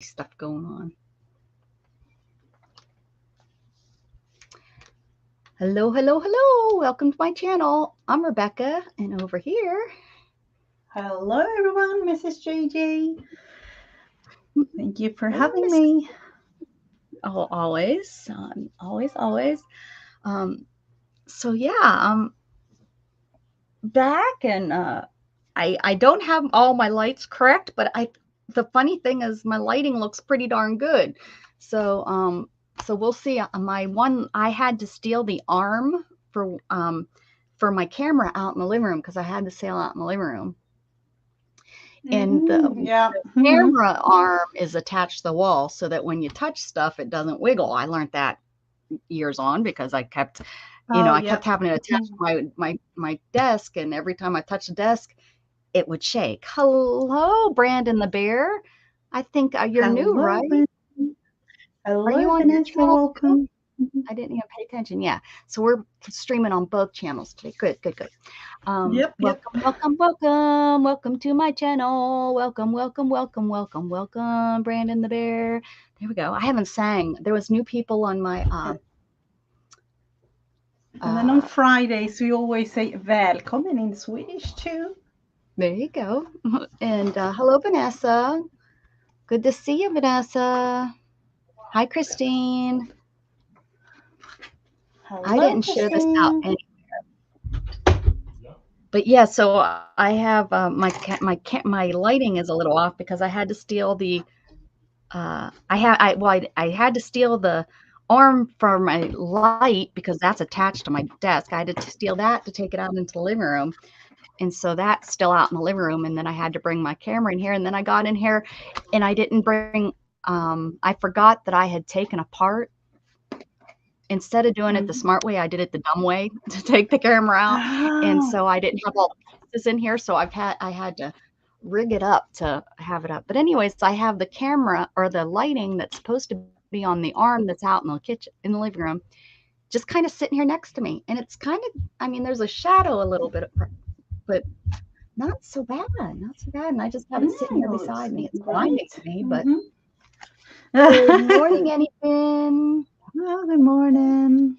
stuff going on. Hello, hello, hello. Welcome to my channel. I'm Rebecca, and over here. Hello, everyone. Mrs. Gigi. Thank you for having me. Oh, always, always. So yeah, I'm back, and I don't have all my lights correct, but the funny thing is my lighting looks pretty darn good. So so we'll see. My one, I had to steal the arm for my camera out in the living room because I had the sale out in the living room. And the camera arm is attached to the wall so that when you touch stuff, it doesn't wiggle. I learned that years on because I kept, I kept having it attached to my desk, and every time I touched the desk, it would shake. Hello, Brandon the Bear. I think you're new, right? Hello, are you on Vanessa, welcome. I didn't even pay attention. Yeah. So we're streaming on both channels today. Good. Welcome to my channel. Welcome, Brandon the Bear. There we go. I haven't sang. There was new people on my and then on Fridays we always say välkommen in Swedish too. There you go. And hello, Vanessa. Good to see you, Vanessa. Hi, Christine. Hello, I didn't share this out anywhere. But yeah, so I have my lighting is a little off because I had to steal the I had to steal the arm for my light because that's attached to my desk. I had to steal that to take it out into the living room. And so that's still out in the living room. And then I had to bring my camera in here. And then I got in here and I didn't bring, I forgot that I had taken apart. Instead of doing it the smart way, I did it the dumb way to take the camera out. And so I didn't have all the pieces in here. So I had to rig it up to have it up. But anyways, I have the camera or the lighting that's supposed to be on the arm that's out in the kitchen, in the living room, just kind of sitting here next to me. And it's kind of, I mean, there's a shadow a little bit, but not so bad. And I just have it sitting here beside me. It's blinding to me, but good morning, anything. Oh, good morning.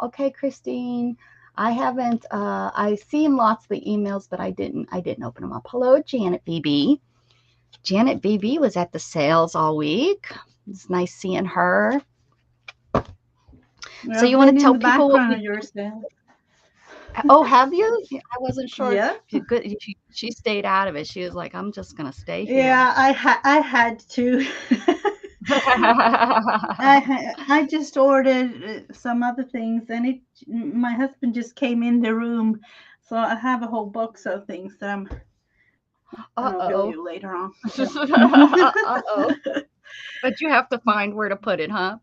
Okay, Christine. I haven't. I've seen lots of the emails, but I didn't open them up. Hello, Janet BB. Janet BB was at the sales all week. It's nice seeing her. So you want to tell people what we do? Oh, have you? I wasn't sure. Yeah. She stayed out of it. She was like, I'm just gonna stay here. Yeah, I had to. I just ordered some other things, and my husband just came in the room, so I have a whole box of things that I'll show you later on. But you have to find where to put it, huh?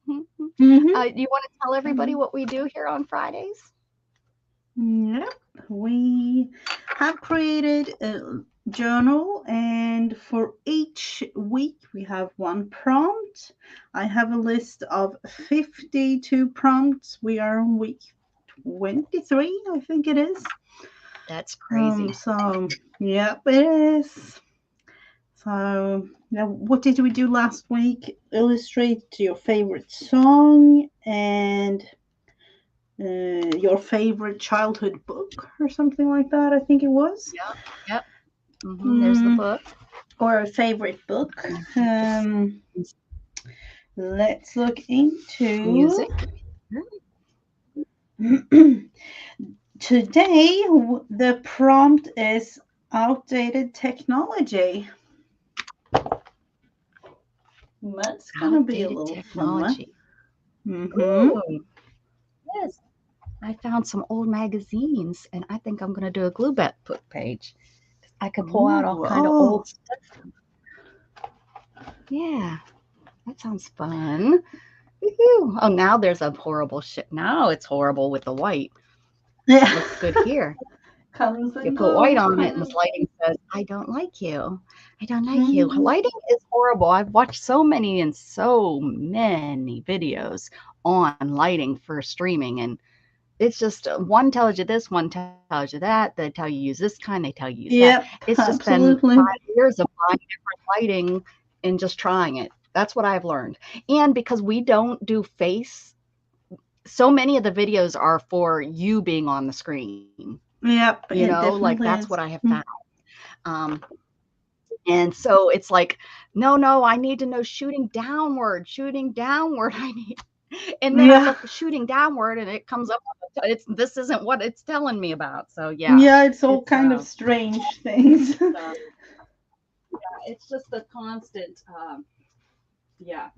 You want to tell everybody what we do here on Fridays? Yep, we have created a journal, and for each week we have one prompt. I have a list of 52 prompts. We are on week 23, I think it is. That's crazy. So yep, it is. So now, what did we do last week? Illustrate your favorite song and your favorite childhood book or something like that, I think it was. Yep. There's the book. Or a favorite book. Let's look into music. Today, the prompt is outdated technology. That's going to be a little technology. Yes. I found some old magazines, and I think I'm going to do a glue book page. I could pull out all kind of old stuff. Yeah, that sounds fun. Woo-hoo. Oh, now there's a horrible shit. Now it's horrible with the white. Yeah. Looks good here. You put white on it, and this lighting says, I don't like you. I don't like you. Lighting is horrible. I've watched so many videos on lighting for streaming, and it's just one tells you this, one tells you that. They tell you use this kind, they tell you use that. Yep, It's just been absolutely. 5 years of buying different lighting and just trying it. That's what I've learned. And because we don't do face, so many of the videos are for you being on the screen. Yep, You it know, like definitely that's is. what I have found. Um, and so it's like, no, I need to know shooting downward, shooting downward. I need, and then I Yeah, look shooting downward, and it comes up. It's this isn't what it's telling me about. So yeah, yeah, it's all it's kind of strange things. uh it's just a constant, yeah,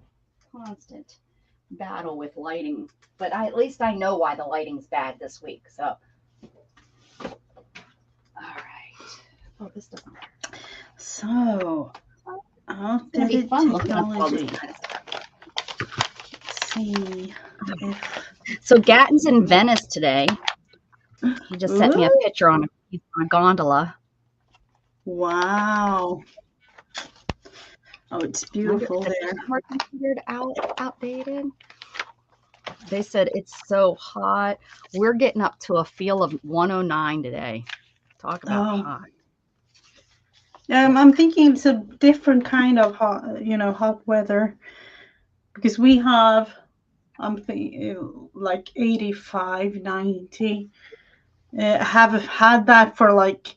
constant battle with lighting. But at least I know why the lighting's bad this week. So all right. Oh, this doesn't work. So, It's gonna be outdated fun looking up all this technology. kind of stuff. Let's see if. So Gatton's in Venice today. He just sent me a Ooh, picture on a gondola. wow. Oh, it's I wonder beautiful if there. we're considered outdated. They said it's so hot. We're getting up to a feel of 109 today. Talk about Oh, hot. I'm thinking it's a different kind of hot, hot weather because we have, I'm thinking like 85, 90. Have had that for like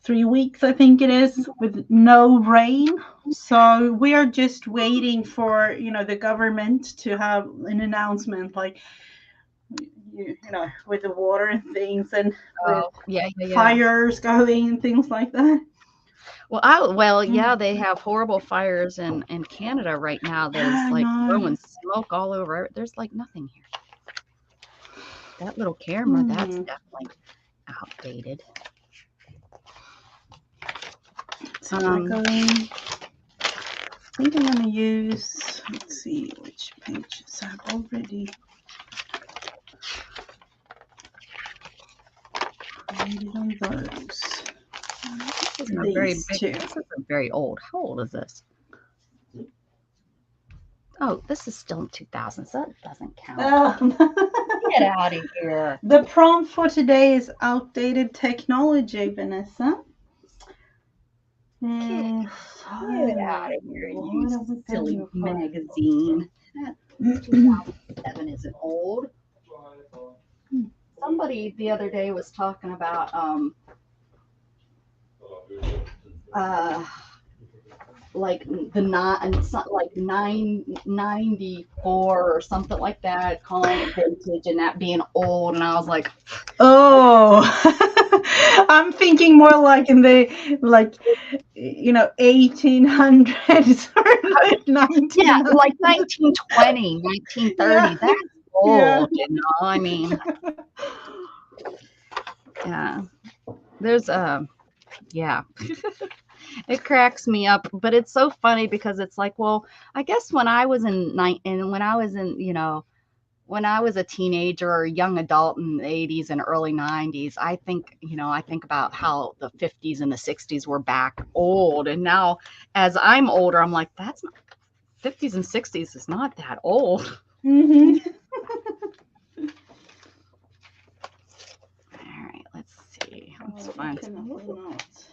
3 weeks, I think it is, with no rain. So we are just waiting for, the government to have an announcement, like, with the water and things, and with Oh, yeah. fires going and things like that. Yeah, they have horrible fires in Canada right now that is I like know. throwing smoke all over. There's like nothing here. That little camera, that's Hmm. definitely outdated. So we're Um, going. I think I'm going to use. Let's see which pages I've already created on those. this isn't a very These big. two. This isn't very old. How old is this? Oh, this is still in 2000, so that doesn't count. Get out of here. The prompt for today is outdated technology, Vanessa. Get, get out So, of here, you what are we silly going for? magazine. That 2007 isn't old. Somebody the other day was talking about uh like the like 994 or something like that, calling it vintage and that being old, and I was like, Oh, I'm thinking more like in the 1800s or like yeah, like 1900s. 1920, 1930. Yeah, That's yeah. old, I mean, yeah. There's yeah. It cracks me up, but it's so funny because it's like, well, I guess when I was in when I was in, when I was a teenager or a young adult in the 80s and early 90s, I think about how the 50s and the 60s were back old. And now as I'm older, I'm like, that's not 50s and 60s is not that old. Mm-hmm. All right, let's see. Let's Oh, find definitely some. not.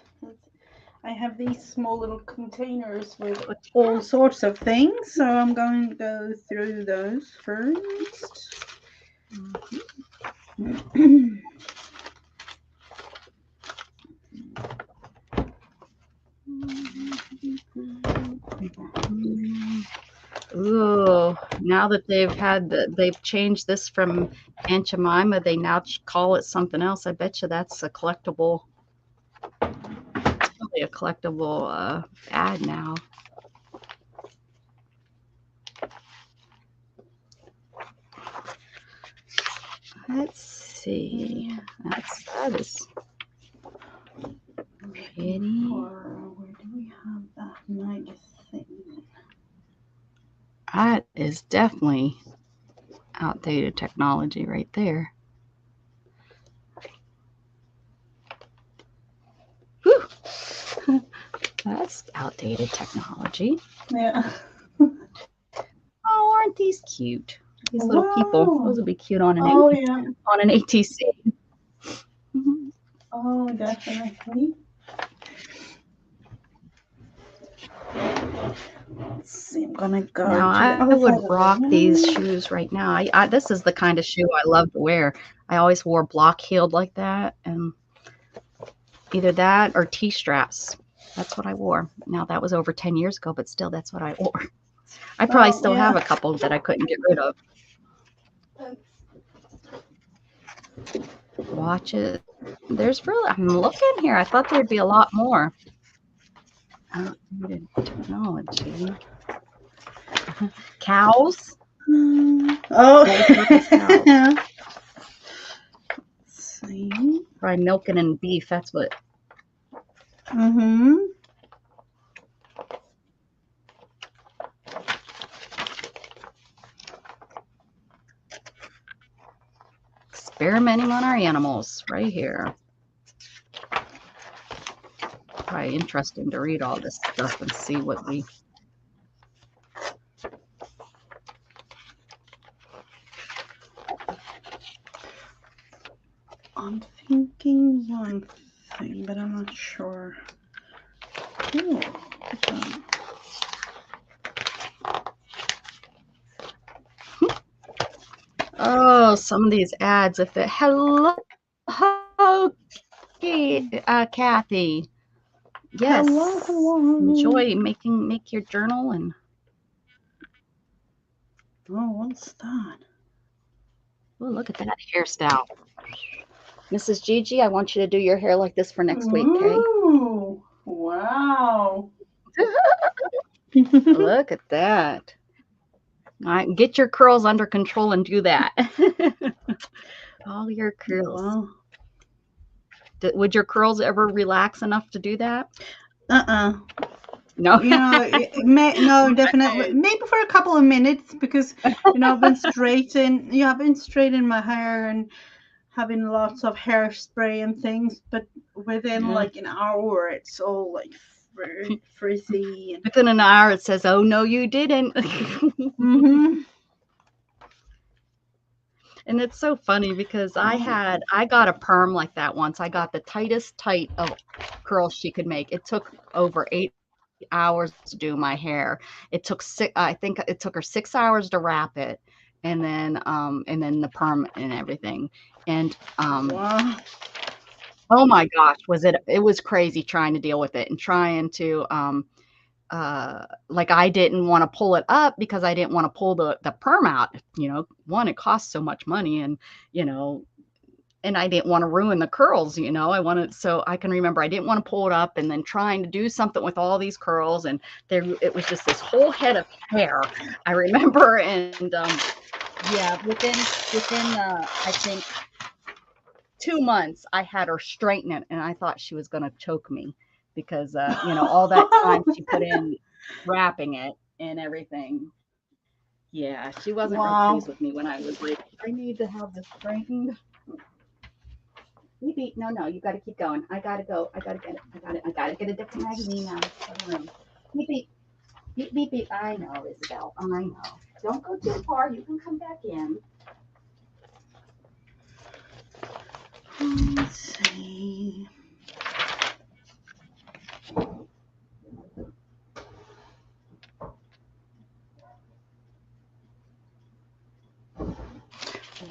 I have these small little containers with all sorts of things, so I'm going to go through those first. Ooh, now that they've changed this from Aunt Jemima, they now call it something else. I bet you that's a collectible, probably a collectible ad now. Let's see. That is pretty. Where do we have that magazine? That is definitely outdated technology right there. Whew. That's outdated technology. Yeah. Oh, aren't these cute? These little people. Those would be cute on an on an ATC. Oh, definitely. Let's see, I'm gonna go now, to the I other would side of rock the these room. shoes right now. This is the kind of shoe I love to wear. I always wore block-heeled like that, and either that or T-straps. That's what I wore. Now, that was over 10 years ago, but still, that's what I wore. I probably still have a couple that I couldn't get rid of. Watches. There's really, I'm looking here. I thought there'd be a lot more. Technology. Cows. Oh. Cows. Let's see. Probably milking and beef. That's what. Mm-hmm. Experimenting on our animals right here. Probably interesting to read all this stuff and see what we. I'm thinking one thing, but I'm not sure. Ooh, Oh, some of these ads. If it hello, Kathy. Yes. Hello. Enjoy make your journal and. Oh, what's that? Oh, look at that hairstyle. Mrs. Gigi, I want you to do your hair like this for next week, okay? Ooh, wow. Look at that. All right, get your curls under control and do that. All your curls. Wow. Would your curls ever relax enough to do that? No. No, definitely. Maybe for a couple of minutes because, I've been straightening my hair and having lots of hairspray and things, but within like an hour, it's all like frizzy. And... Within an hour, it says, "Oh no, you didn't." Mm-hmm. And it's so funny because I got a perm like that once. I got the tightest tight of curls she could make. It took over 8 hours to do my hair. It took I think it took her 6 hours to wrap it, and then the perm and everything. And Wow. oh my gosh, it was crazy trying to deal with it and trying to like I didn't want to pull it up because I didn't want to pull the perm out. One, it costs so much money, and and I didn't want to ruin the curls. So I can remember I didn't want to pull it up, and then trying to do something with all these curls, and it was just this whole head of hair. I remember, and yeah, within I think 2 months, I had her straighten it, and I thought she was going to choke me because, all that time she put in wrapping it and everything. Yeah, she wasn't real pleased with me when I was like, I need to have this straightened. No, you got to keep going. I got to go. I got to get it. I got to get a different magazine now. Beep. I know, Isabel. I know. Don't go too far. You can come back in. Let's see.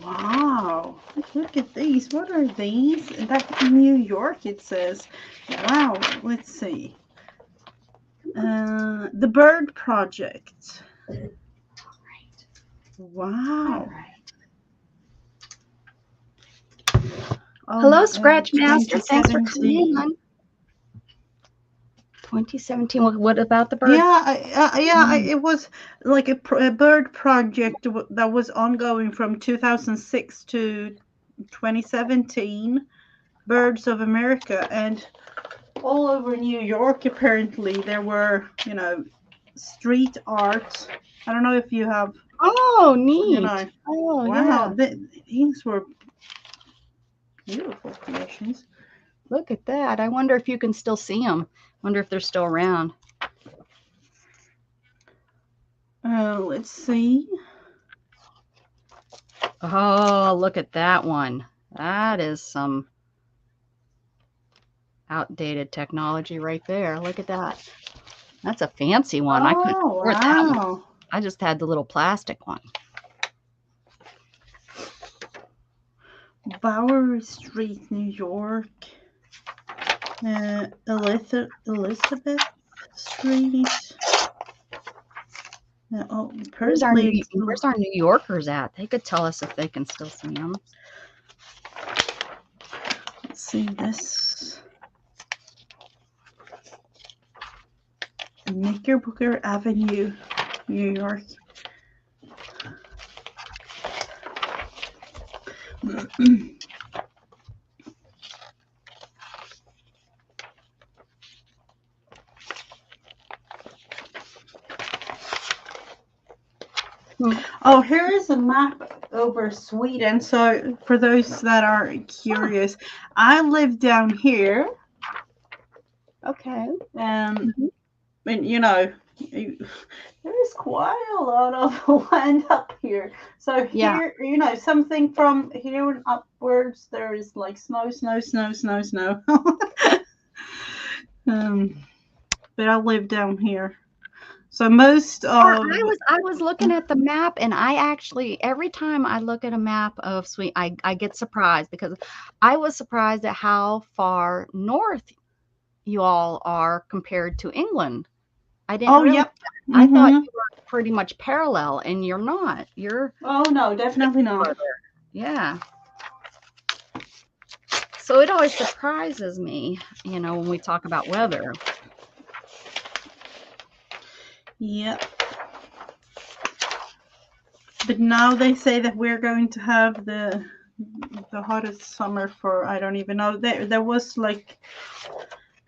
Wow, look at these. What are these? That's in New York, it says. Wow, let's see. The Bird Project. Wow. Oh, hello, Scratch Master. Thanks for coming in. 2017. What about the bird? Yeah, it was like a bird project that was ongoing from 2006 to 2017. Birds of America, and all over New York, apparently there were, street art. I don't know if you have. Oh, neat. Oh, wow, yeah. These were beautiful creations. Look at that. I wonder if you can still see them. Wonder if they're still around. Let's see. Oh, look at that one. That is some outdated technology right there. Look at that. That's a fancy one. I couldn't Oh, afford that one. wow. I just had the little plastic one. Bowery Street, New York. Elizabeth Street. Oh, Where's our apparently it's New Yorkers at? They could tell us if they can still see them. let's see this. Knickerbocker Avenue, New York. Oh, here is a map over Sweden. So for those that are curious, I live down here. Okay. And you know, there is quite a lot of land up here. So here, you know, something from here and upwards, there is like snow. But I live down here. So most of I was looking at the map, and I actually every time I look at a map of Sweden, I get surprised because I was surprised at how far north you all are compared to England. I didn't realize yep. that. I thought you were pretty much parallel, and you're not. You're no, definitely not. further. Yeah. So it always surprises me, you know, when we talk about weather. Yep. But now they say that we're going to have the hottest summer for, I don't even know. There was like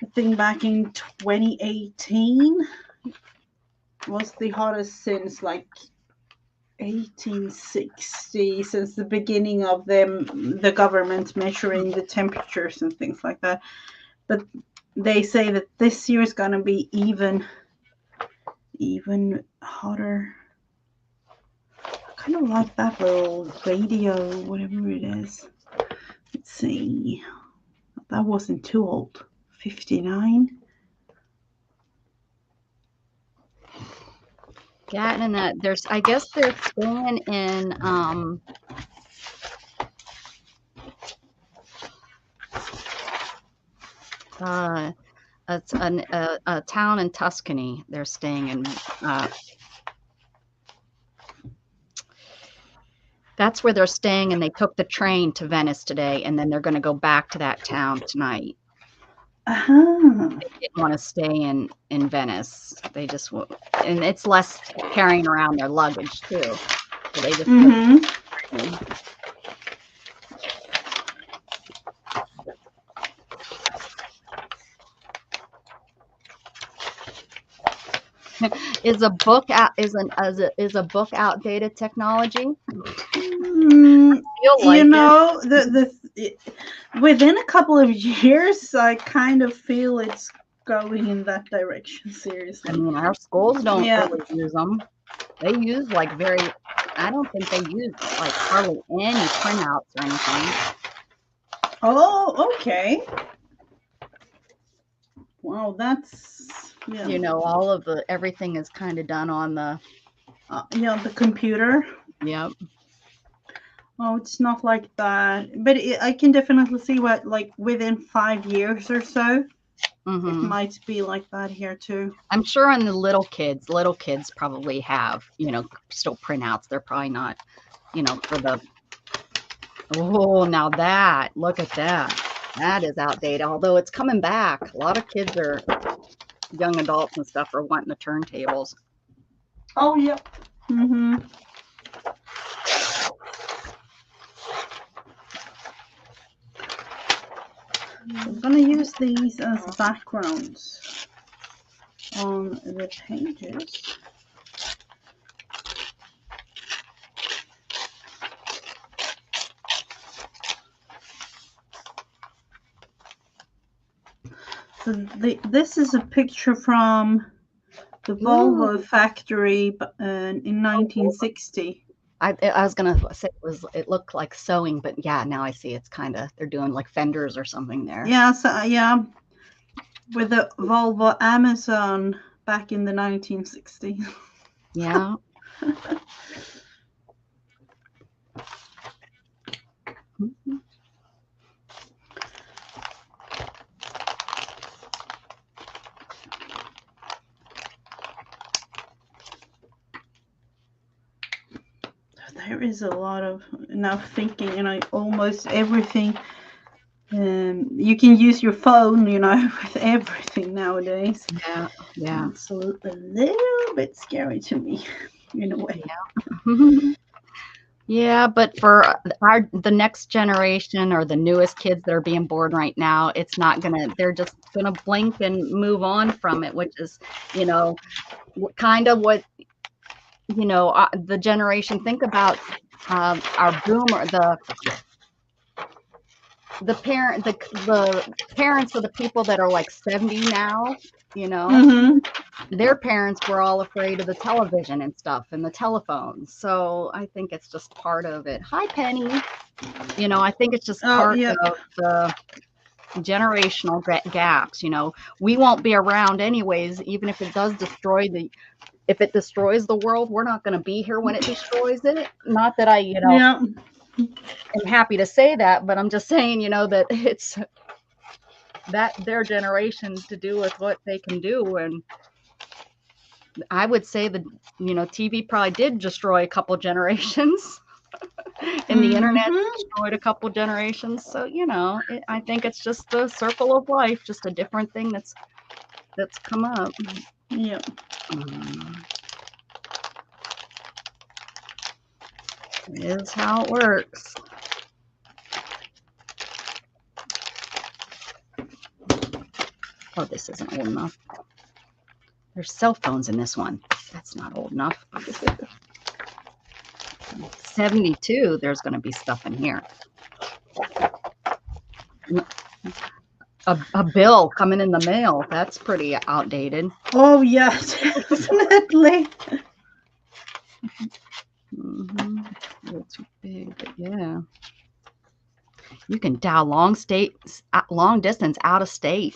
a thing back in 2018 was the hottest since like 1860, since the beginning of the government measuring the temperatures and things like that. But they say that this year is going to be even hotter. I kind of like that little radio, whatever it is. Let's see. That wasn't too old. 59. Yeah, and there's I guess they're staying in it's a town in Tuscany. They're staying in that's where they're staying, and they took the train to Venice today, and then they're going to go back to that town tonight. They didn't want to stay in Venice. They just and it's less carrying around their luggage too. So they just Is a book outdated technology? You know, within a couple of years, I kind of feel it's going in that direction. Seriously, I mean, our schools don't really use them. They use like I don't think they use like hardly any printouts or anything. Oh, okay. Wow, that's You know, all of everything is kind of done on the the computer. Yep. Oh, it's not like that, but I can definitely see what, like within 5 years or so, it might be like that here too. I'm sure on the little kids probably have, you know, still printouts. They're probably not, you know, for the. Oh, now look at that. That is outdated, although it's coming back. A lot of kids young adults and stuff are wanting the turntables. Oh, yep. I'm going to use these as backgrounds on the pages. So this is a picture from the Volvo factory in 1960. I was gonna say it looked like sewing, but yeah, now I see it's kind of they're doing like fenders or something there. Yeah, so yeah, with the Volvo Amazon back in the 1960s. Yeah. Mhm. There is a lot of now thinking, almost everything. You can use your phone, with everything nowadays. Yeah. Yeah. It's a little bit scary to me, in a way. Yeah. Yeah, but for the next generation or the newest kids that are being born right now, they're just gonna blink and move on from it, which is, kind of what, the generation think about our boomer, the parents of the people that are like 70 now, Mm-hmm. their parents were all afraid of the television and stuff and the telephones. So I think it's just part of it. Hi, Penny. I think it's just Oh, part yeah. of the generational gaps. We won't be around anyways, even if it destroys the world, we're not going to be here when it destroys it. Not that I, Yeah. am happy to say that, but I'm just saying, that it's that their generation to do with what they can do. And I would say that, TV probably did destroy a couple generations and the internet Mm-hmm. destroyed a couple generations. So, I think it's just the circle of life, just a different thing that's come up. Yeah. It is how it works. Oh, this isn't old enough. There's cell phones in this one. That's not old enough. 72, there's going to be stuff in here. A bill coming in the mail. That's pretty outdated. Oh, yeah, definitely. Mm-hmm. A little too big, but yeah. You can dial long distance out of state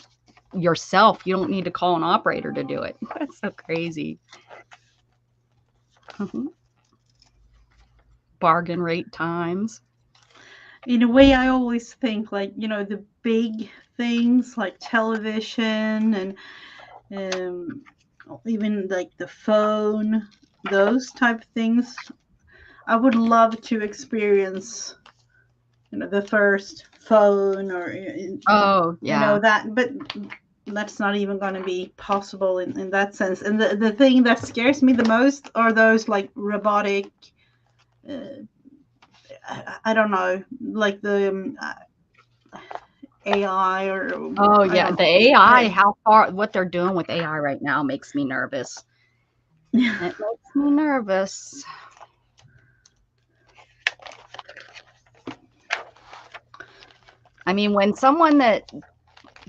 yourself. You don't need to call an operator to do it. That's so crazy. Bargain rate times. In a way, I always think like, the big things like television and even like the phone, those type of things. I would love to experience, the first phone or, Oh, yeah. that, but that's not even going to be possible in that sense. And the thing that scares me the most are those like robotic, I don't know, like the AI or Oh, I yeah. don't The AI, what they're doing with AI right now makes me nervous. Yeah. It makes me nervous. I mean, when someone that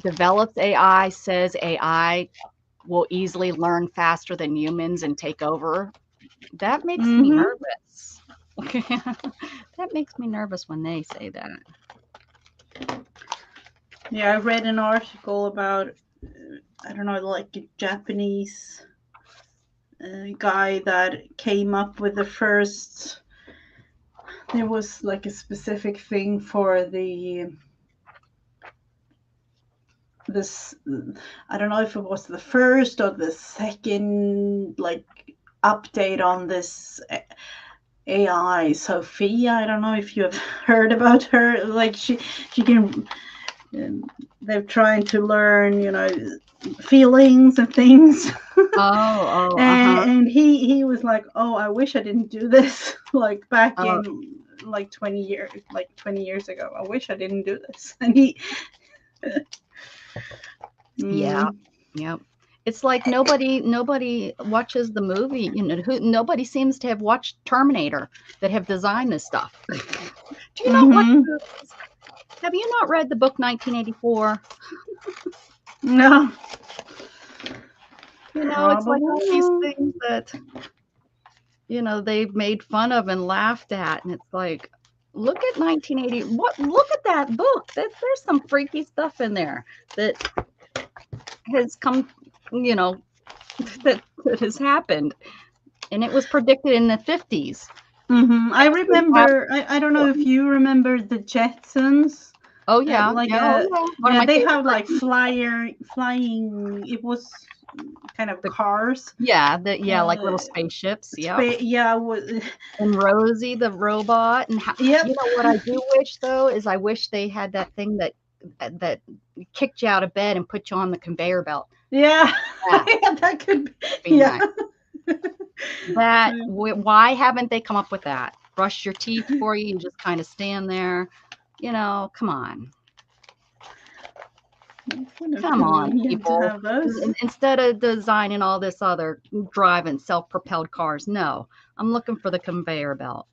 develops AI says AI will easily learn faster than humans and take over, that makes me Mm-hmm. nervous. That makes me nervous when they say that. Yeah, I read an article about, I don't know, like a Japanese guy that came up with the first. There was like a specific thing for this. I don't know if it was the first or the second, like, update on this AI, Sophia. I don't know if you have heard about her. Like she can. They're trying to learn, feelings and things. Uh-huh. And he was like, "Oh, I wish I didn't do this." Like back Oh, in like 20 years ago. I wish I didn't do this. And he. yeah. Yep. It's like nobody watches the movie, nobody seems to have watched Terminator that have designed this stuff. Do you not watch Mm-hmm. movies? Have you not read the book 1984? No, It's like all these probably. things that you know, they've made fun of and laughed at. And it's like, look at 1980. Look at that book. There's some freaky stuff in there that has come, you know, that has happened. And it was predicted in the 50s. I remember, I don't know if you remember the Jetsons. Oh, yeah. Like, yeah, One of my they favorite have like cartoons. flying, it was kind of cars. Yeah, like little spaceships. Yep. Yeah. And Rosie the robot. And Yep. you know what I do wish though is I wish they had that thing that kicked you out of bed and put you on the conveyor belt. Yeah. Yeah. Yeah, that could Be yeah. nice. Why haven't they come up with that? Brush your teeth for you and just kind of stand there. You know, come on. Come on, people. Instead of designing all this other driving self-propelled cars, no, I'm looking for the conveyor belt.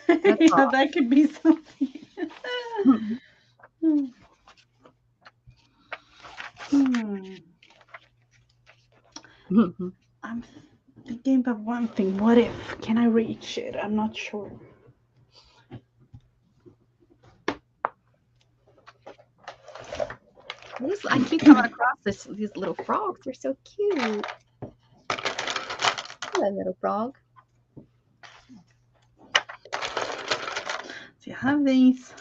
Yeah, that could be something. I'm thinking about one thing. What if? Can I reach it? I'm not sure. I keep coming across these little frogs. They're so cute. Hello, little frog. So you have these.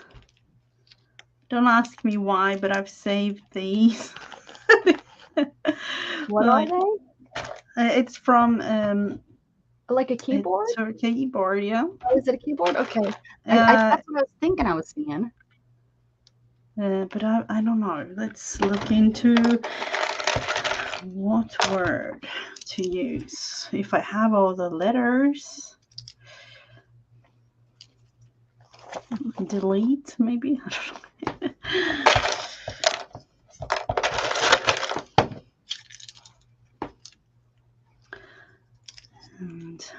Don't ask me why, but I've saved these. What are they? It's from like a keyboard? It's a keyboard, yeah. Oh, is it a keyboard? Okay. That's what I was thinking I was seeing. But I don't know. Let's look into what word to use. If I have all the letters. Delete, maybe? I don't know. And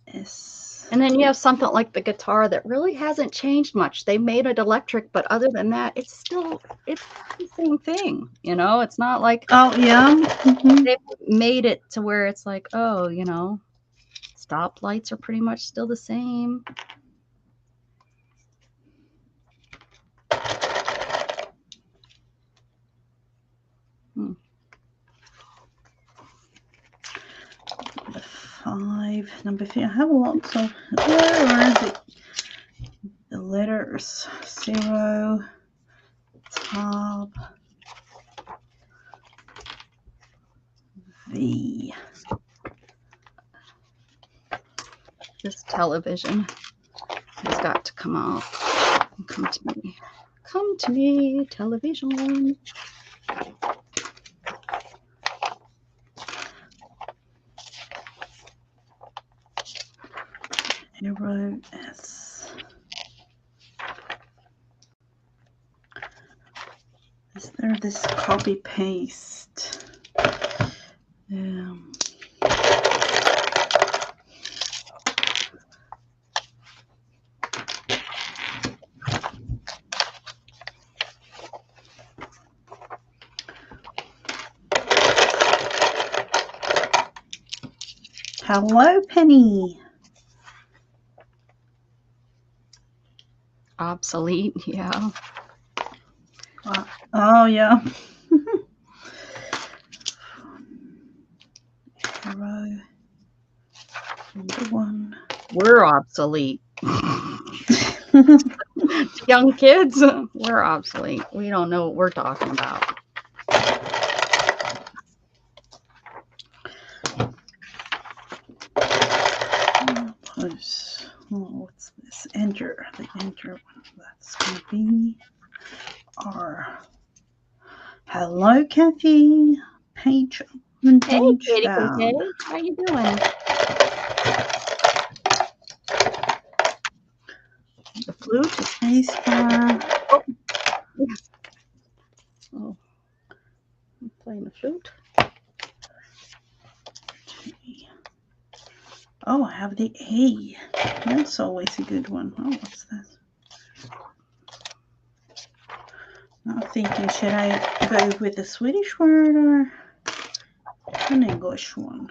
S. And then you have something like the guitar that really hasn't changed much. They made it electric, but other than that, it's the same thing. You know, it's not like, oh yeah, they made it to where it's like, oh, you know, stoplights are pretty much still the same. Number 5. I have lots of where are the letters? 0, top, V. This television has got to come out. Come to me. Come to me, television. 0, S. Is there this copy paste? Hello, Penny. Obsolete, yeah. Oh, yeah. Number 1. We're obsolete. Young kids, we're obsolete. We don't know what we're talking about. What's this? Enter. The enter one. That's going to be R. Hello, Kathy. Page open, page Hey, down. Kitty. How you doing? The flute. Spacebar. Oh, I'm playing the flute. Oh, I have the A. That's always a good one. Oh, what's that? Now thinking, should I go with the Swedish word or An English one.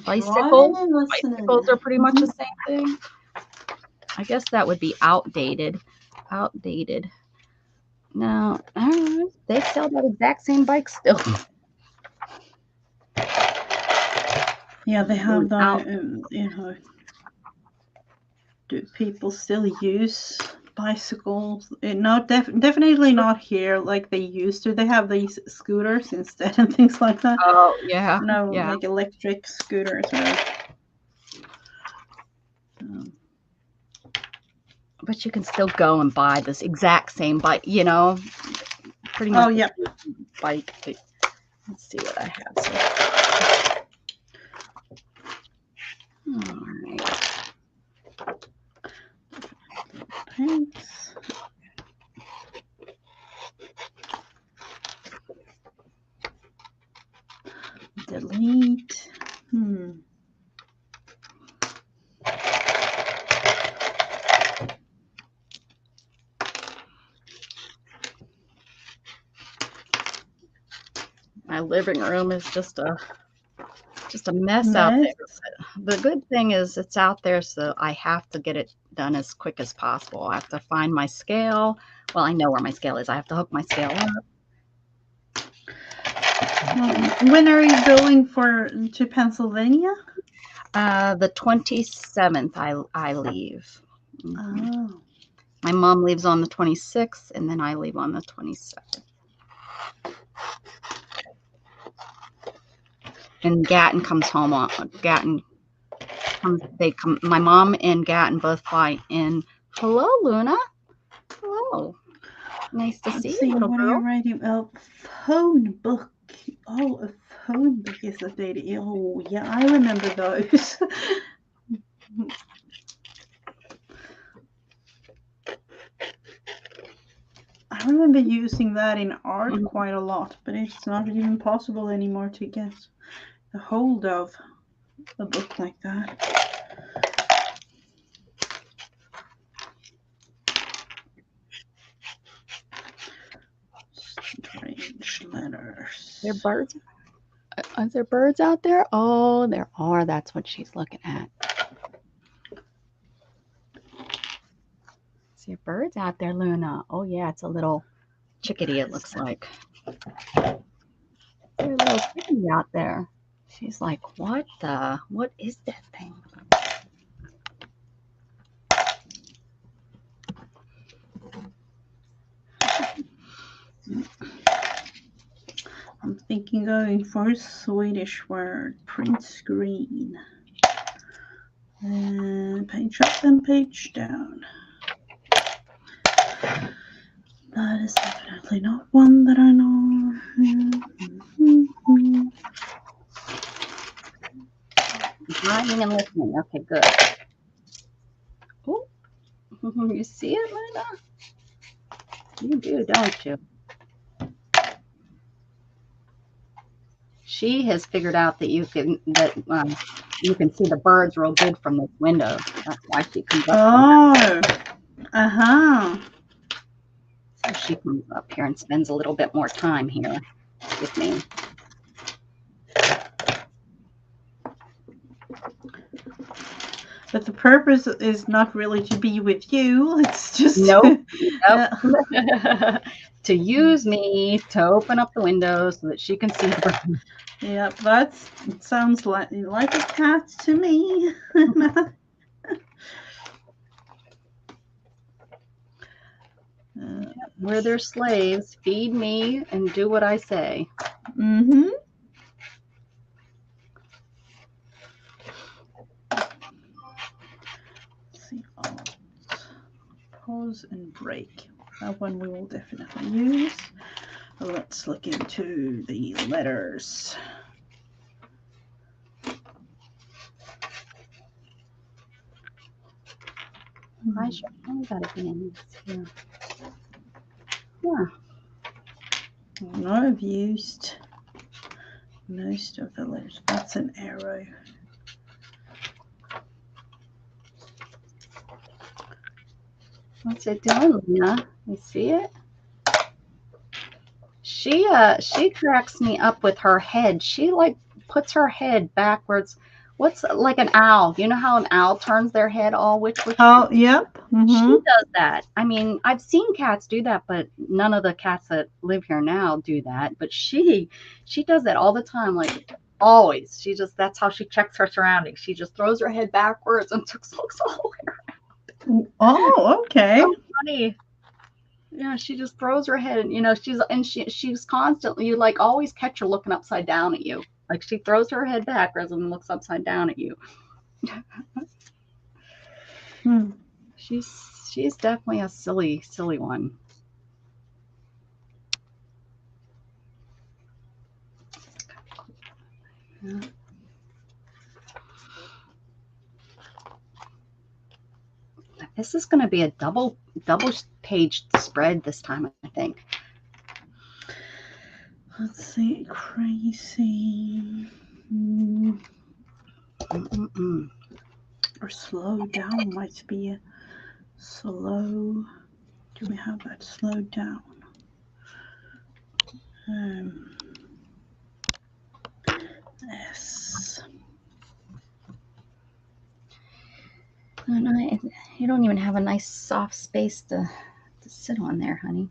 Bicycles. Bicycles are pretty much the same thing. I guess that would be outdated. Outdated. No, they sell that exact same bike still. Yeah, they have that. You know, do people still use bicycles? No, definitely not here like they used to. They have these scooters instead and things like that. Oh yeah, No, yeah. like electric scooters. But you can still go and buy this exact same bike, you know, pretty much. Oh, yeah. Bike. Let's see what I have. All right. Thanks. Delete. My living room is just a mess out there. The good thing is it's out there, so I have to get it done as quick as possible. I have to find my scale. Well, I know where my scale is. I have to hook my scale up. When are you going to Pennsylvania? The 27th I leave. Oh. My mom leaves on the 26th, and then I leave on the 22nd. And Gatton comes home on Gatton. My mom and Gatton both fly in. Hello, Luna. Hello. Nice to see you, little what girl. Are you writing? A phone book. Oh, a phone book is updated. Oh, yeah, I remember those. I remember using that in art quite a lot, but it's not even possible anymore to get a hold of a book like that. Strange letters. There are birds. Are there birds out there? Oh, there are. That's what she's looking at. See birds out there, Luna. Oh yeah, it's a little chickadee. It looks like. There's a little chickadee out there. She's like, what is that thing? I'm thinking going for a Swedish word, print screen. And page up and page down. That is definitely not one that I know. Writing and listening. Okay, good. Oh, you see it, Luna? You do, don't you? She has figured out that you can see the birds real good from this window. That's why she comes up. Oh, So she comes up here and spends a little bit more time here with me. But the purpose is not really to be with you. It's just nope. To use me to open up the window so that she can see the birds. Yeah, that sounds like a cat to me. We're their slaves. Feed me and do what I say. Mm-hmm. Let's see. Pause and break. That one we will definitely use. Let's look into the letters. I should know that again. Yeah. No, I've used Most of the letters. That's an arrow. What's it doing, Lena? You see it? She cracks me up with her head. She like puts her head backwards. What's like an owl? You know how an owl turns their head all which? Oh, yep. She does that. I mean, I've seen cats do that, but none of the cats that live here now do that. But she does that all the time, like always. That's how she checks her surroundings. She just throws her head backwards and looks all the way around. Oh, okay. So funny. Yeah, she just throws her head, and you know, she's constantly, you like always catch her looking upside down at you. Like she throws her head backwards and looks upside down at you. She's definitely a silly one. Yeah. This is going to be a double page spread this time, I think. Let's see, crazy. Or slow down might be a slow. Do we have that slow down? Yes. And you don't even have a nice soft space to sit on there, honey.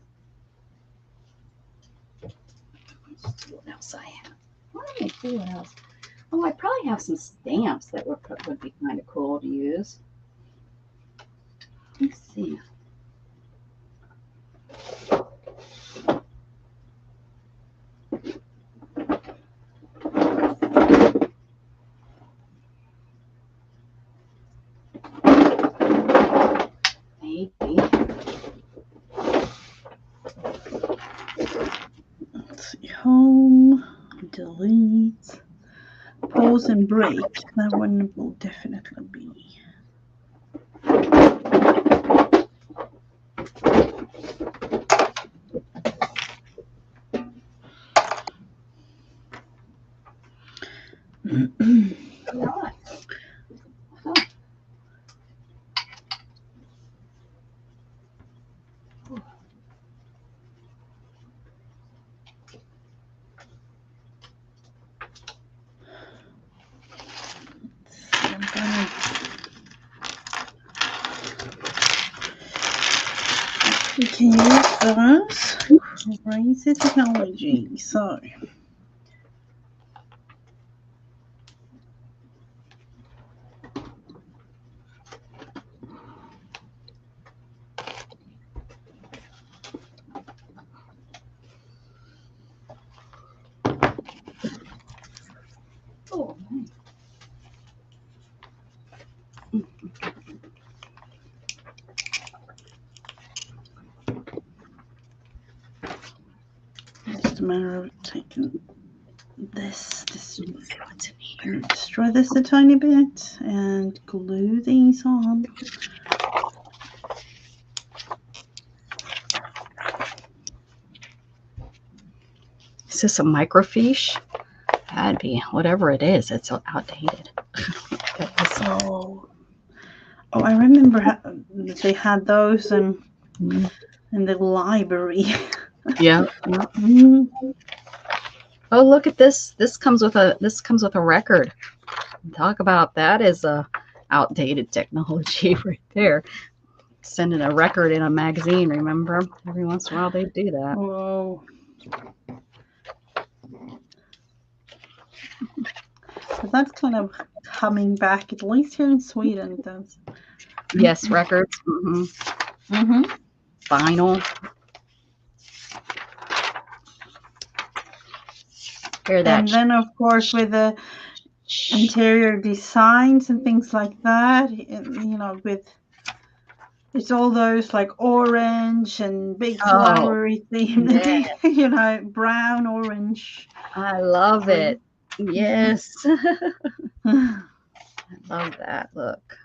Let's see what else I have. Let me see what else. Oh, I probably have some stamps that would be kind of cool to use. Let's see. Maybe. Let's see, home, delete, pause and break. That one will definitely be. We can use those. Crazy technology. So. Oh, Just a matter of taking this and destroy this a tiny bit and glue these on. Is this a microfiche? That'd be whatever it is. It's so outdated. Oh, I remember they had those in the library. Yeah. Oh, look at this. This comes with a record. Talk about that as a outdated technology right there. Sending a record in a magazine, remember? Every once in a while they do that. Whoa. But that's kind of coming back, at least here in Sweden it does. Yes, records. Vinyl. Hear that? And then, of course, with the interior designs and things like that, you know, it's all those like orange and big flowery theme, you know, brown, orange. I love it. Yes. I love that. Look.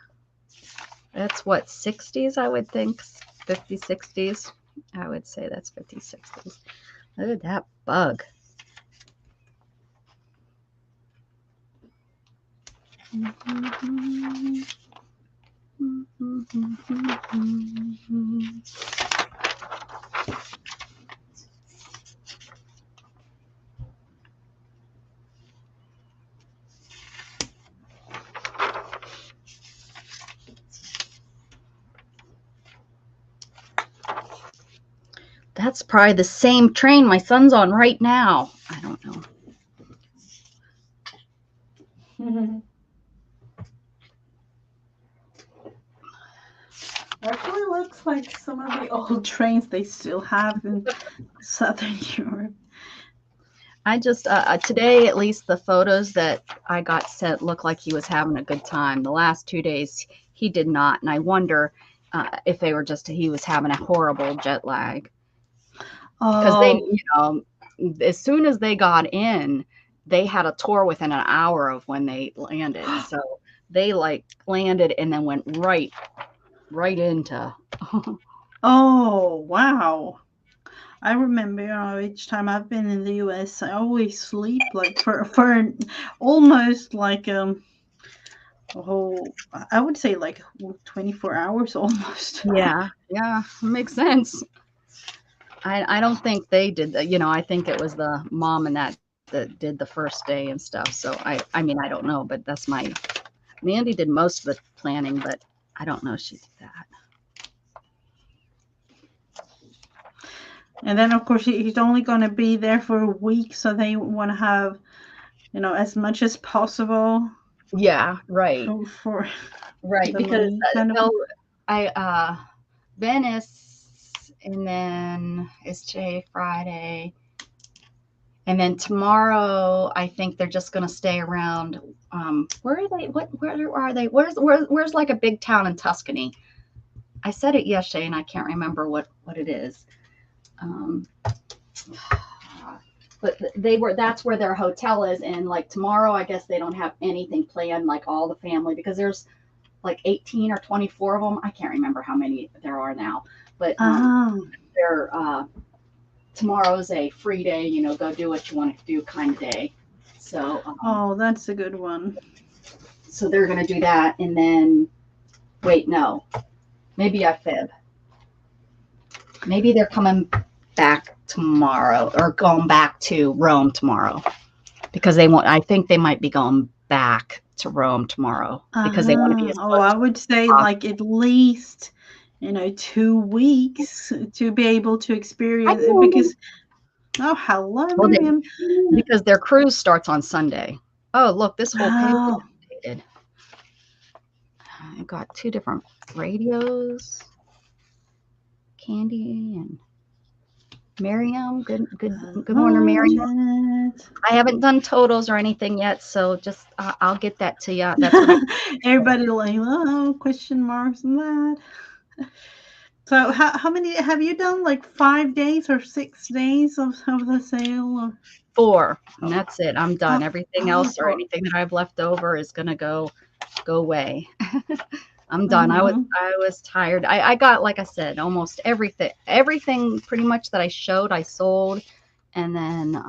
That's what, 60s, I would think. 50s, 60s. I would say that's 50s, 60s. Look at that bug. That's probably the same train my son's on right now. I don't know. Actually looks like some of the old trains they still have in Southern Europe. I just today, at least the photos that I got sent look like he was having a good time. The last 2 days he did not, and I wonder if they were he was having a horrible jet lag. Because they, as soon as they got in, they had a tour within an hour of when they landed. So they like landed and then went right into. Oh, wow. I remember, each time I've been in the US, I always sleep like for almost like a whole, I would say like 24 hours almost. Yeah, makes sense. I don't think they did that. I think it was the mom and that did the first day and stuff. So I mean, I don't know, but that's Mandy did most of the planning, but I don't know if she did that. And then, of course, he's only going to be there for a week, so they want to have, as much as possible. Yeah, right. For right, the because money kind of. Venice, and then it's today Friday, and then tomorrow I think they're just going to stay around. Where are they? Where are they? Where's like a big town in Tuscany? I said it yesterday, and I can't remember what it is. But that's where their hotel is, and like tomorrow I guess they don't have anything planned, like all the family, because there's like 18 or 24 of them. I can't remember how many there are now, but they're tomorrow's a free day, go do what you want to do kind of day. So that's a good one. So they're going to do that, and then no, maybe I fib. Maybe they're coming back tomorrow or going back to Rome tomorrow, because I think they might be going back to Rome tomorrow because they want to be as close. I would say like at least 2 weeks to be able to experience it, because hello, Miriam. Because their cruise starts on Sunday. Oh, look, this whole page is updated. I got 2 different radios. Candy and Miriam. Good morning, Miriam. I haven't done totals or anything yet, so just I'll get that to you. That's what everybody like, question marks and that. So how many have you done? Like 5 days or 6 days of the sale? Or? 4, and that's it. I'm done. Everything else or anything that I've left over is gonna go away. I'm done. I was tired. I got, like I said, almost everything pretty much that I showed, I sold, and then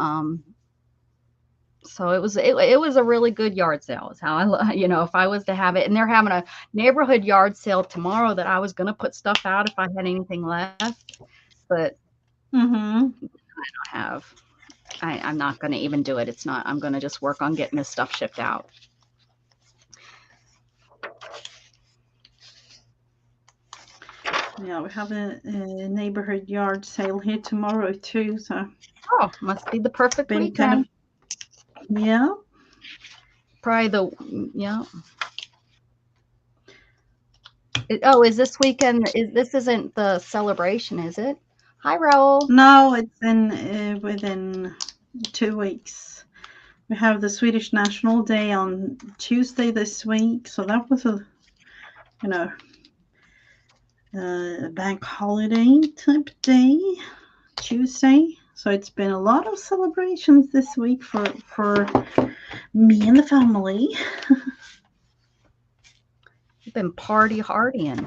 so it was a really good yard sale. Is how if I was to have it, and they're having a neighborhood yard sale tomorrow that I was gonna put stuff out if I had anything left, but I don't have. I'm not gonna even do it. It's not. I'm gonna just work on getting this stuff shipped out. Yeah, we have a neighborhood yard sale here tomorrow too. So must be the perfect weekend. Yeah. Probably is this weekend? This isn't the celebration, is it? Hi, Raul. No, it's within 2 weeks. We have the Swedish National Day on Tuesday this week, so that was a bank holiday type day, Tuesday. So it's been a lot of celebrations this week for me and the family. You've been party hardying.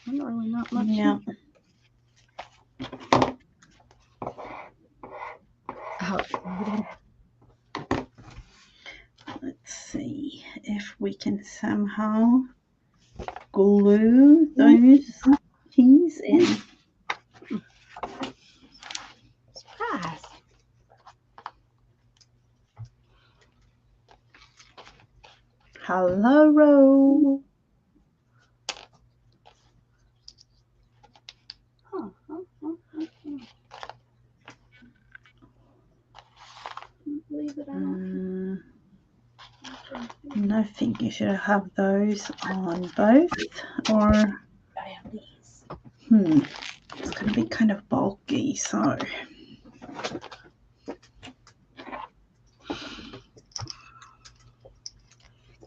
Really not much. Yeah. Let's see if we can somehow glue those keys in. Surprise. Hello, Ro. I think you should have those on both, or I have these. It's gonna be kind of bulky, so I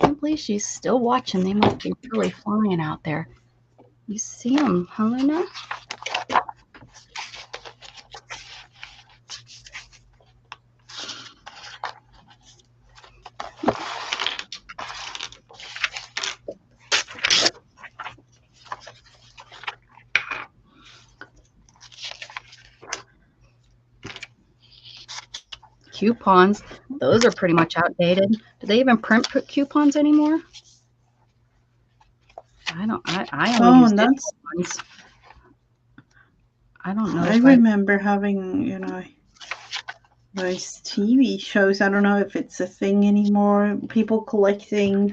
can't believe she's still watching. They must be really flying out there. You see them, huh, Luna? Coupons, those are pretty much outdated. Do they even print coupons anymore? I don't. I only use digital ones. I don't know. I remember having, those TV shows. I don't know if it's a thing anymore. People collecting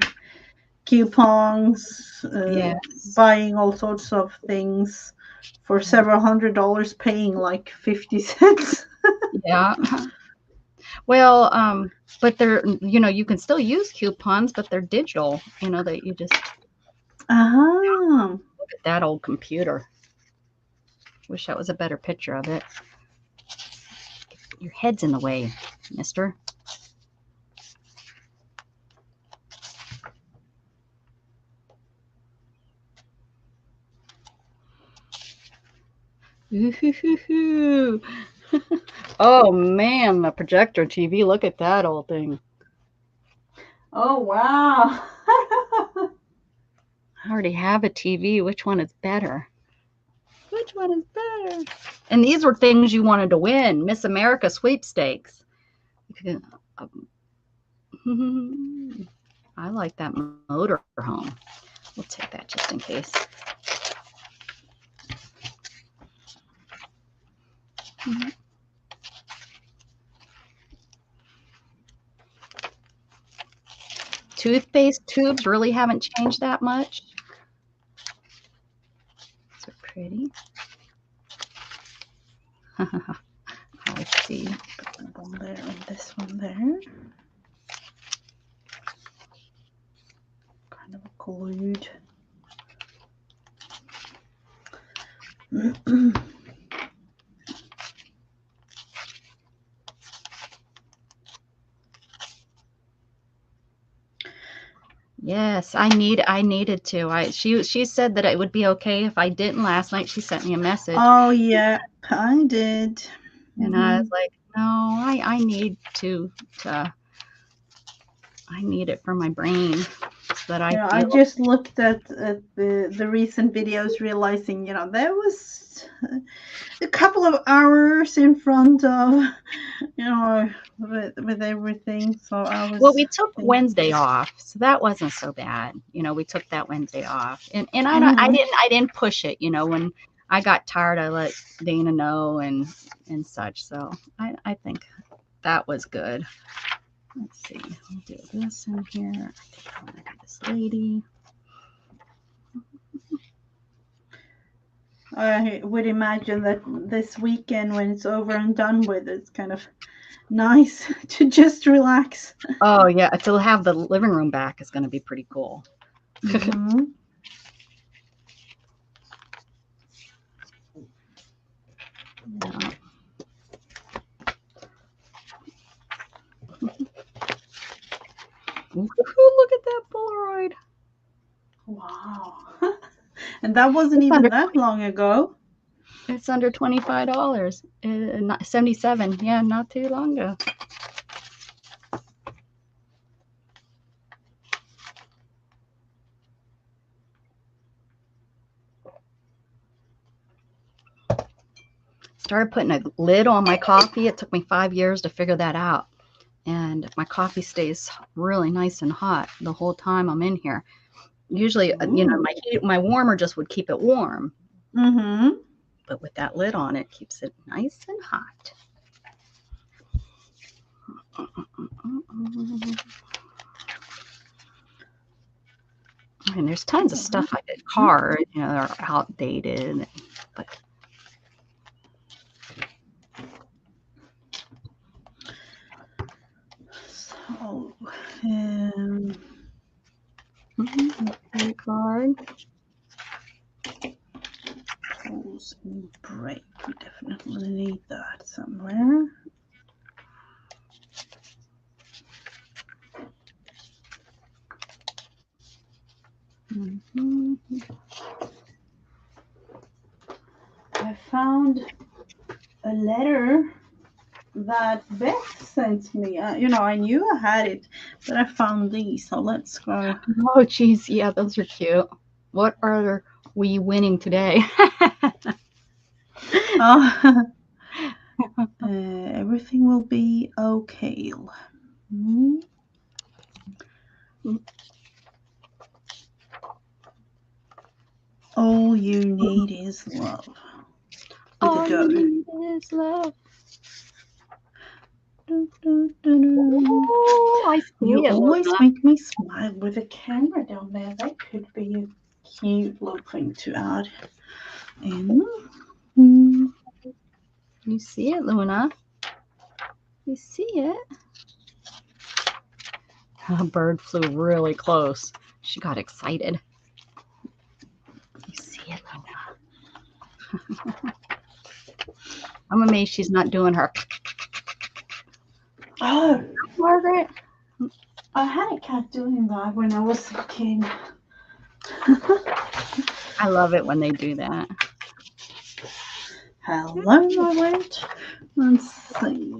coupons, buying all sorts of things for several $100s, paying like 50 cents. Yeah. Well, but they're, you can still use coupons, but they're digital, that you just. Look at that old computer. Wish that was a better picture of it. Your head's in the way, mister. Ooh. Oh man, the projector TV. Look at that old thing. Oh wow. I already have a TV. Which one is better? Which one is better? And these were things you wanted to win. Miss America sweepstakes. I like that motor home. We'll take that just in case. Toothpaste tubes really haven't changed that much. So pretty. Let's see. Put one there and this one there. Kind of glued. Yes, I needed to. She said that it would be okay if I didn't last night. She sent me a message. Oh yeah, I did. And I was like, no, I need to I need it for my brain so that I just looked at the recent videos, realizing there was a couple of hours in front of with everything. So I was. Well, we took Wednesday off, so that wasn't so bad. We took that Wednesday off, and I didn't push it. When I got tired, I let Dana know and such. So I think that was good. Let's see. I'll do this in here. I think I want to do this lady. I would imagine that this weekend, when it's over and done with, it's kind of nice to just relax. Oh yeah, to have the living room back is going to be pretty cool. Mm-hmm. Yeah. Ooh, look at that Polaroid. Wow. And that wasn't even that long ago. It's under $25. 77. Yeah, not too long ago. Started putting a lid on my coffee. It took me 5 years to figure that out. and my coffee stays really nice and hot the whole time I'm in here. Usually, you know, my warmer just would keep it warm. Mm-hmm. But with that lid on, it keeps it nice and hot. And there's tons of stuff I did. Cards, you know, they're outdated. But so, card. Pause and break. We definitely need that somewhere. I found a letter that Beth sent me. You know, I knew I had it, but I found these. So let's go. Oh, geez. Yeah, those are cute. What are we winning today? Everything will be okay. All you need is love. All you need is love. Oh, I see you it, always Luna. make me smile with a camera down there. That could be a cute little thing to add in. You see it, Luna? You see it? A bird flew really close. She got excited. You see it, Luna? I'm amazed she's not doing her. Oh, Margaret. I had a cat doing that when I was a kid. I love it when they do that. Hello, my went. Let's see.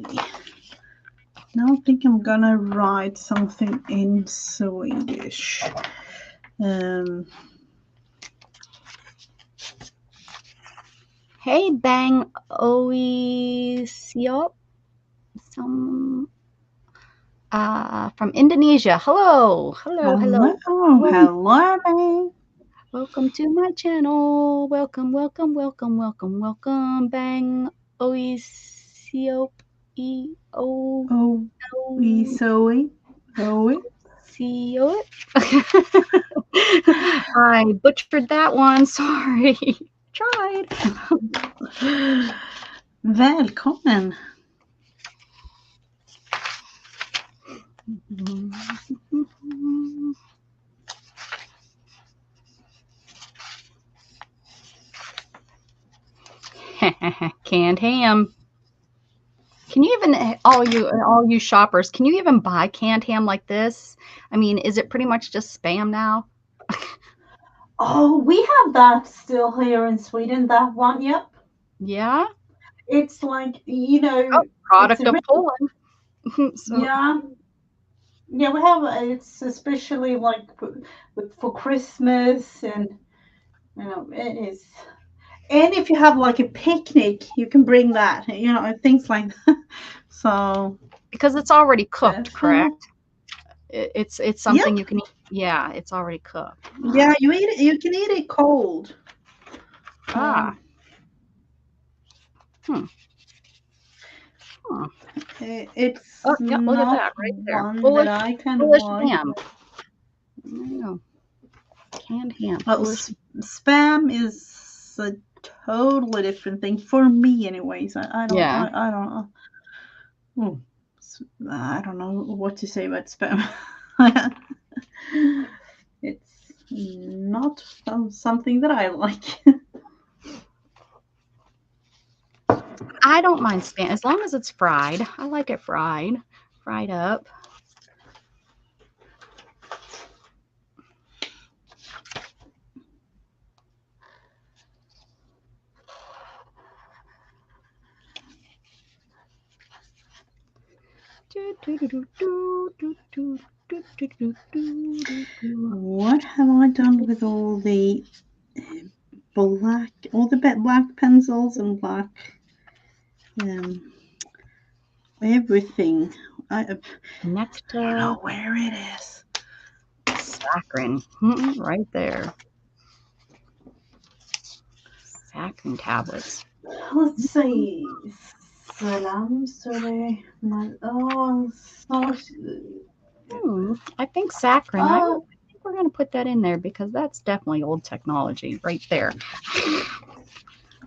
Now I think I'm gonna write something in Swedish. Hey, Bang Oisiop. Some from Indonesia. Hello. Hello. Hello. Hello, Bang. Welcome to my channel. Welcome, welcome, welcome, welcome, welcome. Bang Oisiop. I butchered that one. Sorry. Tried. Välkommen. Canned ham. Can you even, all you shoppers, can you even buy canned ham like this? I mean, is it pretty much just spam now? Oh, we have that still here in Sweden, that one, yep. Yeah? It's like, you know. Oh, product of Poland. So, yeah. Yeah, we have, it's especially like for Christmas and, you know, it is. And if you have like a picnic, you can bring that, you know, things like that. So. Because it's already cooked, correct? It's something you can eat. Yeah, it's already cooked. Yeah, you can eat it cold. It's look at that right there. One that I can Polish like. ham. There you go. Canned ham. Spam is a totally different thing for me, anyways. I don't. Yeah. I don't know. I don't know what to say about spam. It's not something that I like. I don't mind spam as long as it's fried. I like it fried up. What have I done with all the black pencils and black everything? Next I don't know to where it is. saccharin. Right there. Saccharin tablets. Let's see. Salam Sore. Oh, I think saccharin. I oh, think we're going to put that in there because that's definitely old technology right there.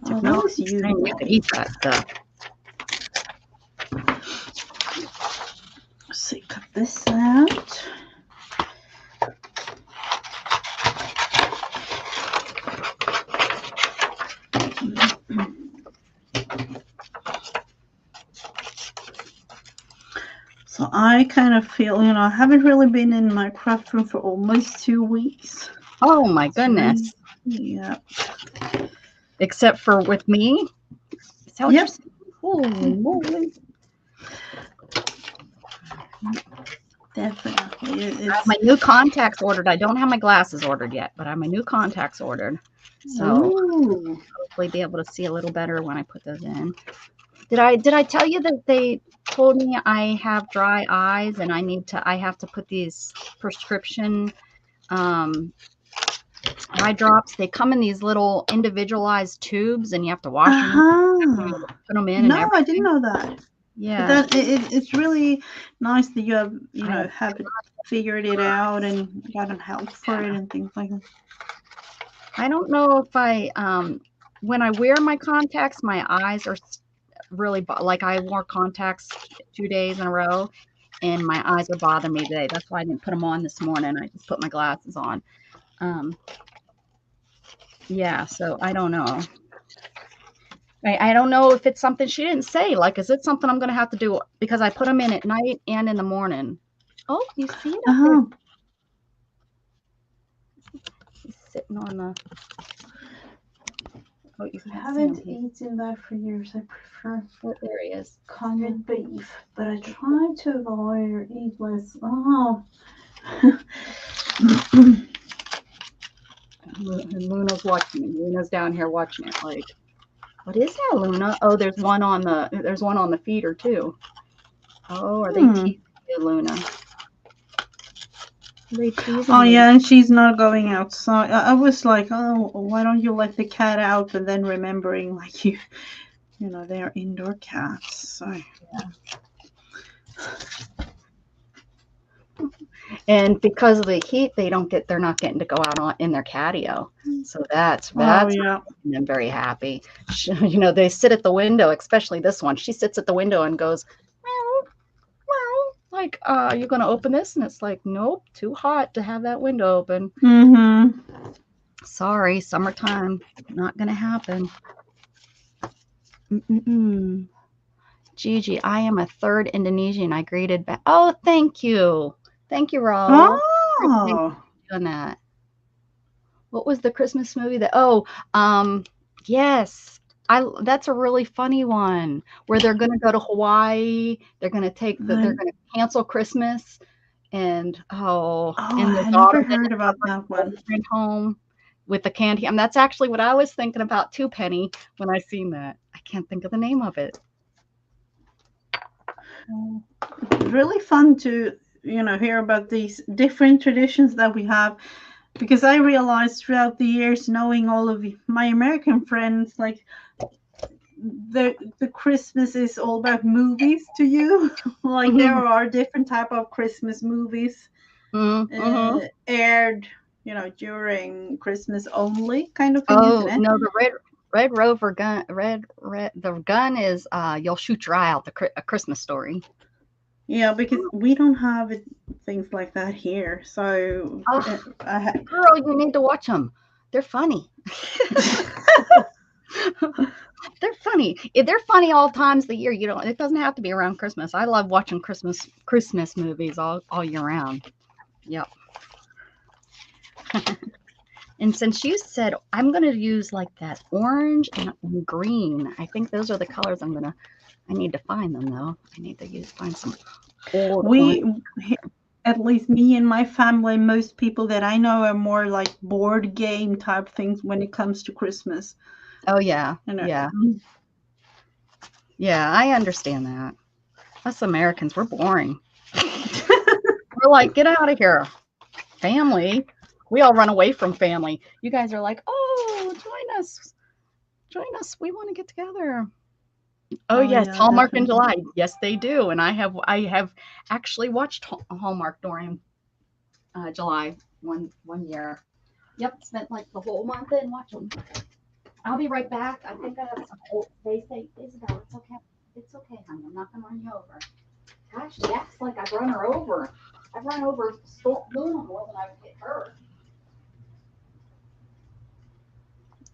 that is Technology saying you could eat that stuff. Let's see, cut this out. So I kind of feel, I haven't really been in my craft room for almost 2 weeks. Oh my goodness. Yeah. Except for with me. Is that what you're saying? Holy moly. Definitely. I have my new contacts ordered. I don't have my glasses ordered yet, but I have my new contacts ordered. So I'll hopefully be able to see a little better when I put those in. Did I tell you that they told me I have dry eyes and I have to put these prescription eye drops? They come in these little individualized tubes and you have to wash them, put them in, no, and everything. I didn't know that. Yeah, but it's really nice that you have figured it out and gotten help for it and things like that. I don't know if I when I wear my contacts, my eyes are really like I wore contacts 2 days in a row, and my eyes are bothering me today. That's why I didn't put them on this morning. I just put my glasses on. Yeah, so I don't know. I don't know if it's something she didn't say. Like, is it something I'm going to have to do? Because I put them in at night and in the morning. Oh, you see it up there? He's sitting on the... Oh, you haven't eaten that for years. I prefer... Oh, there he is. Canned beef, but I try to avoid or eat less. Luna's watching me. Luna's down here watching it. Like, what is that, Luna? Oh, there's one on the feeder too. Oh, are they teasing you, Luna? Are they teasing you? Yeah, and she's not going outside. I was like, oh, why don't you let the cat out? But then remembering, like, they're indoor cats. So. Yeah. And because of the heat, they're not getting to go out in their catio. So that's making them very happy. They sit at the window, especially this one. She sits at the window and goes, meow, meow, like, you're going to open this? And it's like, nope, too hot to have that window open. Sorry, summertime, not going to happen. Gigi, I am a third Indonesian. I greeted back. Oh, thank you. Thank you, Raul. Oh, doing that. What was the Christmas movie yes. That's a really funny one where they're going to go to Hawaii. They're going to cancel Christmas and the I daughter never heard about that one. Went home with the candy. And that's actually what I was thinking about too, Penny, when I seen that. I can't think of the name of it. It's really fun to hear about these different traditions that we have, because I realized throughout the years, knowing all of my American friends, like the Christmas is all about movies to you. Like there are different type of Christmas movies aired during Christmas only kind of thing. Oh, isn't it? no, the Red Rover gun. The gun is You'll Shoot Your Eye Out, A Christmas Story. Yeah, because we don't have things like that here. So, girl, you need to watch them. They're funny. They're funny. They're funny all times of the year. It doesn't have to be around Christmas. I love watching Christmas movies all year round. Yep. And since you said, I'm going to use like that orange and green. I think those are the colors I need to find them though. I need to find some old at least me and my family, most people that I know are more like board game type things when it comes to Christmas. Oh yeah. Yeah. Yeah, I understand that. Us Americans, we're boring. We're like, get out of here. Family. We all run away from family. You guys are like, oh, join us. Join us. We want to get together. Oh, yes, yeah, Hallmark in definitely. July. Yes, they do. And I have actually watched Hallmark during July one year. Yep, spent like the whole month in watching. I'll be right back. I think I have some. Oh, they say, Isabel, it's okay. It's okay, honey. I'm not gonna run you over. Gosh, she acts like I've run her over. I've run over Luna more than I've hit her.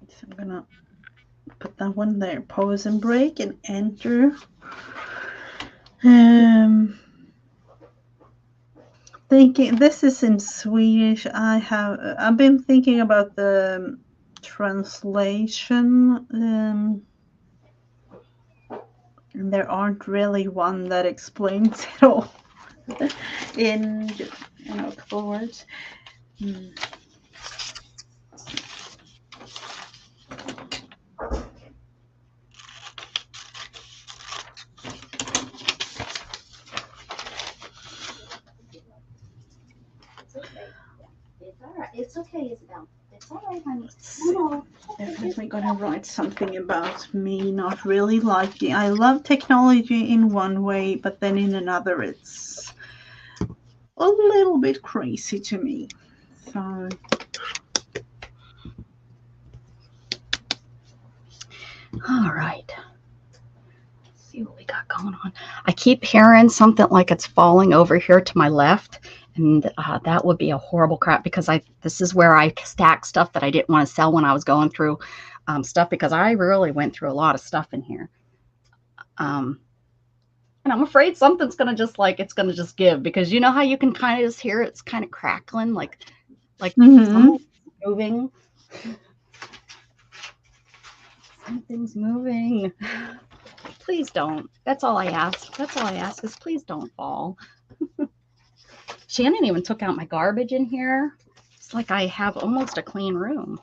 So I'm gonna put that one there. Pause and break and enter. Thinking this is in Swedish. I've been thinking about the translation. And there aren't really one that explains it all in a couple words. It's all right. It's okay, Isabel. It's all right, honey. No, definitely gonna write something about me not really liking. I love technology in one way, but then in another, it's a little bit crazy to me. So. All right. Let's see what we got going on. I keep hearing something like it's falling over here to my left. And that would be a horrible crap because this is where I stack stuff that I didn't want to sell when I was going through stuff because I really went through a lot of stuff in here. And I'm afraid something's going to it's going to just give because you know how you can kind of just hear it's kind of crackling like something's moving. Something's moving. Please don't. That's all I ask. That's all I ask is please don't fall. Shannon even took out my garbage in here. It's like I have almost a clean room.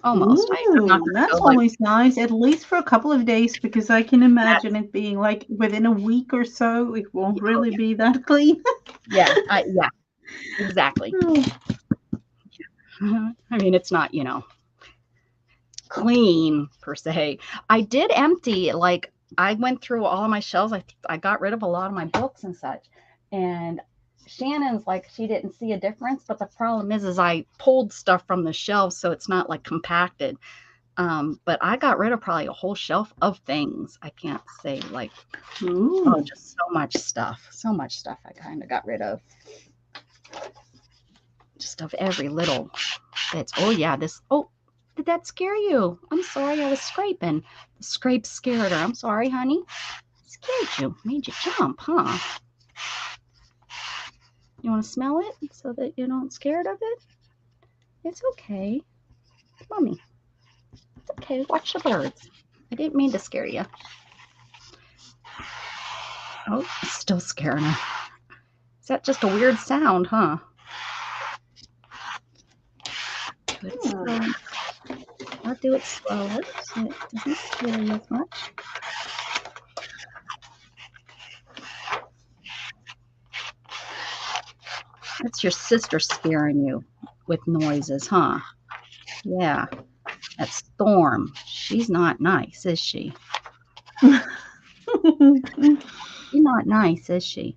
Almost. Ooh, that's always nice, at least for a couple of days, because I can imagine it being like within a week or so, it won't really be that clean. Yeah, exactly. I mean, it's not, clean per se. I did empty, like I went through all of my shelves. I got rid of a lot of my books and such. And Shannon's like, she didn't see a difference, but the problem is I pulled stuff from the shelves, so it's not like compacted. But I got rid of probably a whole shelf of things. I can't say like, just so much stuff. So much stuff I kind of got rid of. Just of every little bits. Oh yeah, did that scare you? I'm sorry, I was scraping. The scrape scared her. I'm sorry, honey. Scared you. Made you jump, huh? You want to smell it so that you're not scared of it? It's okay. Mommy. It's okay. Watch the birds. I didn't mean to scare you. Oh, it's still scaring her. Is that just a weird sound, huh? Do it slow. I'll do it slower so it doesn't scare you as much. That's your sister scaring you with noises, huh? Yeah. That Storm. She's not nice, is she? She's not nice, is she?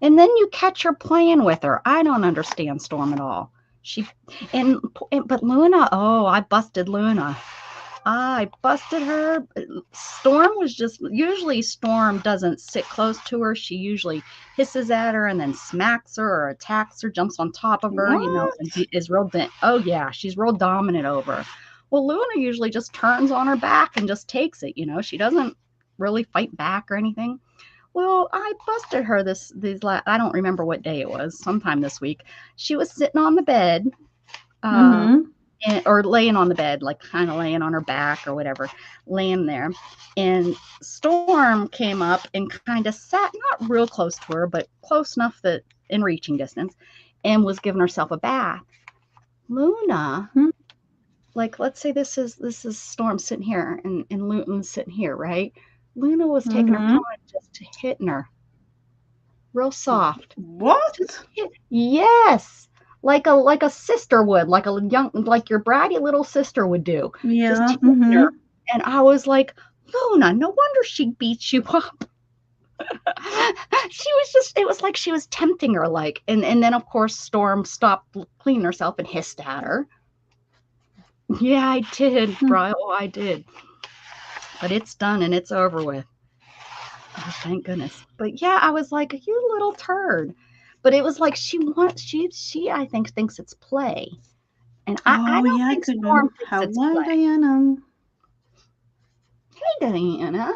And then you catch her playing with her. I don't understand Storm at all. But Luna, oh, I busted Luna. I busted her. Storm was usually Storm doesn't sit close to her. She usually hisses at her and then smacks her or attacks her, jumps on top of her, and is real, oh yeah, she's real dominant over her. Well, Luna usually just turns on her back and just takes it, she doesn't really fight back or anything. Well, I busted her I don't remember what day it was, sometime this week. She was sitting on the bed, or laying on the bed, like kind of laying on her back or whatever, laying there. And Storm came up and kind of sat, not real close to her, but close enough that in reaching distance, and was giving herself a bath. Luna, like let's say this is Storm sitting here and Luton's sitting here, right? Luna was taking her paw and just hitting her, real soft. Just What? yes, like a sister would, like your bratty little sister would do, just Yeah. hitting her. And I was like, Luna, no wonder she beats you up. It was like she was tempting her, like, and then of course Storm stopped cleaning herself and hissed at her. Yeah, I did, bro. Oh, I did. But it's done and it's over with. Oh, thank goodness. But yeah, I was like, you little turd. But it was like she I think thinks it's play. And I Oh don't yeah, I think couldn't. Storm thinks it's Hello, play. Diana. Hey Diana.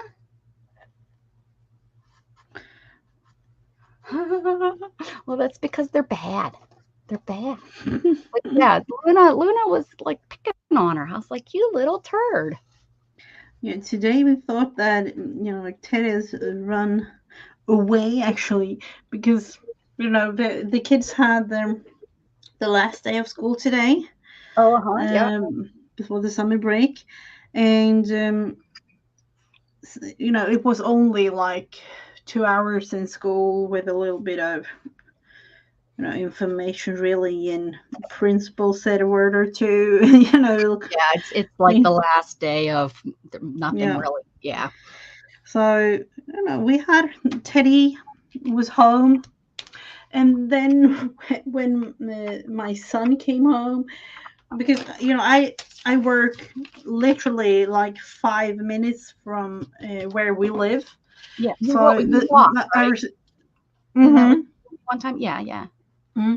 Well, that's because they're bad. They're bad. But yeah, Luna was like picking on her. I was like, you little turd. Yeah, today we thought that like Teddy's run away actually because the kids had the last day of school today, Oh, uh-huh. Yeah. before the summer break, and it was only like 2 hours in school with a little bit of information really, and principal said a word or two. Yeah, it's like the last day of nothing Yeah. really. Yeah. So we had Teddy was home, and then when my son came home, because I work literally like 5 minutes from where we live, Yeah. so You walk, right? our Isn't that what mm-hmm, one time? Yeah, yeah. mm-hmm.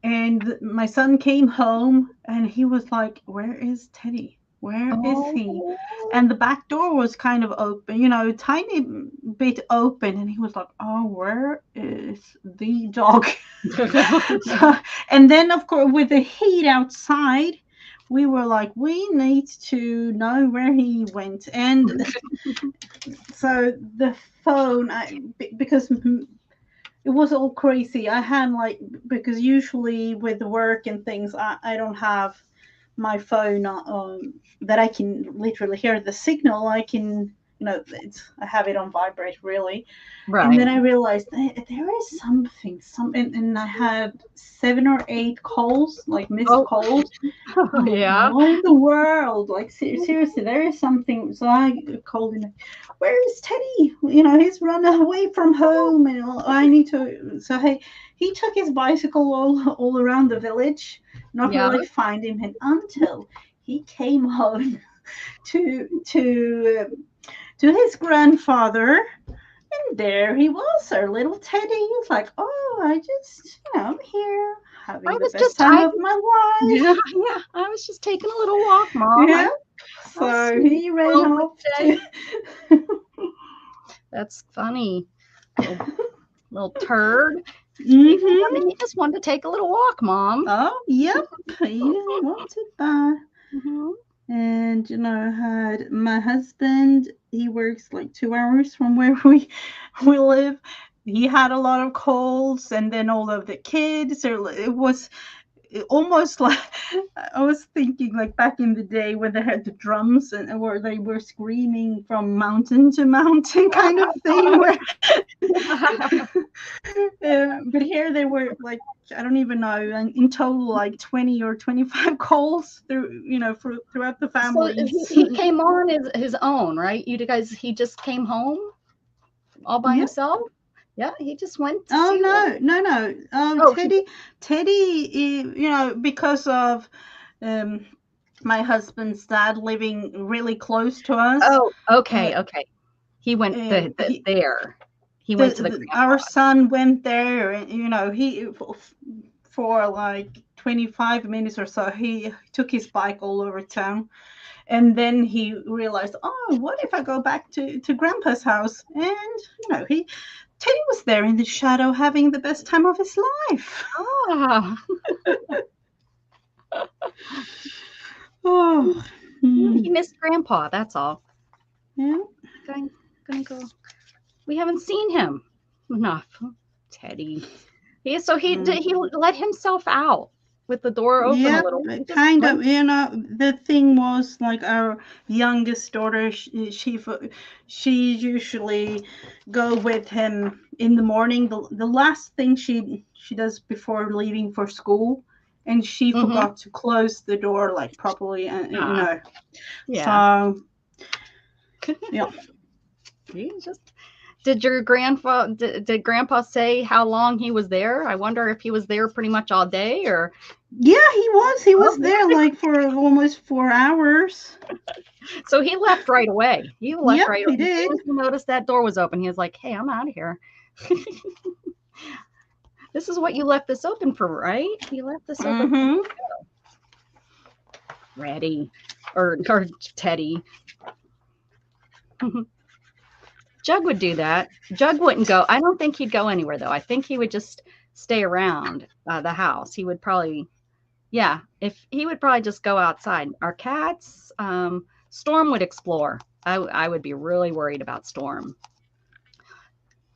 And my son came home and he was like, "Where is Teddy? Where is he?" Oh. And the back door was kind of open, tiny bit open. And he was like, "Oh, where is the dog?" So, and then, of course, with the heat outside, we were like, we need to know where he went. And so the phone, because it was all crazy. I had like, because usually with work and things, I don't have my phone that I can literally hear the signal. I can, I have it on vibrate really. And Right. then I realized there is something, and I had 7 or 8 calls, like missed Oh, calls. I'm like, yeah. what in the world? Like, seriously, there is something. So I called him, where is Teddy? He's run away from home, and I need to. So he took his bicycle all around the village, not Yeah. really find him, and until he came home to to to his grandfather, and there he was, our little Teddy. He was like, "Oh, I just, I'm here I having the was best just time I of my life." yeah, yeah. I was just taking a little walk, Mom. Yeah. How So sweet he ran little off Teddy. to. That's funny. Little little turd. Mm-hmm. He just wanted to take a little walk, Mom. Oh, yep. He wanted that. Hmm. And had my husband. He works like 2 hours from where we live. He had a lot of colds, and then all of the kids. It was almost like I was thinking like back in the day when they had the drums and where they were screaming from mountain to mountain kind of thing. Where, but here they were like, I don't even know, and in total like 20 or 25 calls throughout the So families. he came on his own, right? You guys, he just came home all by Yeah. himself. Yeah, he just went to Oh see what. no, no, no. Oh, Teddy, because of um my husband's dad living really close to us. oh, Uh, okay, okay. He went he there. He went to the our grandpa's. son went there, and he for like 25 minutes or so he took his bike all over town, and then he realized, oh, what if I go back to grandpa's house? And he Teddy was there in the shadow having the best time of his life. Ah, Oh. he missed grandpa. That's all. Yeah. Going, gonna go. We haven't seen him enough. Teddy. He let himself out. with the door open a Yeah, little. He just kind went. of. You know, the thing was like our youngest daughter. She usually go with him in the morning. The last thing she does before leaving for school, and she Mm-hmm. forgot to close the door like properly. And you Ah, know, yeah. so yeah. He just. Did your did Grandpa say how long he was there? I wonder if he was there pretty much all day or. Yeah, he was Oh, there like for almost 4 hours. so he left right away. He left Yep, right he away. As did. soon as he noticed that door was open, he was like, "Hey, I'm out of here." This is what you left this open for, right? You left this open for Mm-hmm. Reddy or Teddy. Jug would do that. Jug wouldn't go. I don't think he'd go anywhere though. I think he would just stay around the house. He would probably, yeah, if he would probably just go outside. Our cats, Storm would explore. I would be really worried about Storm.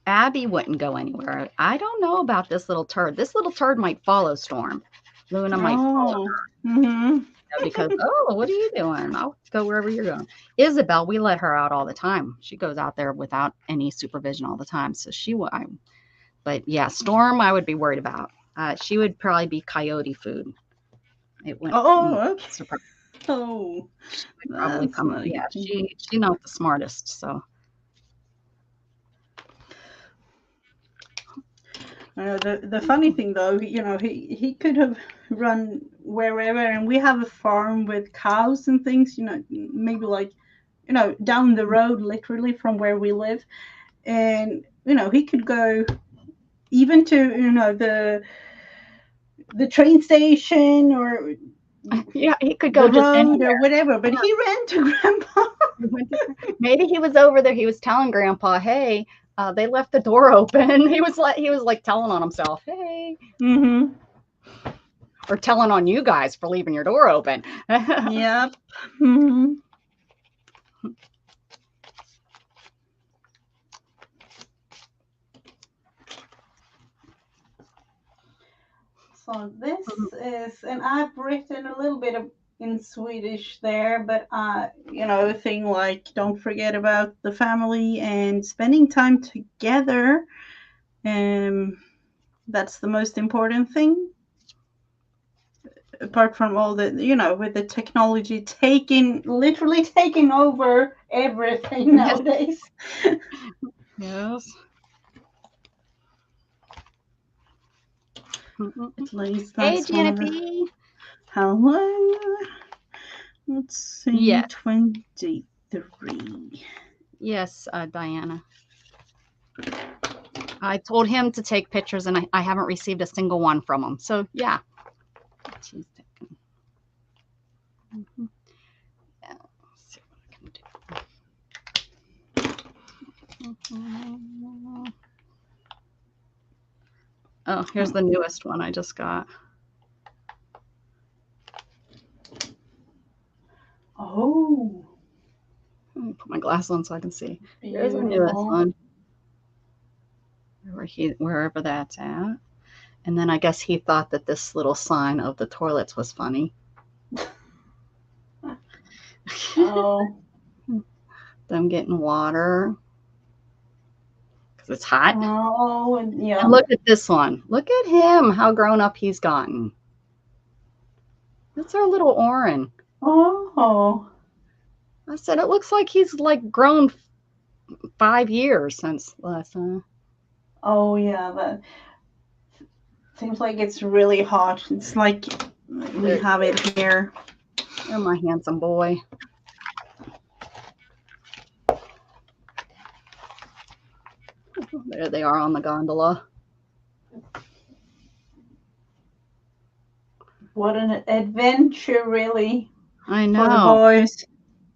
Abby wouldn't go anywhere. I don't know about this little turd. This little turd might follow Storm. Luna might follow Oh. Mm-hmm. because, oh, what are you doing? I'll go wherever you're going. Isabel, we let her out all the time. She goes out there without any supervision all the time. So but yeah, Storm, I would be worried about. She would probably be coyote food. It went Oh, okay. surprise. Oh, She would probably that's come. nice. Yeah, she not the smartest. So The funny thing though, you know, he could have run wherever, and we have a farm with cows and things, you know, maybe like, you know, down the road, literally from where we live, and you know, he could go even to, you know, the train station or yeah, he could go the just road or anywhere. whatever, but he ran to Grandpa. Maybe he was over there. He was telling Grandpa, "Hey, they left the door open." He was like telling on himself, "Hey," Mm-hmm. or telling on you guys for leaving your door open. Yep. Mm-hmm. So this is, and I've written a little bit of in Swedish there, but you know, a thing like don't forget about the family and spending time together. Um, that's the most important thing. Apart from all the, you know, with the technology literally taking over everything Yes. nowadays. Yes. At least Hey, that's one Janet of the. B. Hello. Let's see, Yes. 23. Yes, Diana. I told him to take pictures, and I haven't received a single one from him. So yeah. She's taking. Yeah, let's see what I can do. Oh, here's the newest one I just got. Oh, Let me put my glasses on so I can see. Here's the newest beautiful. one, wherever that's at. And then I guess he thought that this little sign of the toilets was funny. Oh, Them getting water because it's hot. oh, and yeah. And look at this one. Look at him, how grown up he's gotten. That's our little Oren. Oh, I said it looks like he's like grown 5 years since last time. oh, yeah. That seems like it's really hot. It's like we have it here. Oh, my handsome boy. There they are on the gondola. What an adventure, really, I for the know. boys.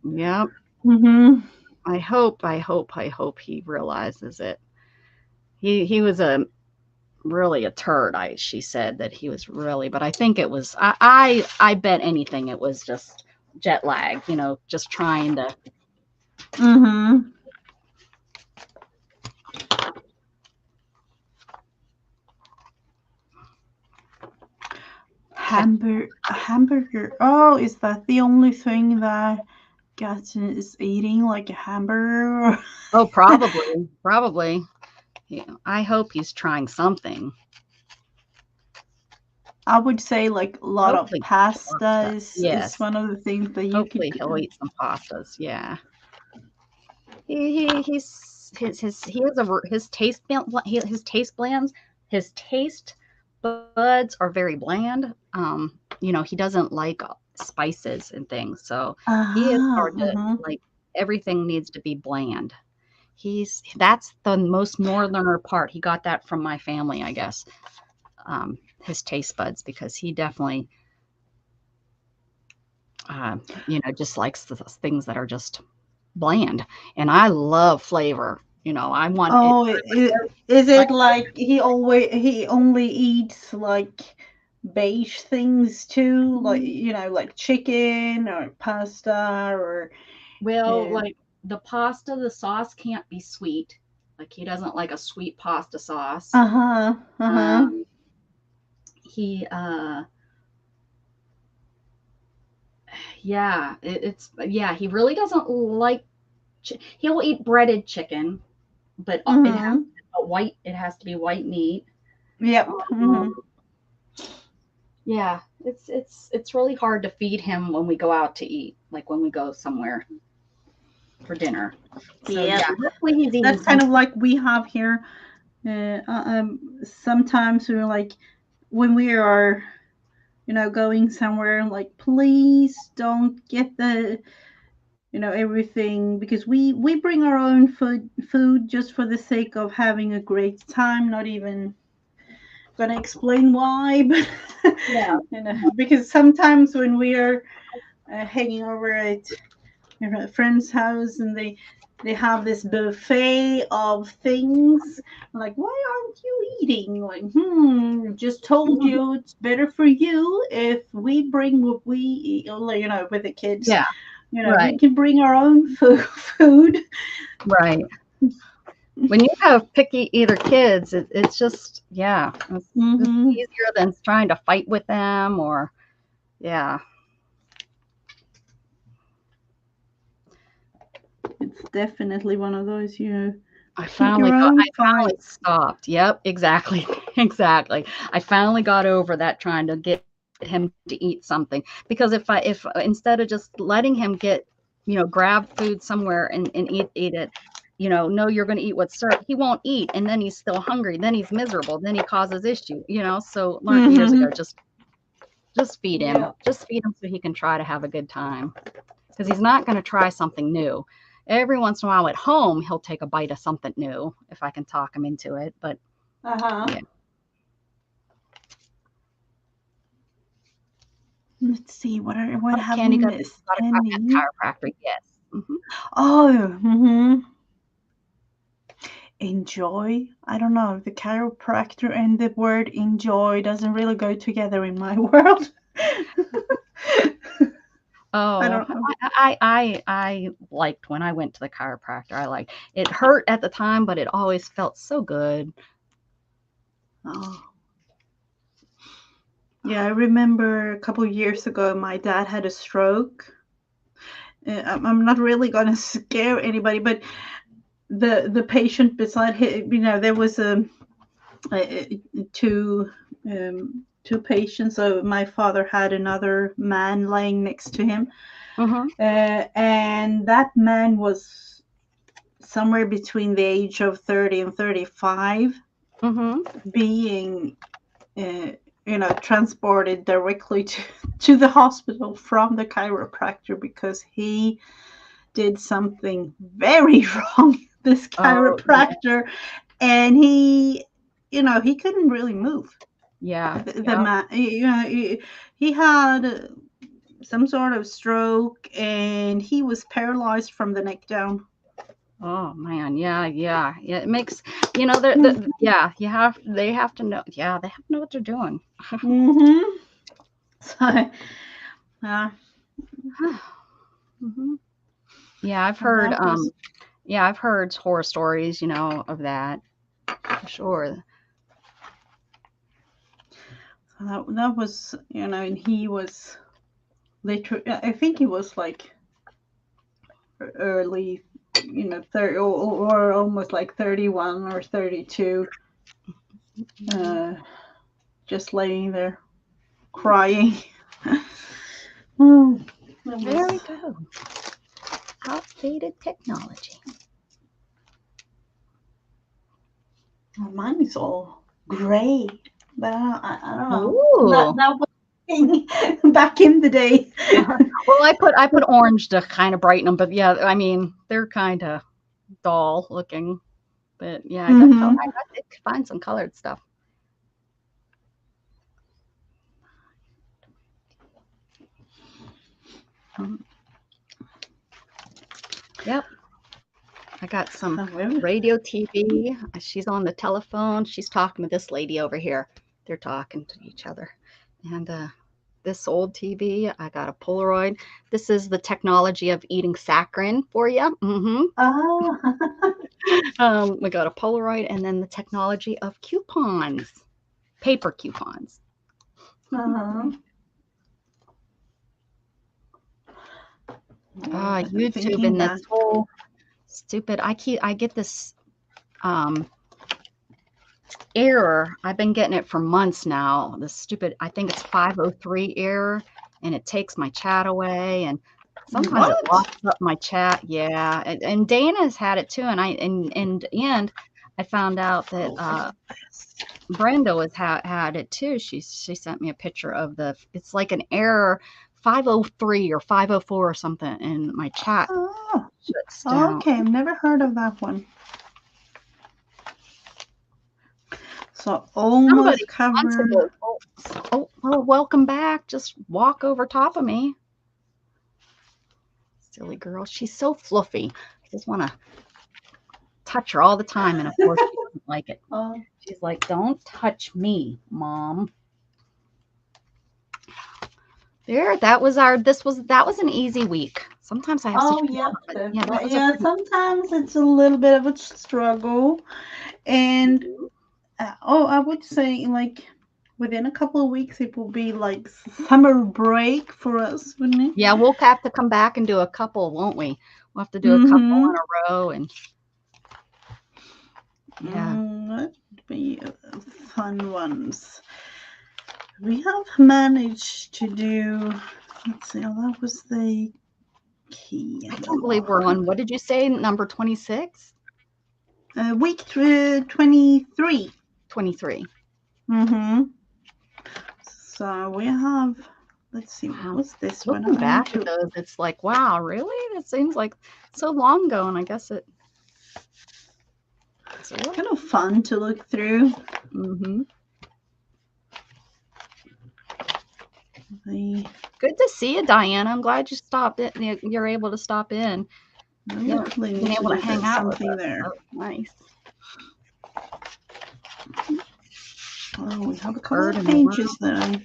Yep. Mm-hmm. I hope he realizes it. He was really a turd. She said that he was really, but I think it was. I bet anything it was just jet lag. You know, just trying to. Mm-hmm. hamburger. Oh, is that the only thing that Gatson is eating, like a hamburger? Oh, probably. Yeah, I hope he's trying something. I would say like a lot of Hopefully pasta pasta. is Yes. one of the things that you could Hopefully he'll eat some pastas. Yeah. He has his taste buds are very bland. He doesn't like spices and things, so he is Uh-huh. hard to Uh-huh. like. Everything needs to be bland. That's the most northerner part. He got that from my family, I guess. His taste buds, because he definitely, just likes the things that are just bland. And I love flavor. I want it. Oh, is I, it like he only eats like beige things too, like like chicken or pasta or well, uh, like the pasta, the sauce can't be sweet. Like he doesn't like a sweet pasta sauce. uh-huh, uh-huh. Um, he, yeah, yeah, he really doesn't like. He'll eat breaded chicken, but Mm-hmm. it has to be white meat. Yep. Um, Mm-hmm. yeah, it's really hard to feed him when we go out to eat, like when we go somewhere for dinner. So Yep. yeah, hopefully he's eating That's kind of something. like we have here. Sometimes we're like when we are going somewhere, like please don't get the everything, because we bring our own food just for the sake of having a great time, not even gonna explain why, but Yeah, because sometimes when we are hanging over at a friend's house and they have this buffet of things, like why aren't you eating, like just told you it's better for you if we bring what we eat, with the kids. yeah, We right, can bring our own food. right. When you have picky eater kids, it's just, yeah, it's Hmm. easier than trying to fight with them, or yeah. It's definitely one of those, I pick finally your got own I finally fights. stopped. Yep, exactly. Exactly. I finally got over that, trying to get him to eat something, because if instead of just letting him grab food somewhere and eat it, no, you're going to eat what's served. He won't eat, and then he's still hungry. Then he's miserable. Then he causes issue. So learned years ago, Hmm. just feed him. Yeah. Just feed him so he can try to have a good time, because he's not going to try something new. Every once in a while at home, he'll take a bite of something new if I can talk him into it. But Uh-huh. yeah, Let's see, what have we Candy got missed? got a Any? chiropractor. Yes. Oh, enjoy. I don't know. The chiropractor and the word enjoy doesn't really go together in my world. I Oh, don't know. I liked when I went to the chiropractor. I liked it. Hurt at the time, but it always felt so good. Oh. Yeah, I remember a couple of years ago, my dad had a stroke. I'm not really going to scare anybody, but the patient beside him, there was two two patients. So my father had another man lying next to him, Mm-hmm. and that man was somewhere between the age of 30 and 35, Mm-hmm. being transported directly to the hospital from the chiropractor because he did something very wrong, this Oh, yeah. chiropractor, and he couldn't really move. Yeah. The Yeah. man, he had some sort of stroke, and he was paralyzed from the neck down. Oh man, yeah, yeah, yeah. It makes yeah. They have to know. Yeah, they have to know what they're doing. Mm-hmm. So, uh, hmm Yeah, I've and heard. that was Yeah, I've heard horror stories. Of that for sure. That was, and he was literally, I think he was like early, 30 or almost like 31 or 32, just laying there crying. Oh, There we go. Outdated technology. Mine is all gray, but I don't know. Ooh. That was back in the day. Well, I put orange to kind of brighten them, but yeah, I mean they're kind of dull looking. But yeah, I got I to find some colored stuff. Yep. I got some radio TV. She's on the telephone. She's talking to this lady over here. They're talking to each other. And this old TV, I got a Polaroid. This is the technology of eating saccharin for you. We got a Polaroid, and then the technology of coupons, paper coupons. YouTube and this whole stupid. I get this error. I've been getting it for months now. This stupid, I think it's 503 error, and it takes my chat away, and sometimes it locks up my chat. Yeah, and Dana's had it too, and in the end, I found out that Brenda had it too. She sent me a picture of it's like an error 503 or 504 or something, and my chat shuts down. Okay, I've never heard of that one. So almost covered. Oh, welcome back. Just walk over top of me. Silly girl. She's so fluffy. I just want to touch her all the time, and of course she doesn't like it. She's like, "Don't touch me, Mom." There, that was an easy week. Sometimes I have sometimes it's a little bit of a struggle, and I would say like within a couple of weeks it will be like summer break for us, wouldn't it? Yeah, we'll have to come back and do a couple, won't we? We'll have to do a couple in a row, and that'd be fun ones. We have managed to do. Let's see. That was the key. I can't believe we're on. What did you say? Number 26? Week 23. 23. So we have. Let's see. What's this one? Looking back at those, it's like, wow, really? It seems like so long ago, and I guess it's kind of fun to look through. Good to see you, Diana. I'm glad you stopped it. You're able to stop in. You're being able to hang out with us. There. Oh, nice. Oh, we have a couple of pages there.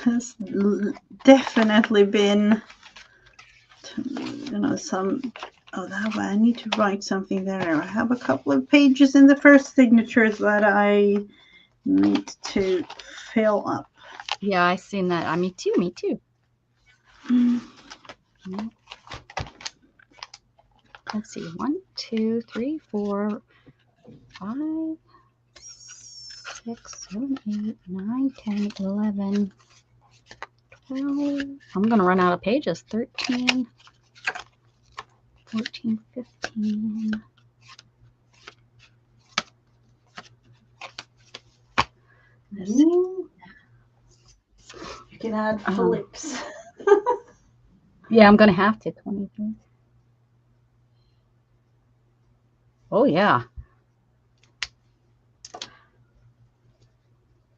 Has definitely been, some. Oh, that way I need to write something there. I have a couple of pages in the first signatures that I need to fill up. Yeah, I seen that. Me too. Let's see. 1, 2, 3, 4, 5, 6, 7, 8, 9, 10, 11, 12. I'm going to run out of pages. 13, 14, 15. You can add flips. Yeah, I'm going to have to. 23. Oh, yeah.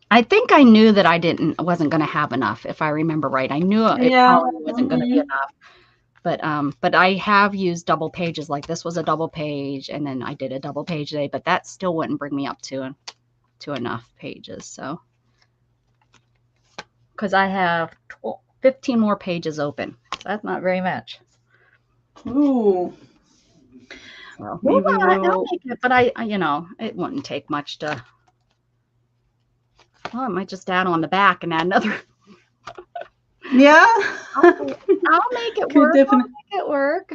I think I knew that I wasn't going to have enough, if I remember right. I knew it probably wasn't going to be enough. But I have used double pages. Like this was a double page, and then I did a double page today, but that still wouldn't bring me up to enough pages. So, because I have 15 more pages open. So that's not very much. Ooh. So Maybe I'll we'll. make it, but I it wouldn't take much to. Well, I might just add on the back and add another. Yeah. I'll make it Could work. I'll definitely. make it work.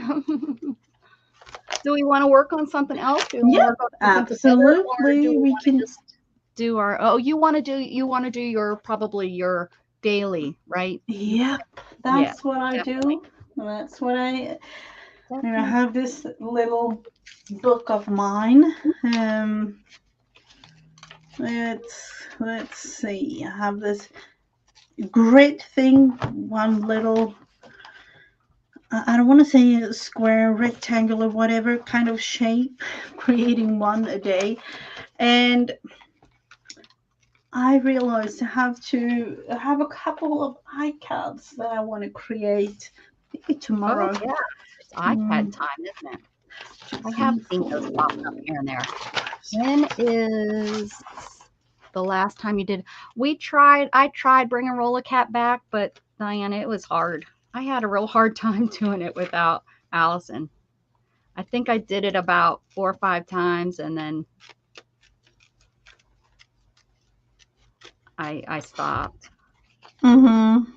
Do we want to work on something else? Do we want to Yeah, work on something together, or do absolutely. we We want to can. just do our? Oh, you want to do your probably your daily, right? Yep, Yeah, that's what I definitely, do. That's what I. And I definitely. have this little book of mine. Um, let's see. I have this great thing. One little. I don't want to say a square, rectangular, whatever kind of shape. Creating one a day, and I realized I have a couple of iCads that I want to create. Maybe Oh tomorrow. yeah, it's iPad Mm, time, isn't it? two, I have three, seen those pop up four, here and there. five, six. When is the last time you did? I tried bringing Roller Cat back, but Diana, it was hard. I had a real hard time doing it without Allison. I think I did it about 4 or 5 times, and then I stopped. Mm-hmm.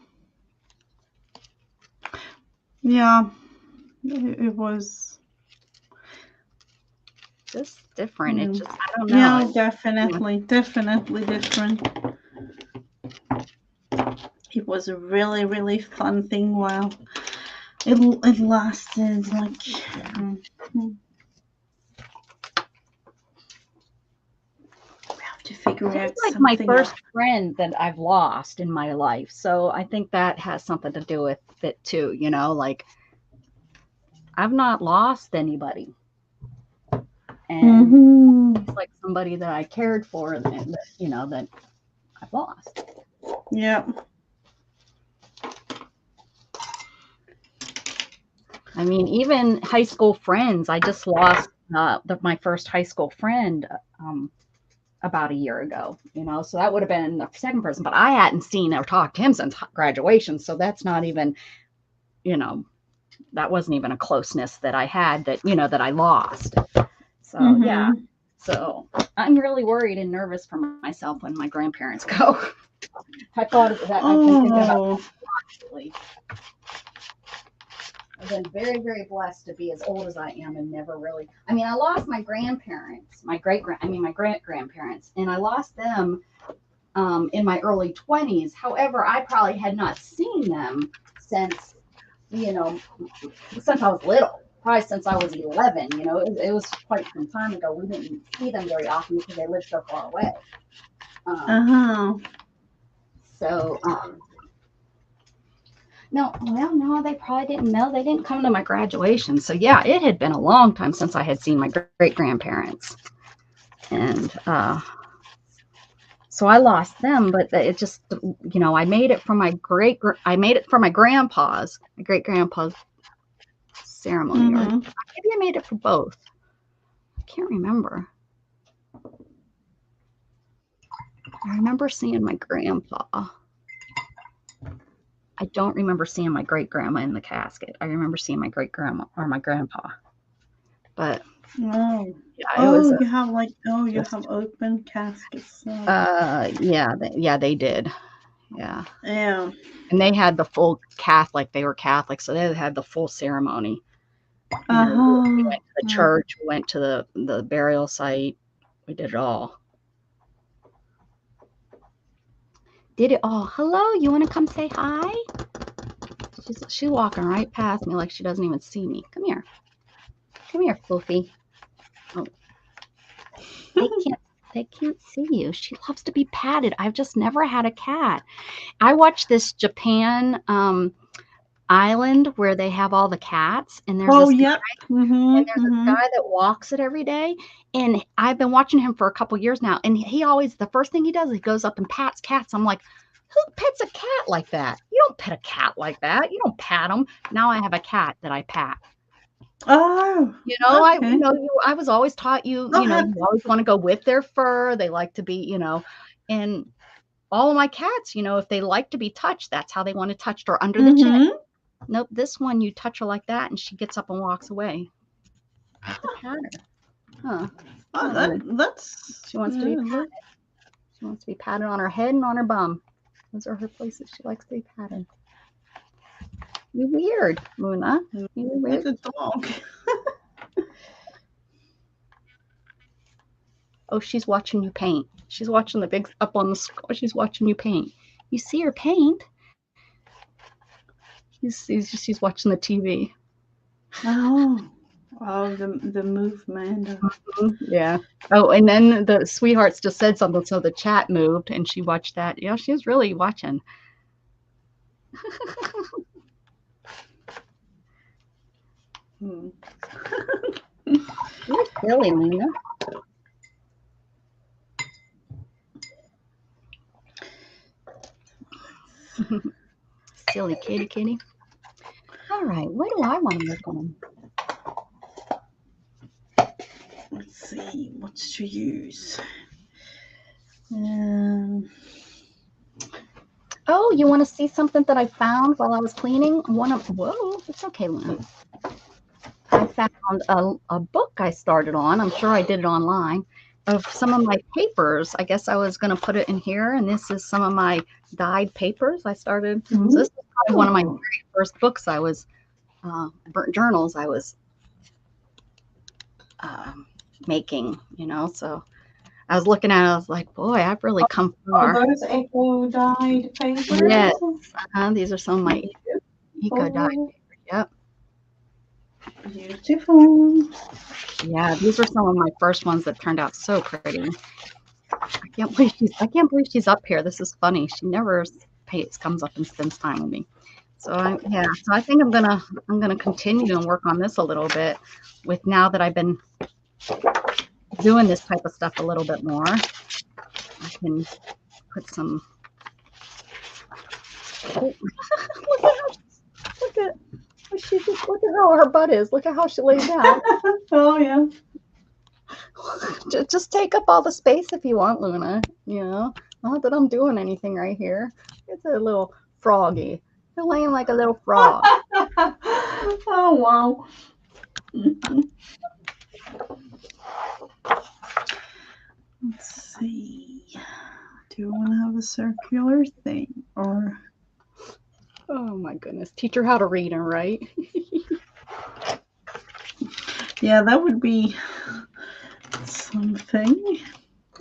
Yeah, it was. Just different. It Yeah, just I don't know. yeah, definitely different. It was a really, really fun thing. While it lasted like. We have to figure She's out like my something else. first friend that I've lost in my life. So I think that has something to do with it too, like I've not lost anybody. And Mm-hmm. it's like somebody that I cared for and that I've lost. Yeah. I mean, even high school friends, I just lost my first high school friend about a year ago, so that would have been the second person, but I hadn't seen or talked to him since graduation. So that's not even, you know, that wasn't even a closeness that I had that I lost. So yeah. Mm-hmm. So I'm really worried and nervous for myself when my grandparents go. I thought of that. I've been thinking about Oh. that lately. I've been very, very blessed to be as old as I am and never really. I mean, I lost my grandparents, my great grandparents, and I lost them in my early 20s. However, I probably had not seen them since, you know, since I was little, probably since I was 11. It was quite some time ago. We didn't see them very often because they lived so far away. Um, Uh-huh. so, no, well, no, they probably didn't know. They didn't come to my graduation. So, yeah, it had been a long time since I had seen my great grandparents. And so I lost them, but it just, I made it for my great grandpa's ceremony, or Mm-hmm. maybe I made it for both. I can't remember. I remember seeing my grandpa. I don't remember seeing my great grandma in the casket. I remember seeing my great grandma or my grandpa. But Oh. yeah, it was Oh, you just have open caskets. So. yeah, they did. Yeah. Yeah. And they had the full Catholic, they were Catholic, so they had the full ceremony. We Uh-huh. went to the church, we went to the burial site, we did it all. Did it all. Hello, you want to come say hi? She's walking right past me like she doesn't even see me. Come here. Come here, Floofy. Oh, they can't see you. She loves to be patted. I've just never had a cat. I watched this Japan island where they have all the cats, and Oh, yep. Mm-hmm. there's this Mm-hmm. guy that walks it every day, and I've been watching him for a couple years now, and he always, the first thing he does, he goes up and pats cats. I'm like, who pets a cat like that? You don't pet a cat like that. You don't pat them. Now I have a cat that I pat. Oh, I okay. I was always taught Okay. you always want to go with their fur. They like to be, and all of my cats, if they like to be touched, that's how they want to touch her, under the chin. Mm-hmm. Nope, this one you touch her like that and she gets up and walks away. To pat her. Huh. Oh, that's She wants to be patted. She wants to be patted on her head and on her bum. Those are her places she likes to be patted. You're weird, Luna. You're weird. It's a dog. Oh, she's watching you paint. She's watching the big up on the score. She's watching you paint. You see her paint. She's watching the TV. Oh, the movement. Yeah. Oh, and then the sweethearts just said something, so the chat moved, and she watched that. Yeah, she was really watching. You're silly, Luna. Silly kitty. All right, what do I want to work on? Let's see what to use. Oh, you want to see something that I found while I was cleaning? Whoa, it's okay, Luna. I found a book I started on. I'm sure I did it online, of some of my papers. I guess I was going to put it in here, and this is some of my dyed papers I started. So this is probably one of my very first books I was, journals I was making, you know, so I was looking at it, I was like, boy, I've really come far. Are those eco-dyed papers? Yes. These are some of my eco-dyed papers. Yep. Beautiful. Yeah, these are some of my first ones that turned out so pretty. I can't believe she's up here. This is funny. She never comes up and spends time with me. So so I think I'm gonna continue and work on this a little bit with now that I've been doing this type of stuff a little bit more. I can put some. Oh, look at how her butt is. Look at how she lays down. Oh yeah. Just take up all the space if you want, Luna. You know, not that I'm doing anything right here. It's a little froggy. You're laying like a little frog. Oh wow. Let's see. Do you want to have a circular thing or? Oh my goodness. Teach her how to read and write. Yeah, that would be something.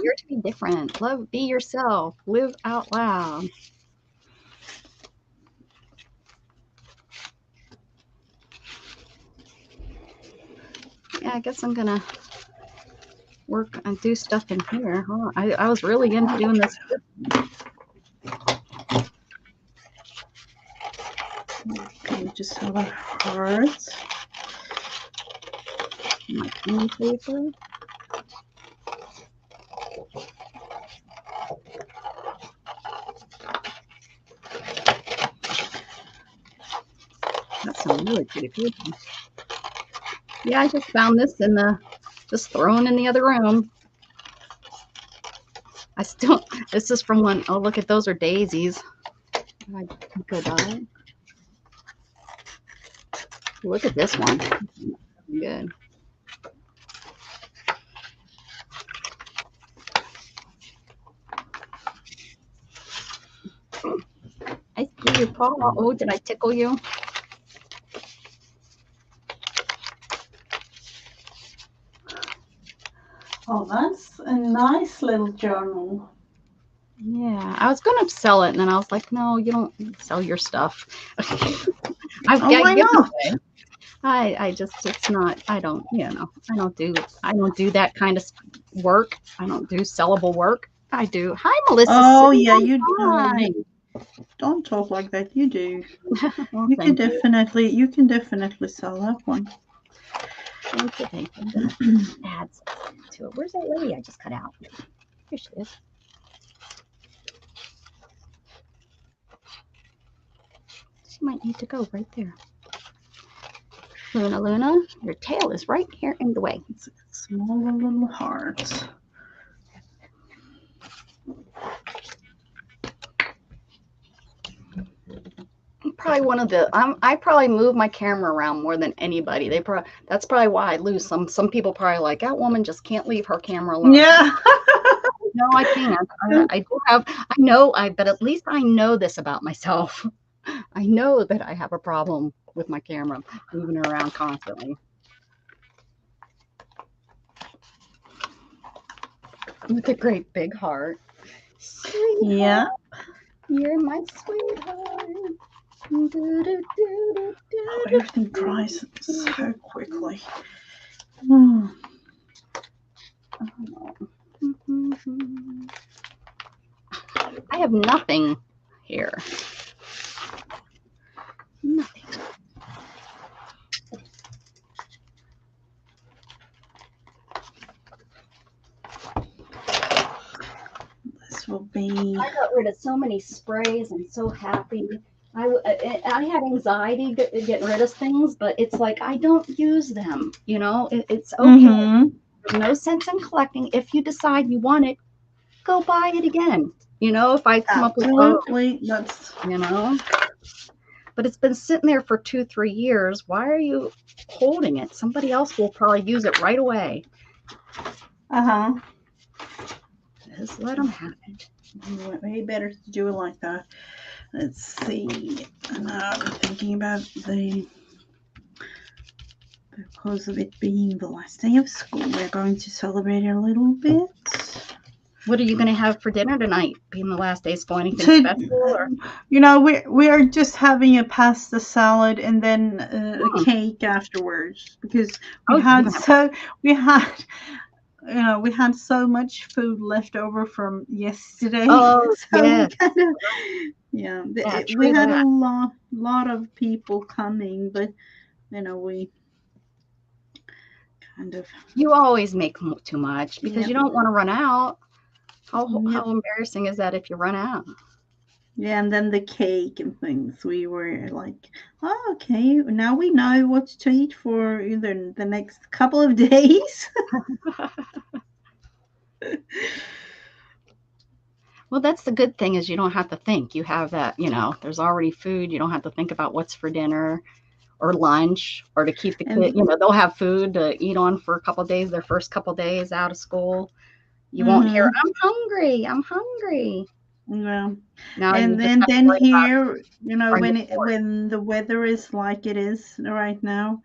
You're to be different. Be yourself. Live out loud. Yeah, I guess I'm gonna work and do stuff in here. Oh, I was really into doing this. Okay, just have a heart. My clean paper. That's some really pretty paper. Yeah, I just found this just thrown in the other room. This is from one. Oh, look at those are daisies. Good. Look at this one. Good. I see your paw. Oh, did I tickle you? Oh, that's a nice little journal. Yeah, I was gonna sell it, and then I was like, no, you don't sell your stuff. Why not? It's not. I don't do that kind of work. I don't do sellable work. I do. Hi, Melissa. Oh yeah, you do. Don't talk like that. You do. Well, you can definitely sell that one. Thank you. Add something to it. Where's that lady I just cut out? Here she is. She might need to go right there. Luna, your tail is right here in the way. It's a small little heart. probably one of the. I probably move my camera around more than anybody. That's probably why I lose. Some people probably like that woman just can't leave her camera alone. Yeah. No, I can't. I do have. I know. But at least I know this about myself. I know that I have a problem with my camera moving around constantly. With a great big heart. Sweetheart, Yeah. you're my sweetheart. Do, do, do, do, Oh, do, everything dries so quickly. Mm. I have nothing here. Nothing. This will be. I got rid of so many sprays. I'm so happy. I had anxiety getting rid of things, but it's like I don't use them. You know, it's okay. Mm-hmm. There's no sense in collecting. If you decide you want it, go buy it again. You know, if I come Absolutely. up with, that's, you know, but it's been sitting there for 2-3 years. Why are you holding it? Somebody else will probably use it right away. Uh-huh. Just let them have it. Way better to do it like that. Let's see. Now I'm thinking about because of it being the last day of school, we're going to celebrate a little bit. What are you going to have for dinner tonight, being the last day of school? Anything special? Or? You know, we are just having a pasta salad and then a cake afterwards because we had we had so much food left over from yesterday. Oh, so yeah. We had a lot of people coming, but you know, we kind of. You always make too much because you don't want to run out. How embarrassing is that if you run out? Yeah, and then the cake and things. We were like, oh, okay, now we know what to eat for either the next couple of days. Well, that's the good thing is you don't have to think. You have that, you know, there's already food. You don't have to think about what's for dinner or lunch or to keep the kid, you know, they'll have food to eat on for a couple of days, their first couple of days out of school. You won't hear, I'm hungry. I'm hungry. Yeah. Now And then here, you know, when the weather is like it is right now,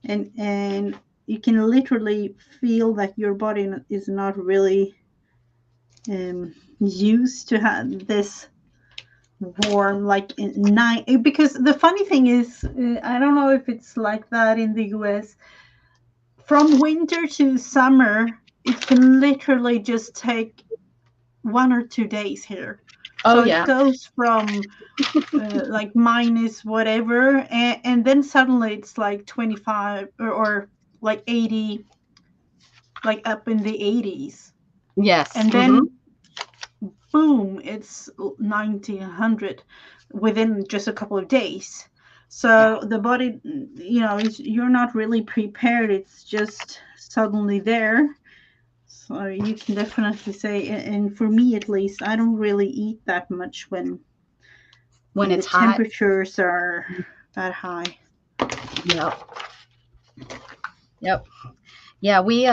and you can literally feel that your body is not really used to have this warm like night, because the funny thing is I don't know if it's like that in the US. From winter to summer it can literally just take 1 or 2 days here. So it goes from like minus whatever, and then suddenly it's like 25 or like 80, like up in the 80s. Yes. And then boom, it's 90, 100 within just a couple of days. So the body, you know, you're not really prepared. It's just suddenly there. So you can definitely say, and for me at least, I don't really eat that much when it's the hot. temperatures are that high. Yep. Yeah, we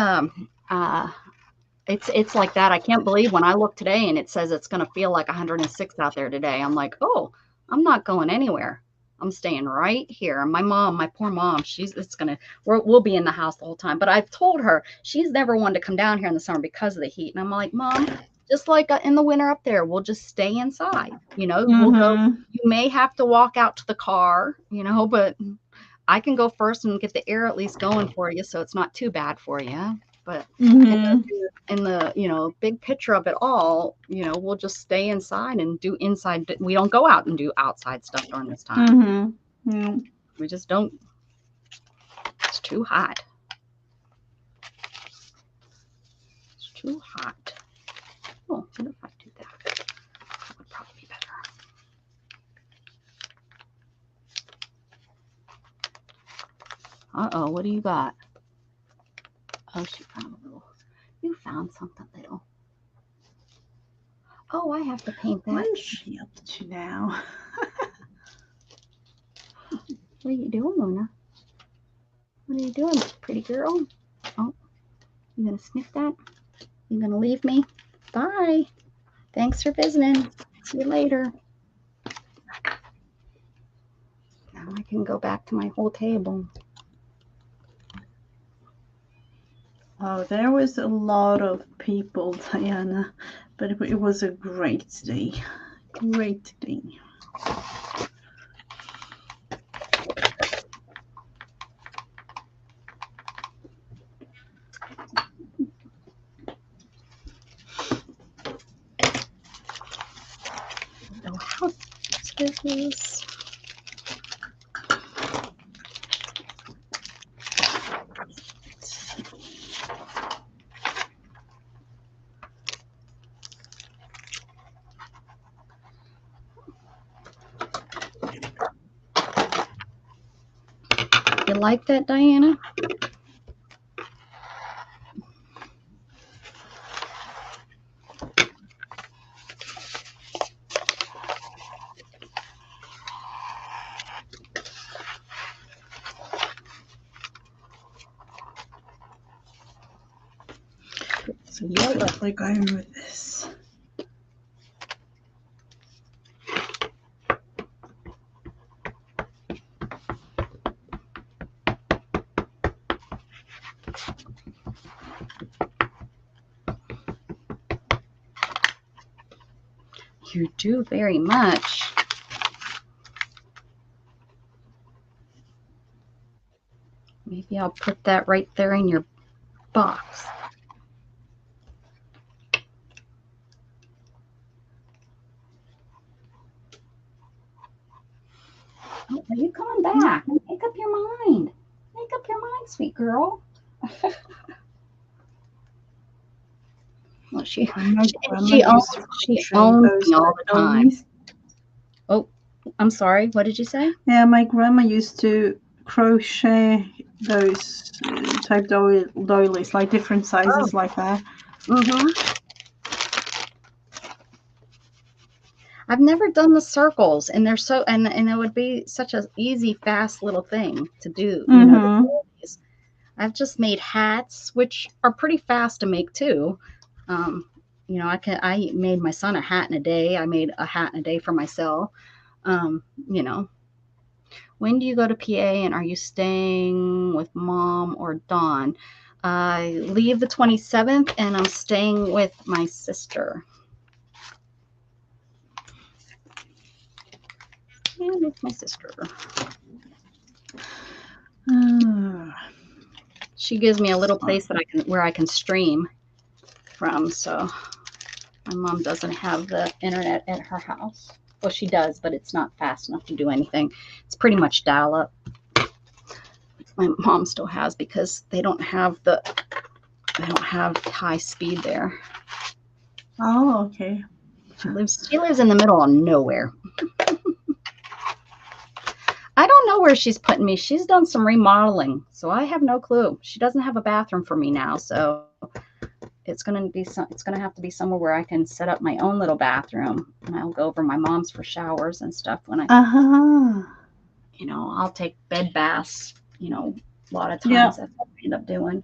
it's like that. I can't believe when I look today and it says it's going to feel like 106 out there today. I'm like, oh, I'm not going anywhere. I'm staying right here. And my poor mom, we'll be in the house the whole time. But I've told her she's never wanted to come down here in the summer because of the heat. And I'm like, Mom, just like in the winter up there, we'll just stay inside. You know, we'll go. You may have to walk out to the car, you know, but I can go first and get the air at least going for you, so it's not too bad for you. But in the you know, big picture of it all, you know, we'll just stay inside and do inside. We don't go out and do outside stuff during this time. We just don't. It's too hot. It's too hot. Oh, what if I do that? That would probably be better. Uh-oh, what do you got? Oh, she found a little. You found something little. Oh, I have to paint that. What is she up to now? What are you doing, Luna? What are you doing, pretty girl? Oh, you gonna sniff that? You gonna leave me? Bye. Thanks for visiting. See you later. Now I can go back to my whole table. Oh, there was a lot of people, Diana, but it was a great day. Great day. No house business. You like that, Diana? So yeah, let's like going with this. You do very much. Maybe I'll put that right there in your box. Oh, are you coming back? Make up your mind. Make up your mind, sweet girl. Well, she owns me all the time. Oh, I'm sorry. What did you say? Yeah, my grandma used to crochet those type doilies, like different sizes like that. I've never done the circles, and they're so and it would be such an easy, fast little thing to do. You know, I've just made hats, which are pretty fast to make too. You know, I made my son a hat in a day. I made a hat in a day for myself. You know, when do you go to PA, and are you staying with Mom or Dawn? I leave the 27th, and I'm staying with my sister. And with my sister. She gives me a little place that where I can stream from. So my mom doesn't have the internet at her house. Well, she does, but it's not fast enough to do anything. It's pretty much dial up. My mom still has, because they don't have high speed there. Oh, okay. She lives in the middle of nowhere. I don't know where she's putting me. She's done some remodeling, so I have no clue. She doesn't have a bathroom for me now, so it's gonna have to be somewhere where I can set up my own little bathroom, and I'll go over my mom's for showers and stuff when I. You know, I'll take bed baths. You know, a lot of times that's what I end up doing.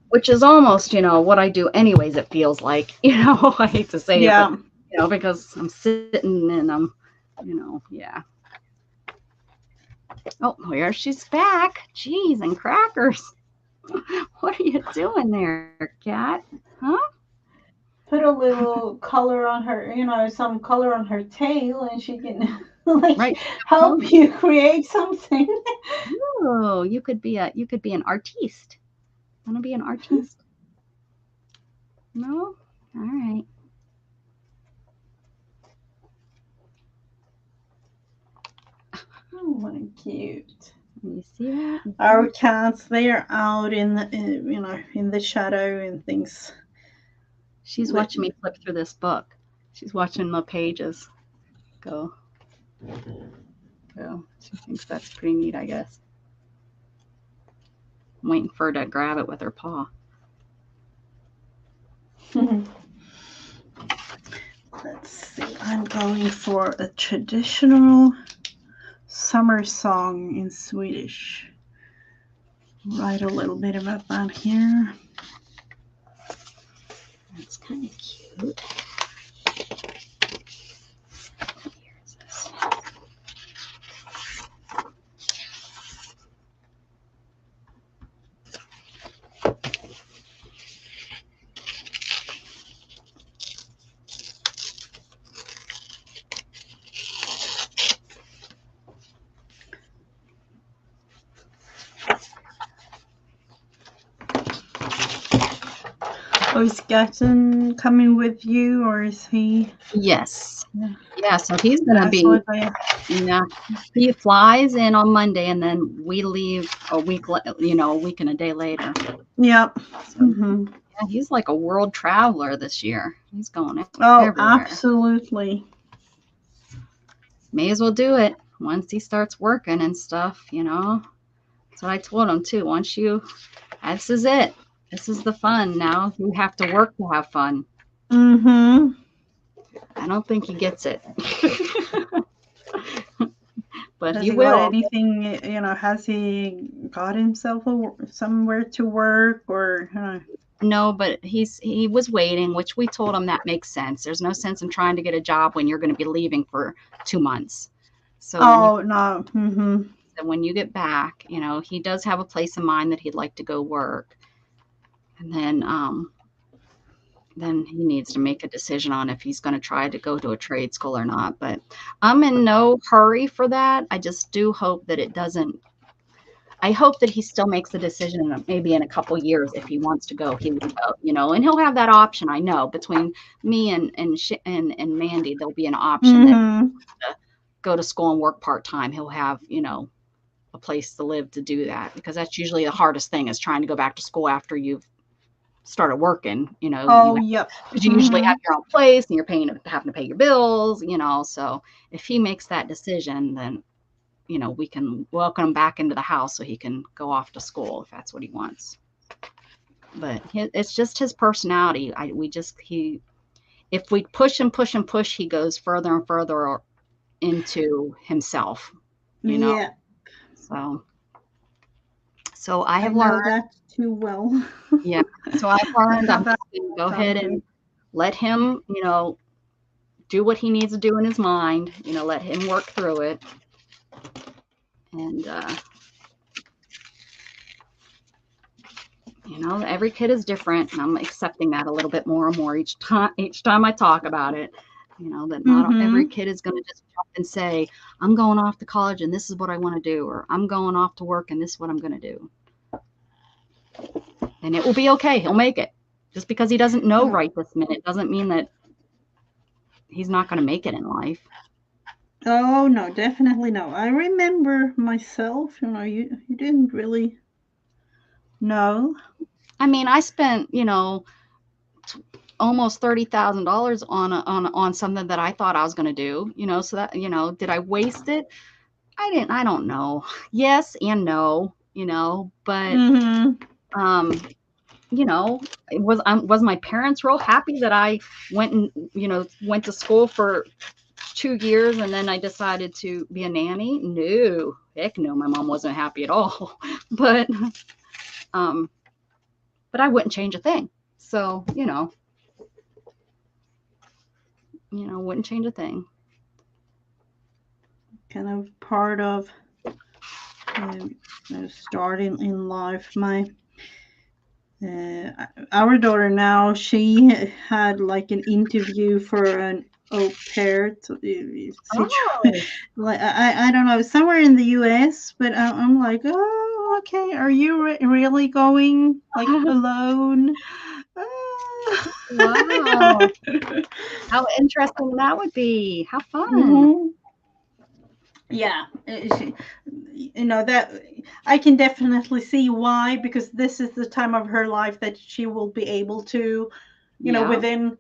Which is almost, you know, what I do anyways. It feels like, you know, I hate to say it, but, you know, because I'm sitting and I'm, you know, Oh, here she's back. Cheese and crackers. What are you doing there, cat? Huh? Put a little color on her, you know, some color on her tail, and she can like help you create something. Oh, you could be an artiste. Want to be an artiste? No? All right. Oh, what cute. You see that? Our cats, they are out in the, you know, in the shadow and things. She's watching me flip through this book. She's watching the pages go. She thinks that's pretty neat, I guess. I'm waiting for her to grab it with her paw. Let's see. I'm going for a traditional summer song in Swedish. Write a little bit about that here. That's kind of cute. Here's this. Oh, is Gatton coming with you, or is he? Yes. Yeah. Yeah, so he's going to That's be, what yeah, he flies in on Monday and then we leave a week, a week and a day later. Yep. So, yeah, he's like a world traveler this year. He's going everywhere. Absolutely. May as well do it once he starts working and stuff, That's what I told him too. This is it. This is the fun. Now you have to work to have fun. Mm-hmm. I don't think he gets it. But Has he he will. got anything, has he got himself somewhere to work or? No, but he was waiting, which we told him that makes sense. There's no sense in trying to get a job when you're going to be leaving for 2 months. So no. Mm-hmm. When you get back, he does have a place in mind that he'd like to go work. And then he needs to make a decision on if he's going to try to go to a trade school or not. But I'm in no hurry for that. I just do hope that I hope that he still makes the decision maybe in a couple years. If he wants to go, he would go, and he'll have that option. I know between me and Mandy, there'll be an option that to go to school and work part-time. He'll have, a place to live to do that, because that's usually the hardest thing, is trying to go back to school after you've started working, Yep. Because you usually have your own place and you're having to pay your bills, so if he makes that decision, then we can welcome him back into the house so he can go off to school if that's what he wants. But it's just his personality. If we push and push and push, he goes further and further into himself, Yeah. So I have learned that too well. Yeah. So I've learned I'm just going to go ahead and let him, do what he needs to do in his mind, let him work through it. And, every kid is different, and I'm accepting that a little bit more and more each time I talk about it, that not every kid is going to just jump and say, I'm going off to college and this is what I want to do, or I'm going off to work and this is what I'm going to do. And it will be okay. He'll make it. Just because he doesn't know right this minute doesn't mean that he's not going to make it in life. Oh, no, definitely no. I remember myself, you didn't really know. I mean, I spent, almost $30,000 on something that I thought I was going to do, so that, did I waste it? I don't know. Yes and no, but, was my parents real happy that I went to school for 2 years and then I decided to be a nanny? No, heck no. My mom wasn't happy at all, but I wouldn't change a thing. So, wouldn't change a thing. Kind of part of starting in life. Our daughter now, she had like an interview for an au pair like I don't know, somewhere in the US, but I'm like, oh, okay, are you really going like alone? Wow. How interesting that would be. How fun. Mm-hmm. Yeah, that I can definitely see why, because this is the time of her life that she will be able to, within,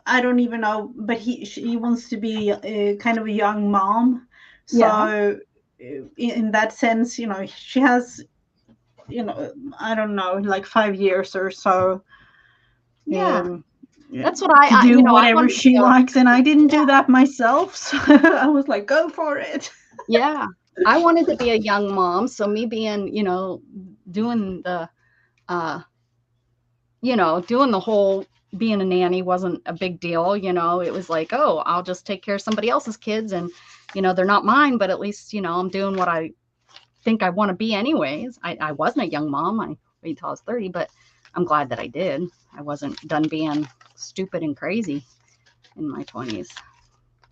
I don't even know, but she wants to be kind of a young mom. So in that sense, she has, I don't know, like 5 years or so. Yeah. That's what I do you know, I whatever wanted to she be likes, and I didn't do that myself. So I was like, go for it. yeah, I wanted to be a young mom. So me being, you know, doing the, you know, doing the whole being a nanny wasn't a big deal. You know, it was like, oh, I'll just take care of somebody else's kids, and you know, they're not mine, but at least, you know, I'm doing what I think I want to be anyways. I wasn't a young mom. I waited till I was 30, but I'm glad that I did. I wasn't done being stupid and crazy in my 20s.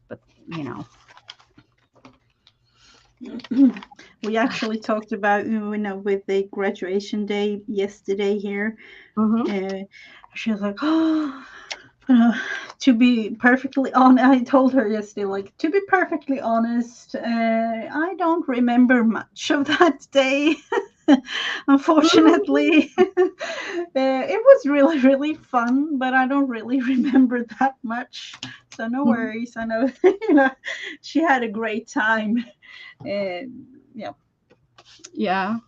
But, you know. We actually talked about, you know, with the graduation day yesterday here. She was like, oh, to be perfectly honest, I told her yesterday, like, to be perfectly honest, I don't remember much of that day. Unfortunately, it was really, really fun, but I don't really remember that much. So no worries. I know, you know, she had a great time. And yeah. Yeah.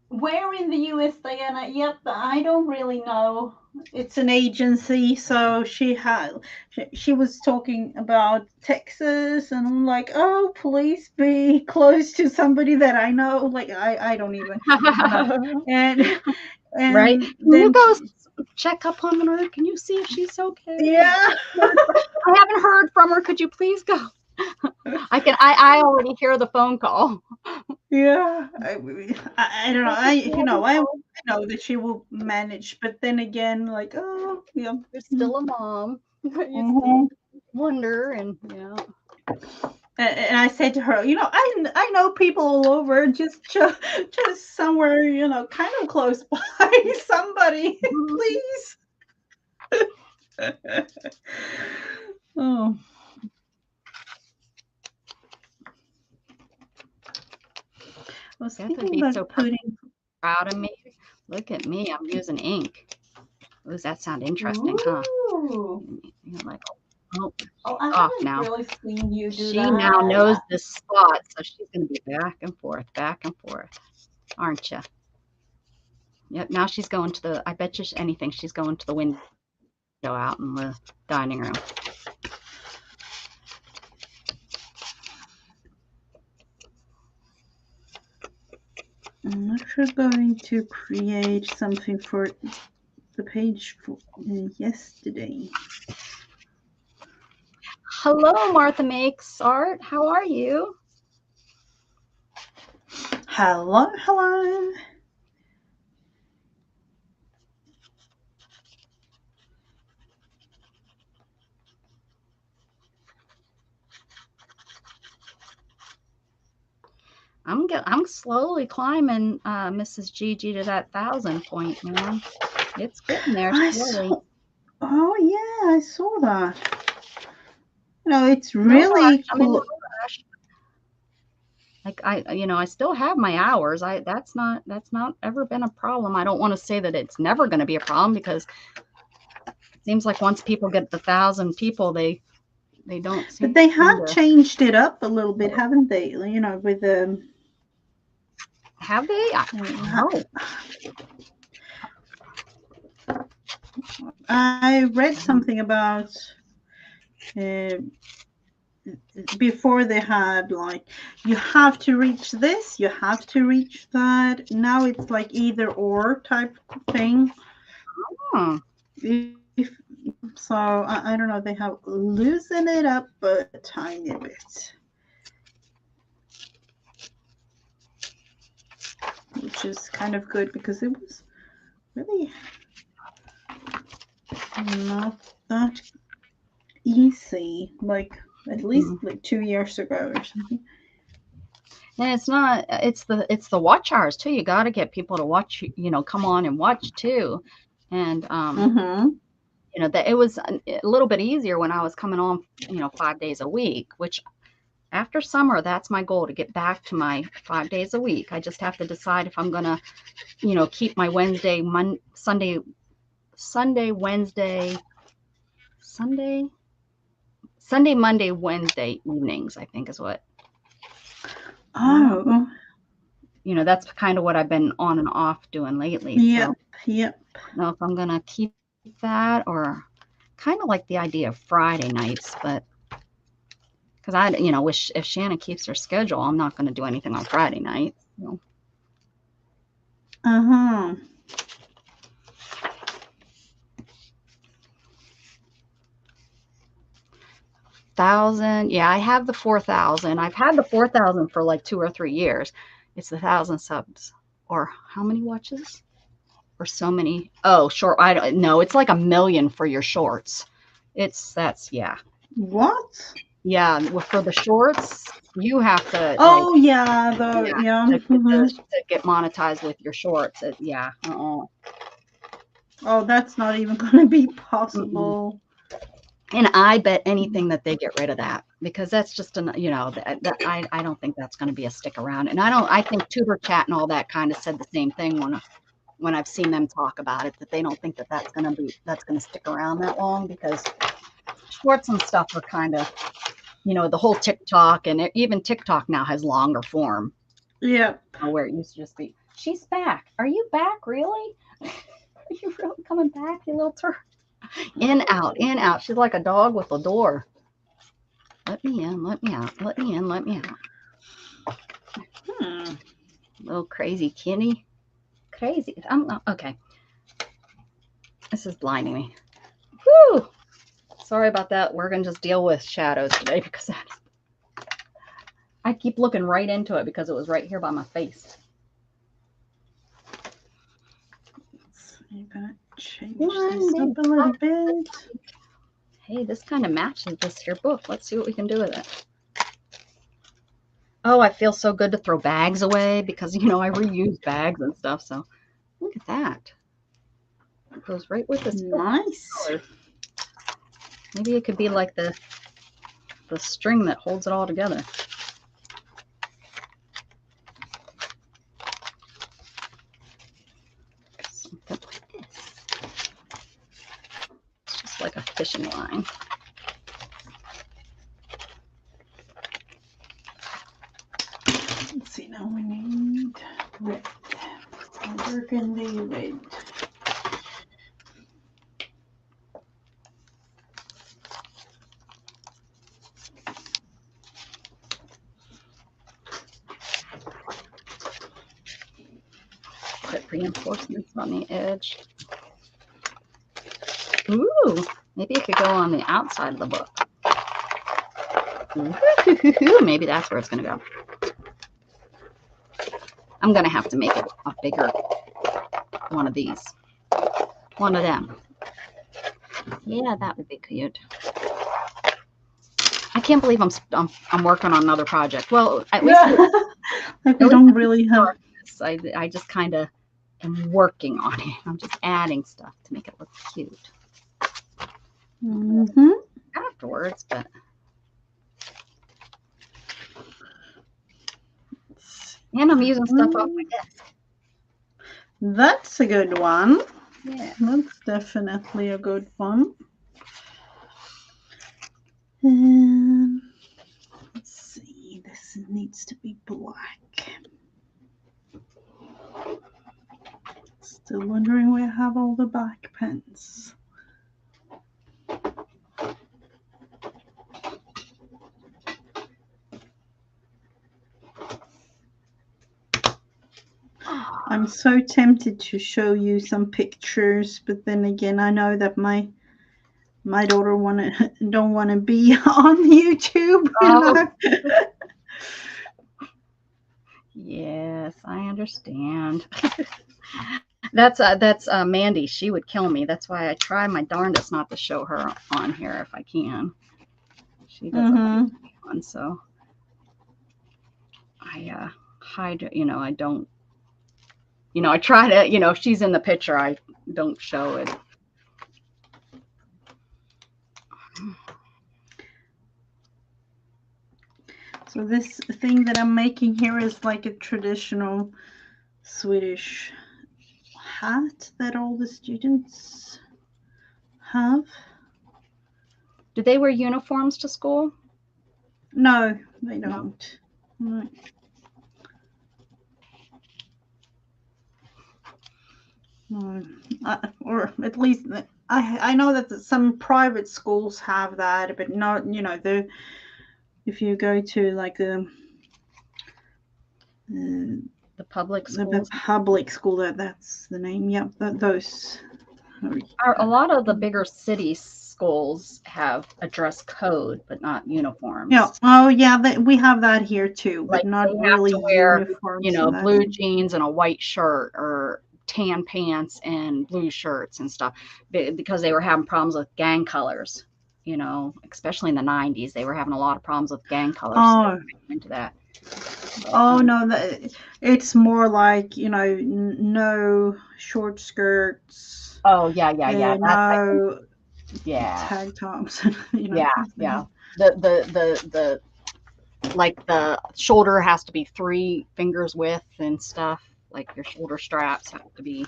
Where in the US, Diana? Yep, I don't really know. It's an agency, so she was talking about Texas, and I'm like, oh, please be close to somebody that I know. Like I don't even know. And Right? Can then you go check up on her? Can you see if she's okay? yeah. I haven't heard from her. Could you please go? I already hear the phone call. Yeah, I don't know. I know that she will manage, but then again, like, oh, yeah, You're still a mom. You mm-hmm. still wonder, and yeah. And I said to her, you know, I know people all over, just somewhere, you know, kind of close by, somebody, please. Oh. I was thinking about so putting. Proud of me. Look at me. I'm using ink. Does that sound interesting, huh? You're like, oh, I off haven't now. really seen you do She that. now knows this spot, so she's going to be back and forth, aren't you? Yep. Now she's going to the. I bet you anything. She's going to the window out in the dining room. I'm not sure going to create something for the page for yesterday. Hello, Martha Makes Art. How are you? Hello, hello. I'm slowly climbing, Mrs. Gigi, to that 1,000 point, man. It's getting there slowly. Oh yeah, I saw that. No, it's really cool. Like I still have my hours. That's not ever been a problem. I don't want to say that it's never going to be a problem, because it seems like once people get the 1,000 people, they don't seem. But they have changed it up a little bit, haven't they? You know, with the. Have they? I don't know. I read something about before they had like, you have to reach this, you have to reach that. Now it's like either or type thing. So I don't know, they have loosened it up a tiny bit, which is kind of good, because it was really not that easy, like at least like 2 years ago or something. And it's not, it's the watch hours too. You got to get people to watch, come on and watch too. And that it was a little bit easier when I was coming on 5 days a week, which after summer, that's my goal, to get back to my 5 days a week. I just have to decide if I'm gonna keep my Wednesday, Sunday, Monday, Wednesday evenings, I think is what. Oh. That's kind of what I've been on and off doing lately. Yeah. So Yep. I don't know if I'm going to keep that or kind of like the idea of Friday nights, but because I, wish if Shannon keeps her schedule, I'm not going to do anything on Friday night. So. Uh-huh. $1,000. Yeah, I have the 4,000. I've had the 4,000 for like 2 or 3 years. It's the 1,000 subs. Or how many watches? Or so many. Oh, short. I don't know. It's like 1 million for your shorts. Yeah. What? Yeah, for the shorts, you have to Oh yeah, yeah. to get monetized with your shorts. Yeah. Oh, that's not even going to be Mm-mm. possible. And I bet anything that they get rid of that because that's just I don't think that's going to be a stick around. And I think Tutor Chat and all that kind of said the same thing when I've seen them talk about it, that they don't think that that's going to stick around that long because shorts and stuff are kind of, the whole TikTok and even TikTok now has longer form. Yep. Where it used to just be, she's back. Are you back? Really? Are you really coming back, you little turd? In, out, in, out. She's like a dog with a door. Let me in, let me out. Let me in, let me out. Little crazy kitty. Crazy. I'm not, okay. This is blinding me. Whew. Sorry about that. We're going to just deal with shadows today because I keep looking right into it because it was right here by my face. So you're going to change this up a little bit. Hey, this kind of matches this here book. Let's see what we can do with it. Oh, I feel so good to throw bags away because, I reuse bags and stuff. So look at that. It goes right with this. Nice. Maybe it could be like the string that holds it all together. Something like this. It's just like a fishing line. Let's see, now we need red. Burgundy red. Put reinforcements on the edge. Ooh, maybe it could go on the outside of the book. Ooh, maybe that's where it's going to go. I'm going to have to make it a bigger one of these. One of them. Yeah, that would be cute. I can't believe I'm working on another project. Well, at least like we don't really have. I just kind of am working on it. I'm just adding stuff to make it look cute. Afterwards, but and I'm using stuff off my desk. That's a good one. Yeah, that's definitely a good one. Let's see, this needs to be black. Still wondering where I have all the black pens. I'm so tempted to show you some pictures, but then again, I know that my daughter don't want to be on YouTube. Yes, I understand. That's Mandy. She would kill me. That's why I try my darndest not to show her on here if I can. She doesn't like to be on, so I hide. I don't. I try to. If she's in the picture, I don't show it. So this thing that I'm making here is like a traditional Swedish hat that all the students have. Do they wear uniforms to school? No, they don't. No. or at least I know that some private schools have that, but not, if you go to like The public the schools. public school, that's the name. Yep, those. A lot of the bigger city schools have a dress code, but not uniforms. Yeah. Oh, yeah. We have that here too, but Like not they have really to wear, uniforms. blue jeans and a white shirt, or tan pants and blue shirts and stuff, because they were having problems with gang colors. Especially in the 90s, they were having a lot of problems with gang colors. Oh, into that. But, no, it's more like, no short skirts. Oh, yeah. No Yeah. tag tops. Yeah. The like the shoulder has to be 3 fingers width and stuff. Like your shoulder straps have to be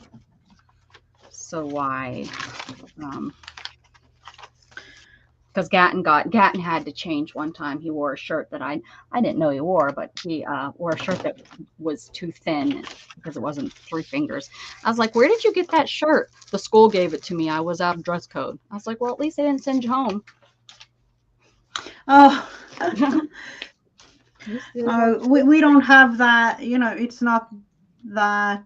so wide. Because Gatton had to change one time. He wore a shirt that I didn't know he wore, but he wore a shirt that was too thin because it wasn't 3 fingers. I was like, "Where did you get that shirt?" The school gave it to me. I was out of dress code. I was like, "Well, at least they didn't send you home." Oh, we don't have that. It's not that.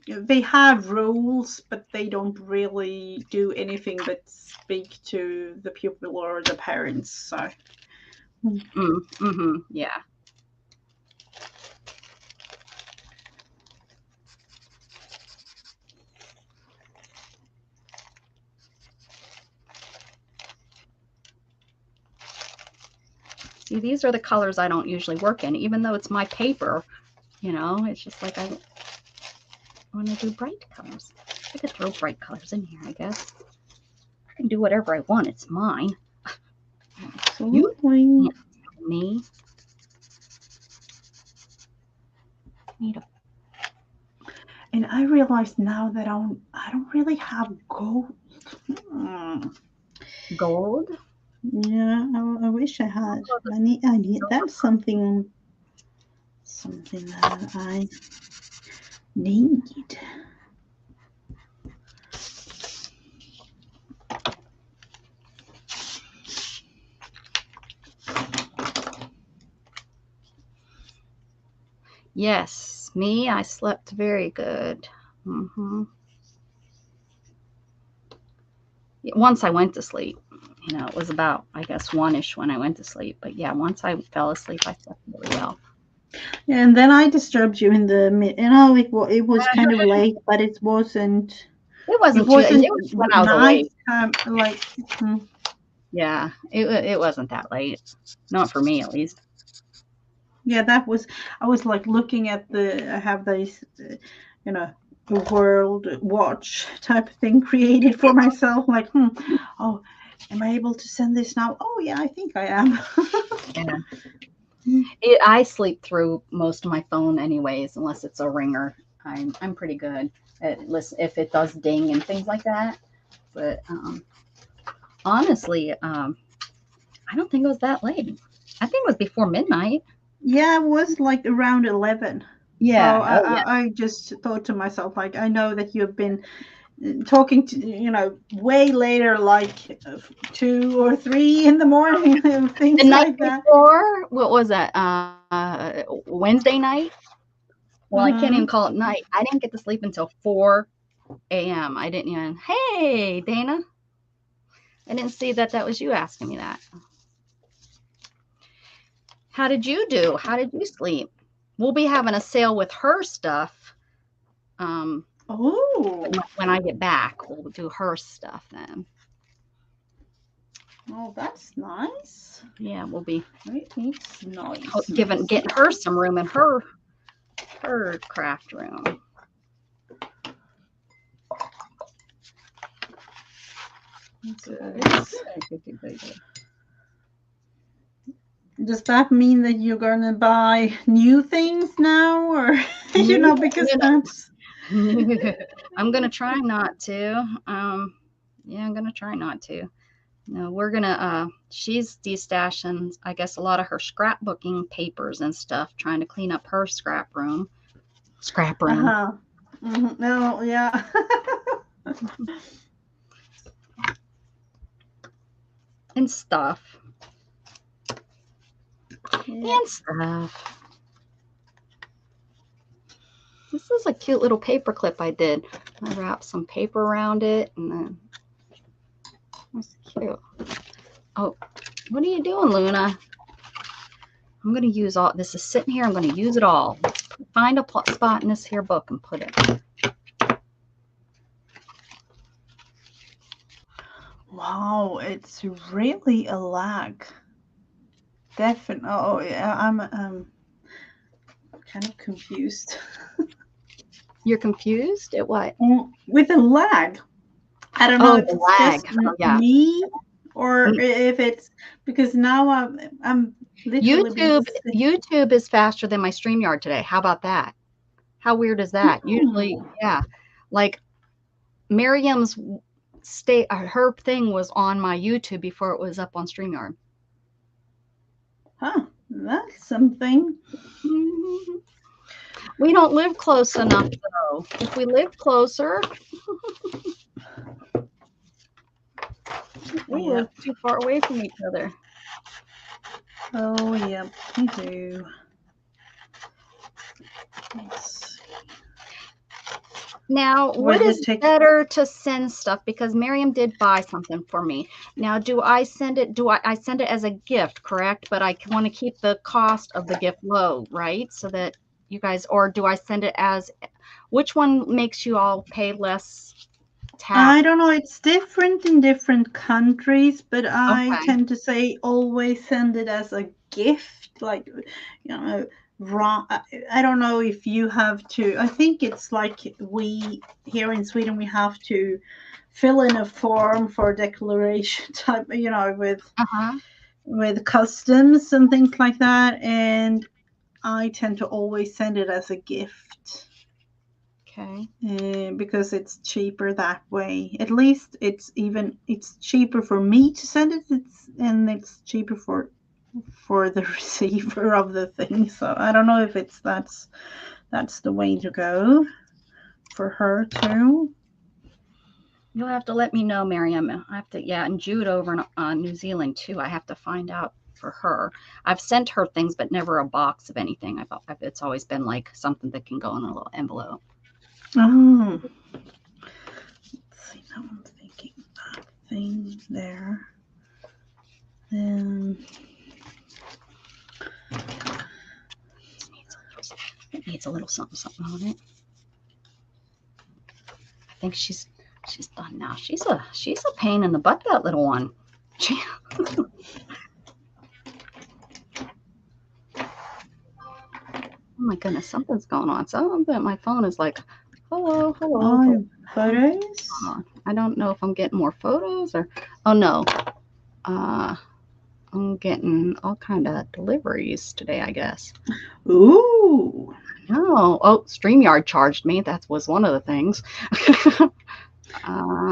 They have rules, but they don't really do anything but speak to the pupil or the parents. So. Yeah. See, these are the colors I don't usually work in, even though it's my paper. It's just like I want to do bright colors. I could throw bright colors in here, I guess. I can do whatever I want. It's mine. Absolutely. You can't tell me. And I realize now that I don't really have gold. Gold? Yeah, I wish I had. I need that's something that I need. Yes, me, I slept very good. Once I went to sleep, it was about, I guess, 1-ish when I went to sleep. But yeah, once I fell asleep, I slept really well. And then I disturbed you in the mid. It was kind of late, but it wasn't. It wasn't when I was awake. Yeah, it wasn't that late. Not for me, at least. Yeah, I was like looking at I have these, world watch type of thing created for myself. Like, oh, am I able to send this now? Oh, yeah, I think I am. Yeah. I sleep through most of my phone anyways, unless it's a ringer. I'm pretty good at listen if it does ding and things like that. But honestly, I don't think it was that late. I think it was before midnight. Yeah, it was like around 11. Yeah. So I just thought to myself, like, I know that you've been talking to, way later, like 2 or 3 in the morning, and things the night like that. Before, what was that? Wednesday night? Well, I can't even call it night. I didn't get to sleep until 4 a.m. I didn't even. Hey, Dana. I didn't see that was you asking me that. How did you do? How did you sleep? We'll be having a sale with her stuff. When I get back, we'll do her stuff then. Oh, that's nice. Yeah, we'll be nice. Getting her some room in her craft room. Good. Does that mean that you're gonna buy new things now, or because that's? I'm gonna try not to. Yeah, I'm gonna try not to. No, we're gonna. She's destashing, I guess, a lot of her scrapbooking papers and stuff, trying to clean up her scrap room. No, yeah. And stuff. Yeah. And stuff. This is a cute little paper clip I did. I wrapped some paper around it and then that's cute. Oh, what are you doing, Luna? I'm going to use all this is sitting here. I'm going to use it all. Find a spot in this here book and put it. Wow, it's really a lag. Definitely. Oh, yeah, I'm kind of confused. You're confused at what? With a lag. I don't know if the it's lag. just Yeah. me or if it's because now I'm literally YouTube is faster than my StreamYard today. How about that? How weird is that? Usually, yeah. Like Miriam's her thing was on my YouTube before it was up on StreamYard. Huh, that's something. We don't live close enough, though. If we lived closer, we live too far away from each other. Oh, yeah, we do. Now, what is better to send stuff? Because Miriam did buy something for me. Now, do I send it? I send it as a gift, correct? But I want to keep the cost of the gift low, right? So that you guys, or do I send it as, which one makes you all pay less tax? I don't know. It's different in different countries, but I tend to say always send it as a gift, like, you know, wrong. I don't know if you have to. I think it's like we here in Sweden we have to fill in a form for declaration type, you know, with customs and things like that, and I tend to always send it as a gift. Okay. Because it's cheaper that way. At least it's cheaper for me to send it. It's cheaper for the receiver of the thing. So I don't know if that's the way to go for her too. You'll have to let me know, Miriam. I have to, and Jude over in New Zealand too. I have to find out for her. I've sent her things, but never a box of anything. It's always been like something that can go in a little envelope. Oh, let's see. Now I'm thinking that thing there. It needs a little something on it. I think she's done now. She's a pain in the butt, that little one. Oh my goodness, something's going on. My phone is like, hello. Oh, photos? I don't know if I'm getting more photos or, oh no. I'm getting all kind of deliveries today, I guess. Ooh. Oh, StreamYard charged me. That was one of the things.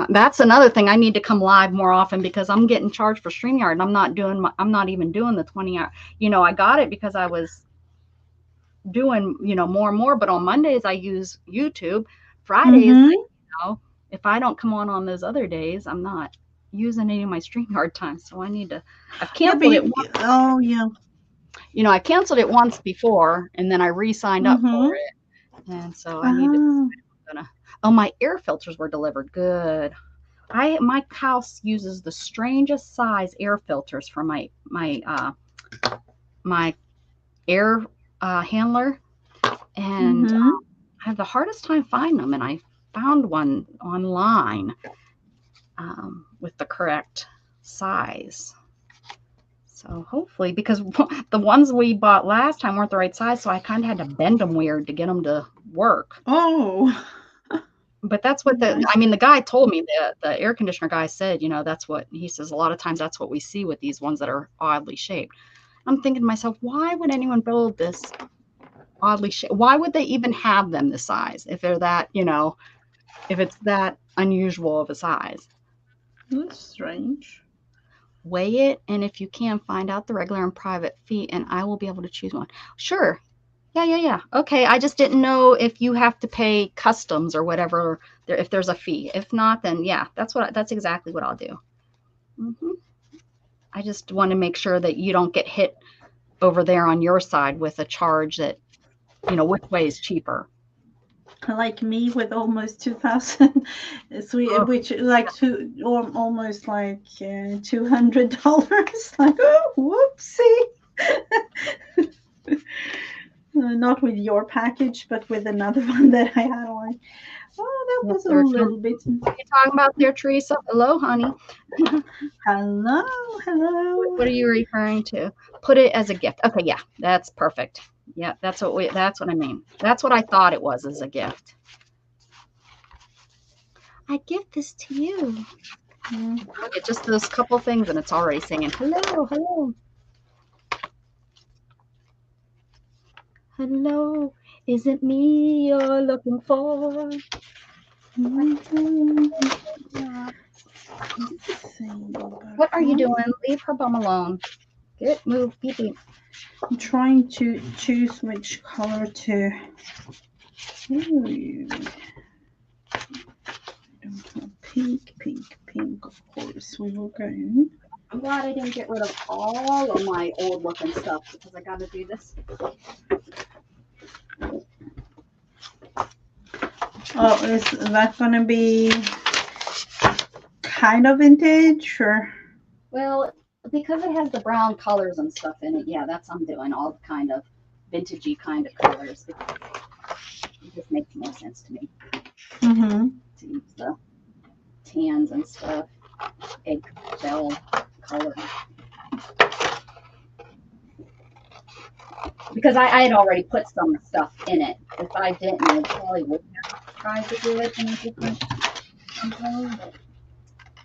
That's another thing. I need to come live more often because I'm getting charged for StreamYard and I'm not even doing the 20 hour. I got it because I was doing, more and more, but on Mondays I use YouTube. Fridays, if I don't come on those other days, I'm not using any of my StreamYard time. So I need to, I've canceled it once. Oh, yeah. I canceled it once before and then I re-signed up for it. And so I need to, my air filters were delivered. Good. My house uses the strangest size air filters for my air handler, and I have the hardest time finding them. And I found one online with the correct size. So hopefully, because the ones we bought last time weren't the right size, so I kind of had to bend them weird to get them to work. Oh. But that's what the guy told me, the air conditioner guy said, that's what he says. A lot of times that's what we see with these ones that are oddly shaped. I'm thinking to myself, why would anyone build this oddly shaped? Why would they even have them this size if they're that, if it's that unusual of a size? That's strange. Weigh it, and if you can, find out the regular and private fee, and I will be able to choose one. Sure. Yeah. Okay. I just didn't know if you have to pay customs or whatever, if there's a fee. If not, then yeah, that's exactly what I'll do. Hmm. I just want to make sure that you don't get hit over there on your side with a charge that, which way is cheaper. Like me with almost 2,000, Oh, which like two or almost like $200. Like, oh, whoopsie. Not with your package, but with another one that I had. Like, oh, that yes, was a sir. little bit. What are you talking about there, Teresa? Hello, honey. Hello, hello. What are you referring to? Put it as a gift. Okay, yeah, that's perfect. Yeah, that's what I mean. That's what I thought it was, as a gift. I give this to you. Look at just those couple things and it's already saying hello, hello. Hello, is it me you're looking for? What are you doing? Leave her bum alone. Move, beep, beep. I'm trying to choose which color to. Ooh. Pink, of course. We will go. I'm glad I didn't get rid of all of my old looking stuff because I got to do this. Oh, is that going to be kind of vintage or? Well, because it has the brown colors and stuff in it, yeah, I'm doing all kind of vintagey kind of colors. It just makes more sense to me to use the tans and stuff, eggshell color. Because I had already put some stuff in it. If I didn't, I probably would have tried to do it in a different way. But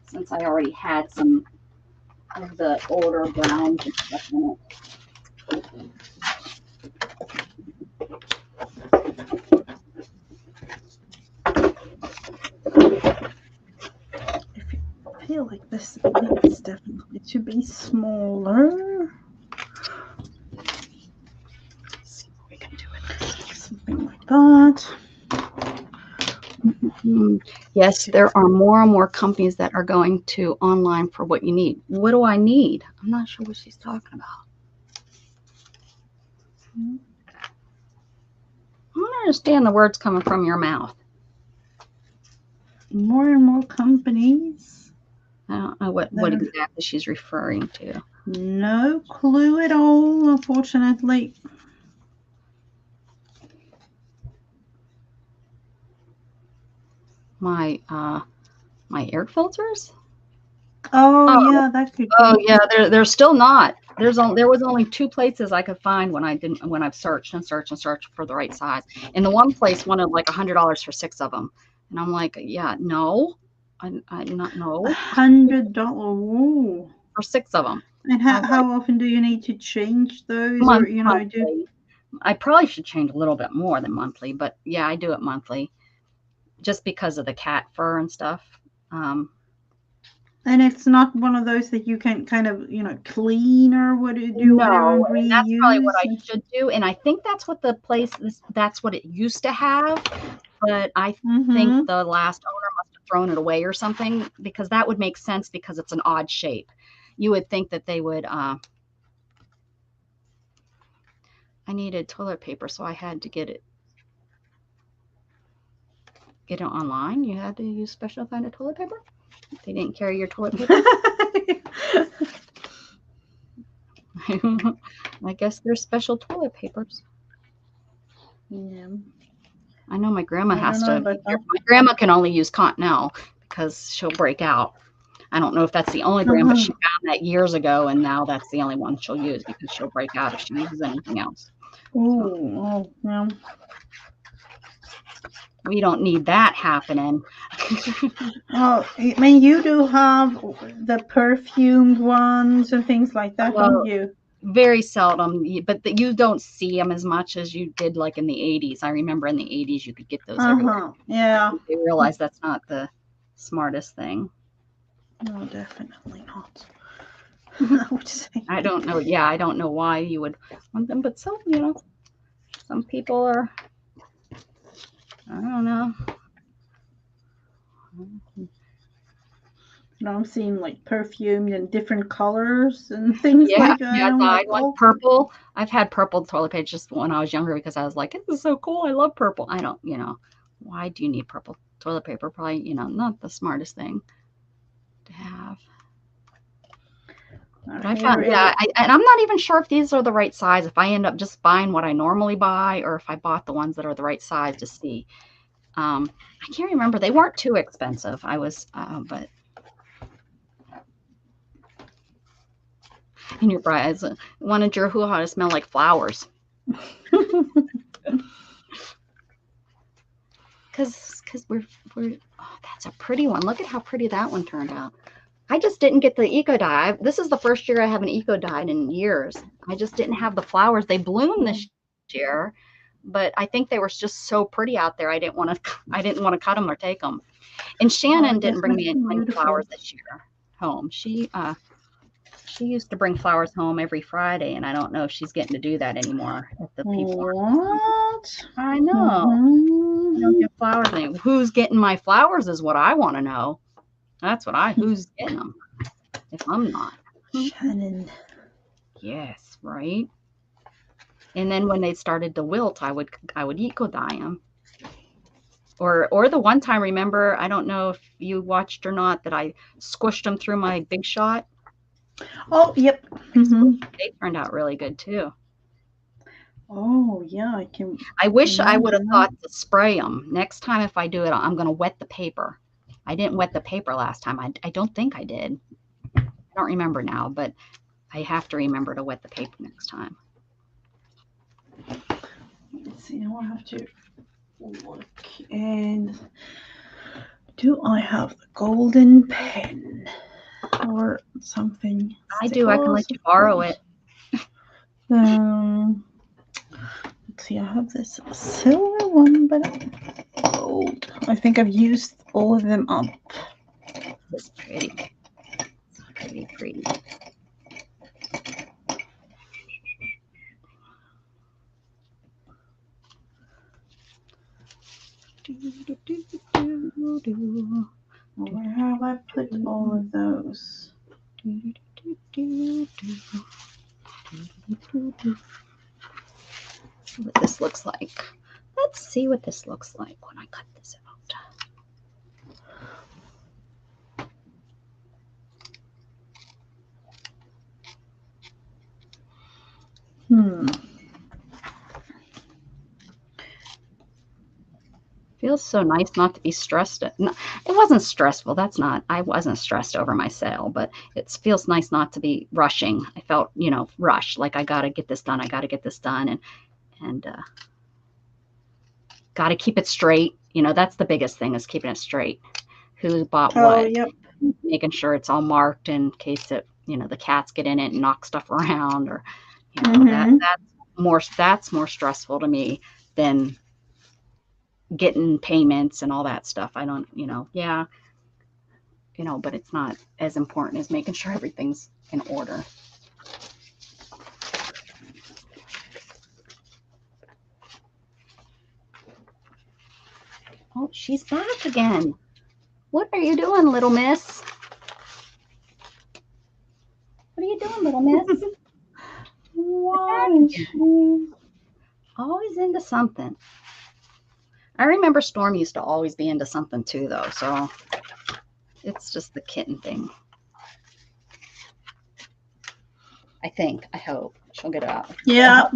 since I already had some of the older browns and stuff in it. I feel like this needs definitely to be smaller. Let's see what we can do with this. Something like that. Yes, there are more and more companies that are going to online for what you need. What do I need? I'm not sure what she's talking about. I don't understand the words coming from your mouth. More and more companies. I don't know what exactly she's referring to. No clue at all, unfortunately. My air filters? Oh yeah, that could be. Oh yeah, they're still not. There was only 2 places I could find when I've searched and searched for the right size. And the one place wanted like $100 for 6 of them. And I'm like, yeah, no. I not know. $100 for 6 of them. And how often do you need to change those? Monthly. Or do I probably should change a little bit more than monthly, but yeah, I do it monthly just because of the cat fur and stuff. And it's not one of those that you can kind of, clean or what do you do? No, Whatever and that's probably what I reuse. should do. And I think that's what that's what it used to have. But I think the last owner must have thrown it away or something, because that would make sense because it's an odd shape. You would think that they would. I needed toilet paper, so I had to get it online. You had to use special kind of toilet paper. They didn't carry your toilet paper. I guess there's special toilet papers. Yeah. I know my grandma has to. My grandma can only use Continental because she'll break out. I don't know if that's the only brand, but she found that years ago, and now that's the only one she'll use because she'll break out if she uses anything else. Oh, yeah. We don't need that happening. Oh, I mean, you do have the perfumed ones and things like that, don't you? Very seldom, but you don't see them as much as you did like in the 80s. I remember in the 80s you could get those everywhere. Yeah. They realized that's not the smartest thing. No, definitely not. I would say. I don't know. Yeah, I don't know why you would want them, but so, Some people are, I don't know. Now I'm seeing like perfume and different colors and things like that. Yeah, I'm I like, like oh, purple. I've had purple toilet paper just when I was younger because I was like, this is so cool. I love purple. I don't, why do you need purple toilet paper? Probably, not the smartest thing to have. But I found, and I'm not even sure if these are the right size, if I end up just buying what I normally buy or if I bought the ones that are the right size to see. I can't remember. They weren't too expensive. I was, but. And your brides wanted your hoo-ha to smell like flowers. Because that's a pretty one. Look at how pretty that one turned out. I just didn't get the eco dye. This is the first year I haven't eco dyed in years. I just didn't have the flowers. They bloomed this year, but I think they were just so pretty out there. I didn't want to cut them or take them. And Shannon didn't bring me any flowers this year home. She used to bring flowers home every Friday, and I don't know if she's getting to do that anymore. If the people what? I know. I don't get flowers anymore. Who's getting my flowers is what I want to know. That's who's getting them if I'm not. Shannon. Yes, right. And then when they started to wilt, I would eco dye them. Or the one time, remember, I don't know if you watched or not, that I squished them through my Big Shot. Oh, yep. They turned out really good too. Oh, yeah, I can. I wish I would have thought to spray them. Next time if I do it, I'm going to wet the paper. I didn't wet the paper last time. I don't think I did. I don't remember now, but I have to remember to wet the paper next time. Let's see, now I have to look. And do I have the golden pen or something? I do. I can let you borrow it. Let's see, I have this silver one, but gold. I think I've used all of them up. It's pretty. It's pretty. Where have I put all of those? See what this looks like. Let's see what this looks like when I cut this out. Feels so nice not to be stressed. No, it wasn't stressful. I wasn't stressed over my sale, but it feels nice not to be rushing. I felt, rushed, like I got to get this done. I got to get this done and got to keep it straight. That's the biggest thing, is keeping it straight. Who bought what? Yep. Making sure it's all marked in case it, the cats get in it and knock stuff around, or, that's more stressful to me than getting payments and all that stuff. I don't, but it's not as important as making sure everything's in order. Oh, she's back again. What are you doing, little miss? What are you doing, little miss? Always into something. I remember Storm used to always be into something too, though, so it's just the kitten thing. I hope. She'll get it out. Yeah.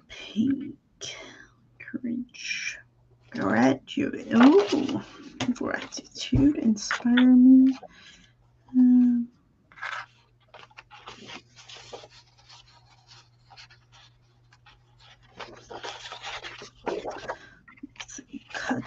Pink. Courage. Graduate. Oh, gratitude. Inspire me. Let's see. Cut.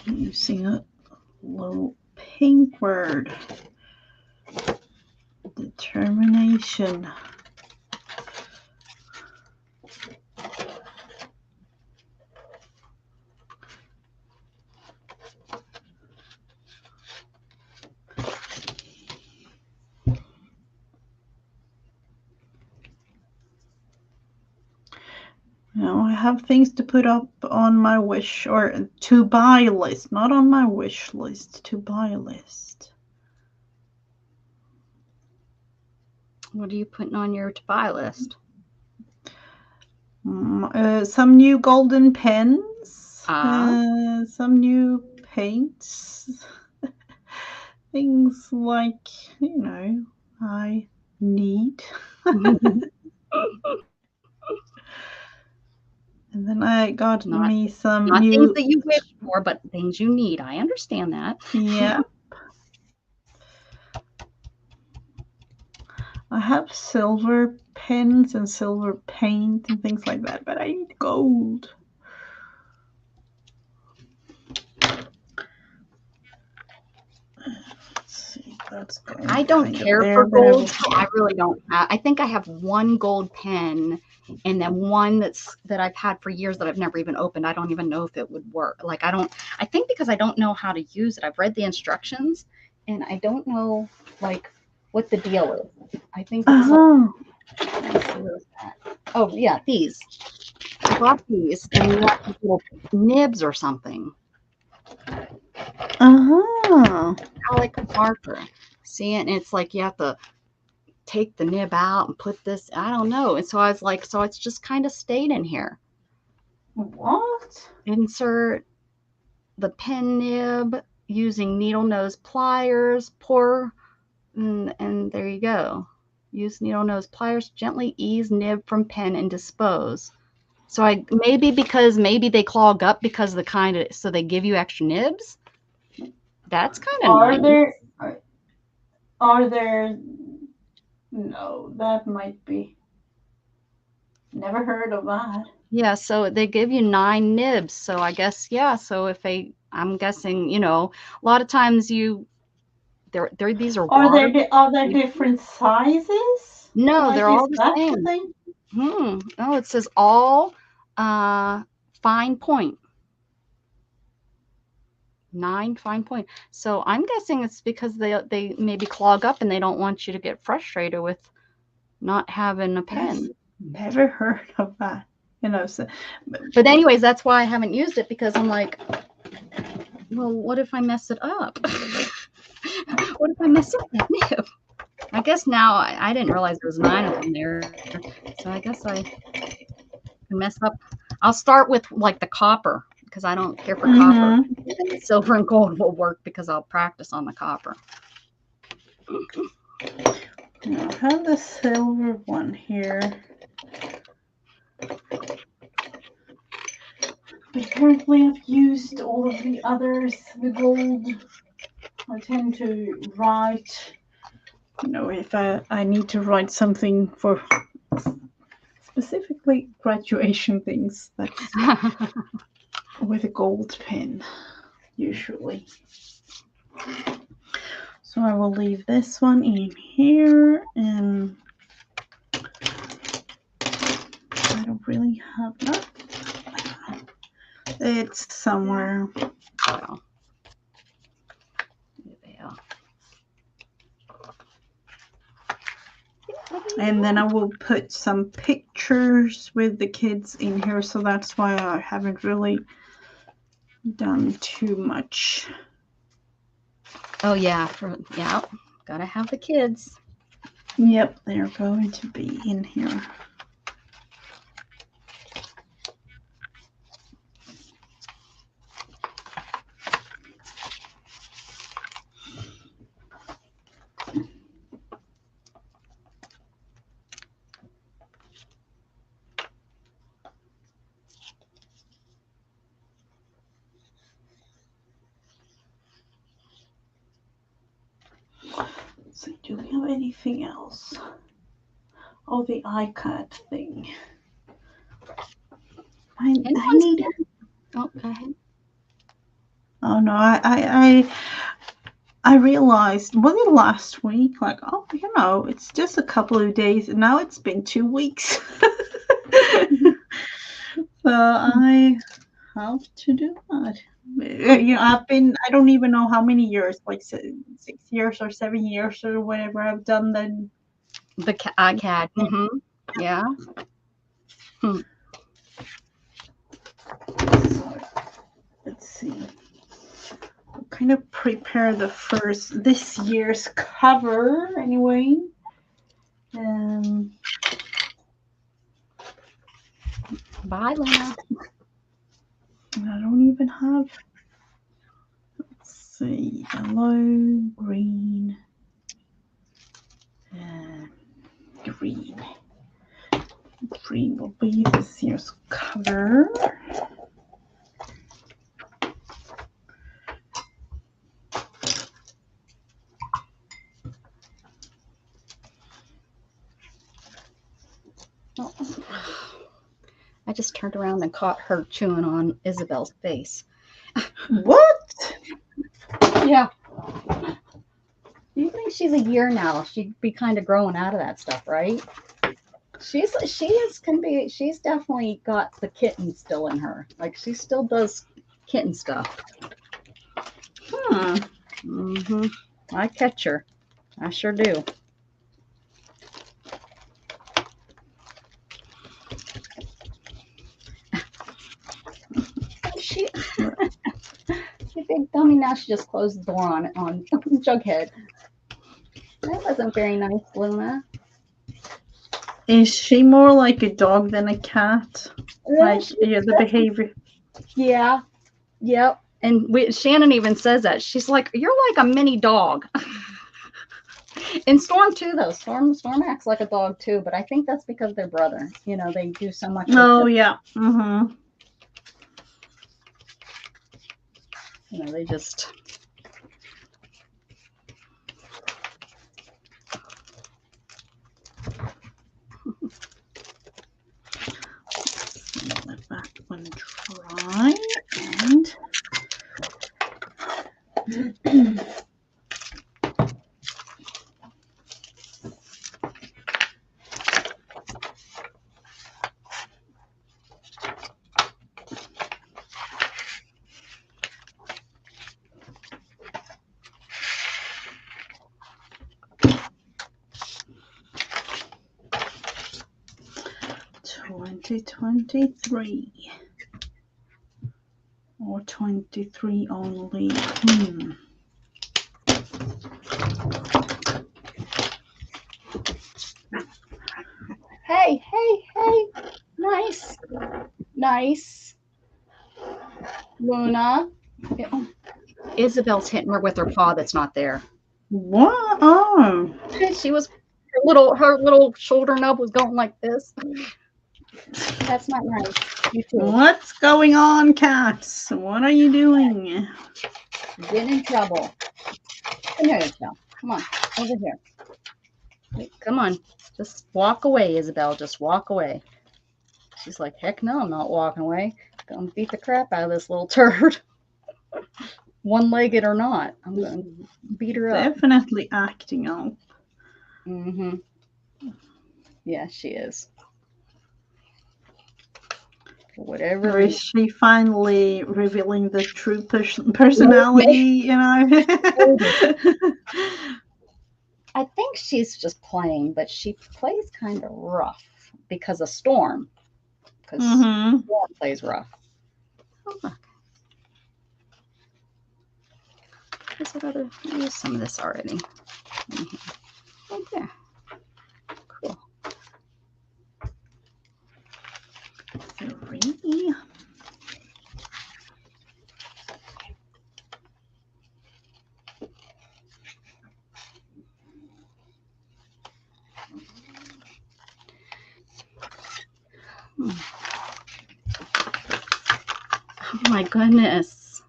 Using a little pink word. Determination. Now I have things to put up on my wish or to buy list, not on my wish list, to buy list. What are you putting on your to buy list? Some new golden pens, some new paints, things like, you know, I need. And then I got me some not new things that you wish for, but things you need. I understand that. Yeah. I have silver pens and silver paint and things like that, but I need gold. Let's see, that's going I don't care for gold, so I really don't. I think I have one gold pen, and then one that I've had for years that I've never even opened. I don't even know if it would work. Like I think because I don't know how to use it. I've read the instructions, and I don't know like what the deal is. I think it's oh yeah, these. I bought these, and you have these little nibs or something. I like a marker. See it, and it's like you have to take the nib out and put this. I don't know. And so I was like, so it's just kind of stayed in here. What? Insert the pen nib using needle nose pliers. Pour, and there you go. Use needle nose pliers. Gently ease nib from pen and dispose. So maybe they clog up because so they give you extra nibs. That's kind of nice. Are there? No, that might be. Never heard of that. Yeah, so they give you 9 nibs. So I guess, yeah. So I'm guessing, you know, a lot of times these are Are there different sizes? No, like, they're all the same. Oh, it says all fine point. 9 fine point. So I'm guessing it's because they maybe clog up and they don't want you to get frustrated with not having a pen. Never heard of that. You know, so, but anyways, that's why I haven't used it, because I'm like, well, what if I mess it up? What if I mess up that nib? I guess now I didn't realize there was 9 of them there. So I guess I can mess up. I'll start with like the copper, because I don't care for copper. And the silver and gold will work because I'll practice on the copper. I have the silver one here. Apparently I've used all of the others. The gold, I tend to write, you know, if I need to write something for specifically graduation things, that's with a gold pen, usually. So I will leave this one in here, and I don't really have that. It's somewhere. Wow. And then I will put some pictures with the kids in here, so that's why I haven't really done too much. Oh yeah, gotta have the kids. Yep, they're going to be in here. So do we have anything else? Oh, the iCat thing. I need. Oh, go ahead. Oh no, I realized, was it last week? Like, oh, it's just a couple of days, and now it's been 2 weeks. So I have to do that. I don't even know how many years, like 6 years or 7 years or whatever I've done then. The CAD. Yeah. Hmm. So, let's see. I'll kind of prepare this year's cover anyway. Bye, Luna. I don't even have. Let's see, yellow, green, green. Green will be this year's cover. Oh. I just turned around and caught her chewing on Isabel's face. What? Yeah. You think she's a year now? She'd be kind of growing out of that stuff, right? She's definitely got the kitten still in her. Like she still does kitten stuff. I catch her. I sure do. She big dummy. Now she just closed the door on Jughead. That wasn't very nice, Luna. Is she more like a dog than a cat? Like the behavior. Yeah. Yep. And Shannon even says that. She's like, "You're like a mini dog." And Storm too, though. Storm acts like a dog too, but I think that's because they're brothers. You know, they do so much. Oh yeah. You know, they just. Let that one dry and. 2023 or 23 only. Hey. Nice. Luna. Isabel's hitting her with her paw that's not there. What? Oh. She was her little shoulder nub was going like this. That's not nice. You too. What's going on, cats? What are you doing? You're getting in trouble. Come here, Isabel. Come on, over here. Wait, come on. Just walk away, Isabel. Just walk away. She's like, heck no, I'm not walking away. Gonna beat the crap out of this little turd. One-legged or not. I'm gonna beat her up. Definitely acting up. Yeah, she is. Whatever. Or is she finally revealing the true personality, I think she's just playing, but she plays kind of rough because of Storm. Because Storm plays rough. Oh, look. I used some of this already. Right there. Cool. 3. Oh my goodness.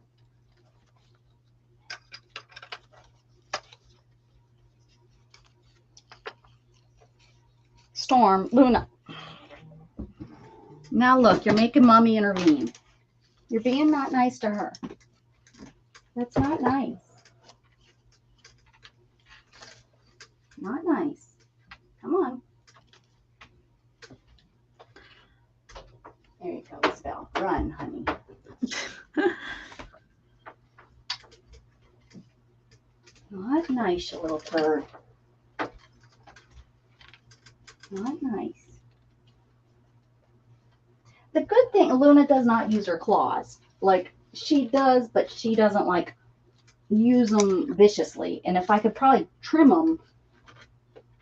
Storm, Luna. Now look, you're making mommy intervene. You're being not nice to her. That's not nice. Not nice. Come on. There you go, Isabel. Run, honey. Not nice, you little turd. Not nice. The good thing, Luna does not use her claws. Like, she does, but she doesn't, like, use them viciously. And if I could probably trim them,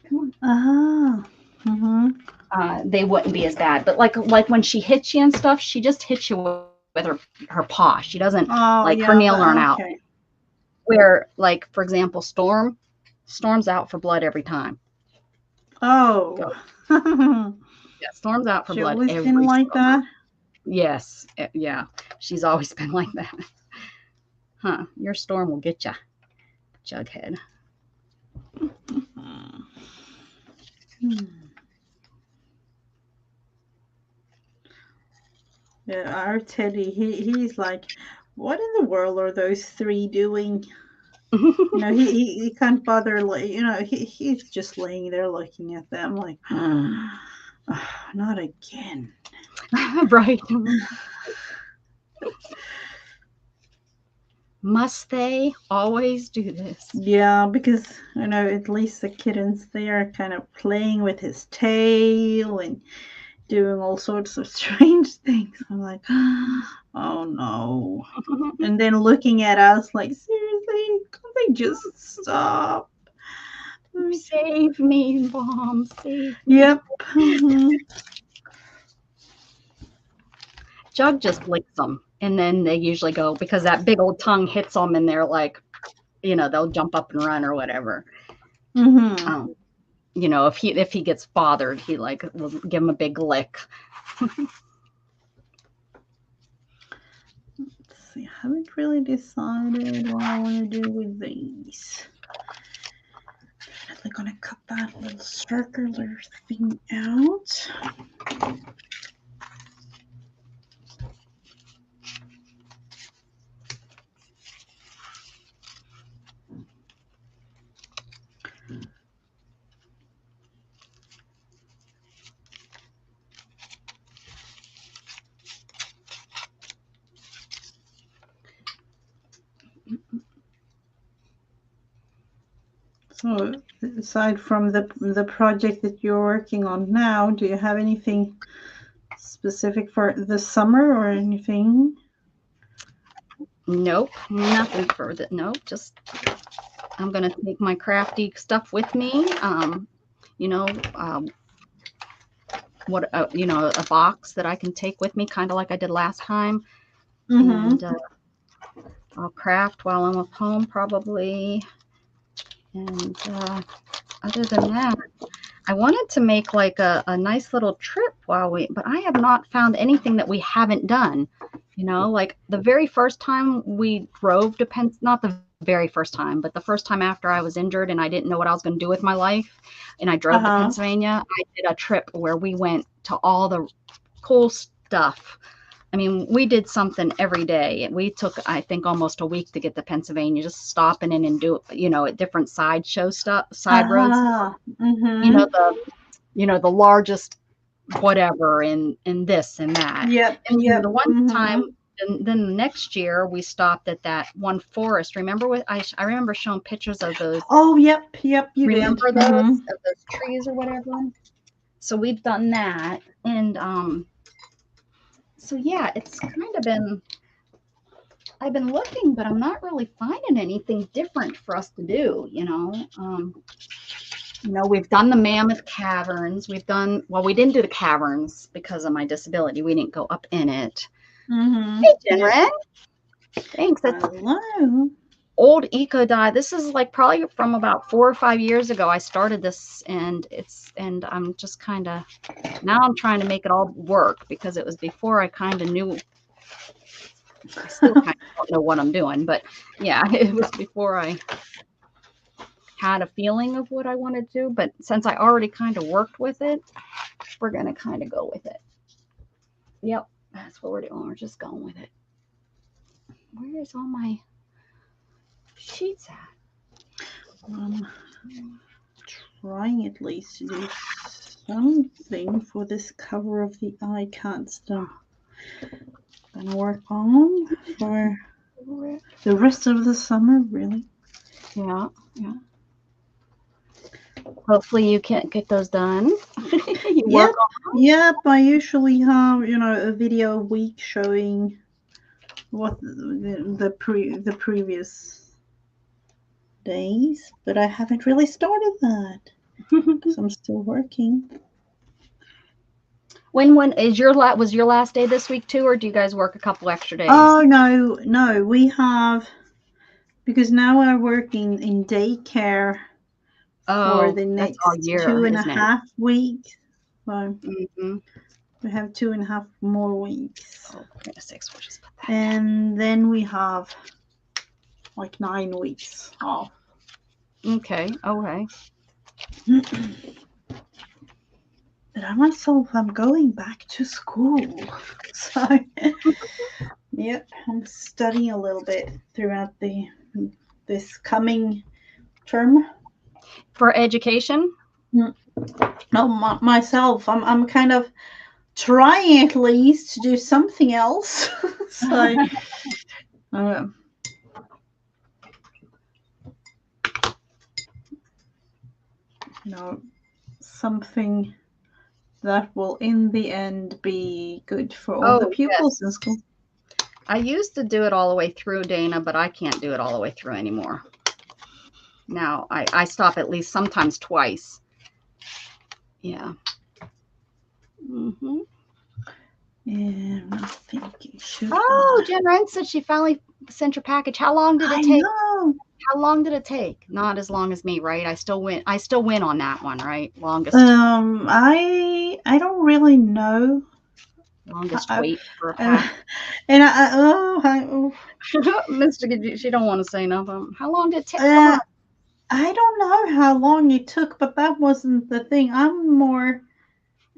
come on. They wouldn't be as bad. But like when she hits you and stuff, she just hits you with her paw. She doesn't her nails aren't out. Where, like, for example, Storm's out for blood every time. Oh. Yeah, Storm's out for blood. She's always been like that? Yes. Yeah. She's always been like that. Huh. Your Storm will get you, Jughead. Yeah, our Teddy, he's like, what in the world are those three doing? You know, he can't bother, you know, he's just laying there looking at them like, not again. Right. Must they always do this? Yeah, because, you know, at least the kittens, they are kind of playing with his tail and doing all sorts of strange things. I'm like, oh no. And then looking at us like, seriously, can't they just stop? Save me, Mom. Save me. Yep. Jug just licks them, and then they usually go, because that big old tongue hits them, and they're like, you know, they'll jump up and run or whatever. You know, if he gets bothered, he like will give him a big lick. Let's see, I haven't really decided what I want to do with these. Definitely gonna cut that little circular thing out. So, aside from the project that you're working on now, do you have anything specific for the summer or anything? Nope, nothing for that. Nope, just I'm gonna take my crafty stuff with me. You know, you know, a box that I can take with me, kind of like I did last time, and I'll craft while I'm at home probably. And other than that, I wanted to make like a nice little trip but I have not found anything that we haven't done. You know, like the very first time we drove to not the very first time, but the first time after I was injured and I didn't know what I was going to do with my life, and I drove to Pennsylvania, I did a trip where we went to all the cool stuff. I mean, we did something every day. We took, I think, almost a week to get to Pennsylvania, just stopping in and do, you know, at different side roads. You know, the largest whatever in this and that. Yep. And the one time, and then the next year we stopped at that one forest. Remember I remember showing pictures of those. Oh, yep. You remember those of those trees or whatever. So we've done that, and so yeah, it's kind of been, I've been looking, but I'm not really finding anything different for us to do, you know. You know, we've done the Mammoth Caverns. We've done, well, we didn't do the caverns because of my disability. We didn't go up in it. Hey, Jenren. Thanks. That's old eco dye. This is like probably from about 4 or 5 years ago. I started this, and I'm just kind of, now I'm trying to make it all work because it was before I kind of knew. I still kind of don't know what I'm doing, but yeah, it was before I had a feeling of what I wanted to do. But since I already kind of worked with it, we're going to kind of go with it. Yep, that's what we're doing. We're just going with it. Where's all my sheets at? trying at least to do something for this cover of the iCards that I'm gonna work on for the rest of the summer, really. Yeah, yeah. Hopefully you can get those done. You Yep, work on yep. I usually have, you know, a video a week showing what the previous days, but I haven't really started that because I'm still working. When is your was your last day this week too, or do you guys work a couple extra days? Oh no, we have, because now I'm working in daycare for the That's all next year, 2.5 weeks. So Mm-hmm. we have 2.5 more weeks. Oh, for goodness sakes, we'll just put that. And then we have like 9 weeks off. Okay, okay. But I myself, I'm going back to school. So, yep, I'm studying a little bit throughout this coming term. For education? No, myself, I'm kind of trying at least to do something else. So, you know, something that will in the end be good for all the pupils in school. I used to do it all the way through, Dana, but I can't do it all the way through anymore. Now I stop at least sometimes twice. Yeah. Mm-hmm. And I'm thinking, Jen Wren said she finally sent your package. How long did it take? How long did it take? Not as long as me, right? I still win on that one, right? Longest. I don't really know. Longest wait for a pack. And Mr. Gigi, she don't want to say nothing. How long did it take? I don't know how long it took, but that wasn't the thing. I'm more,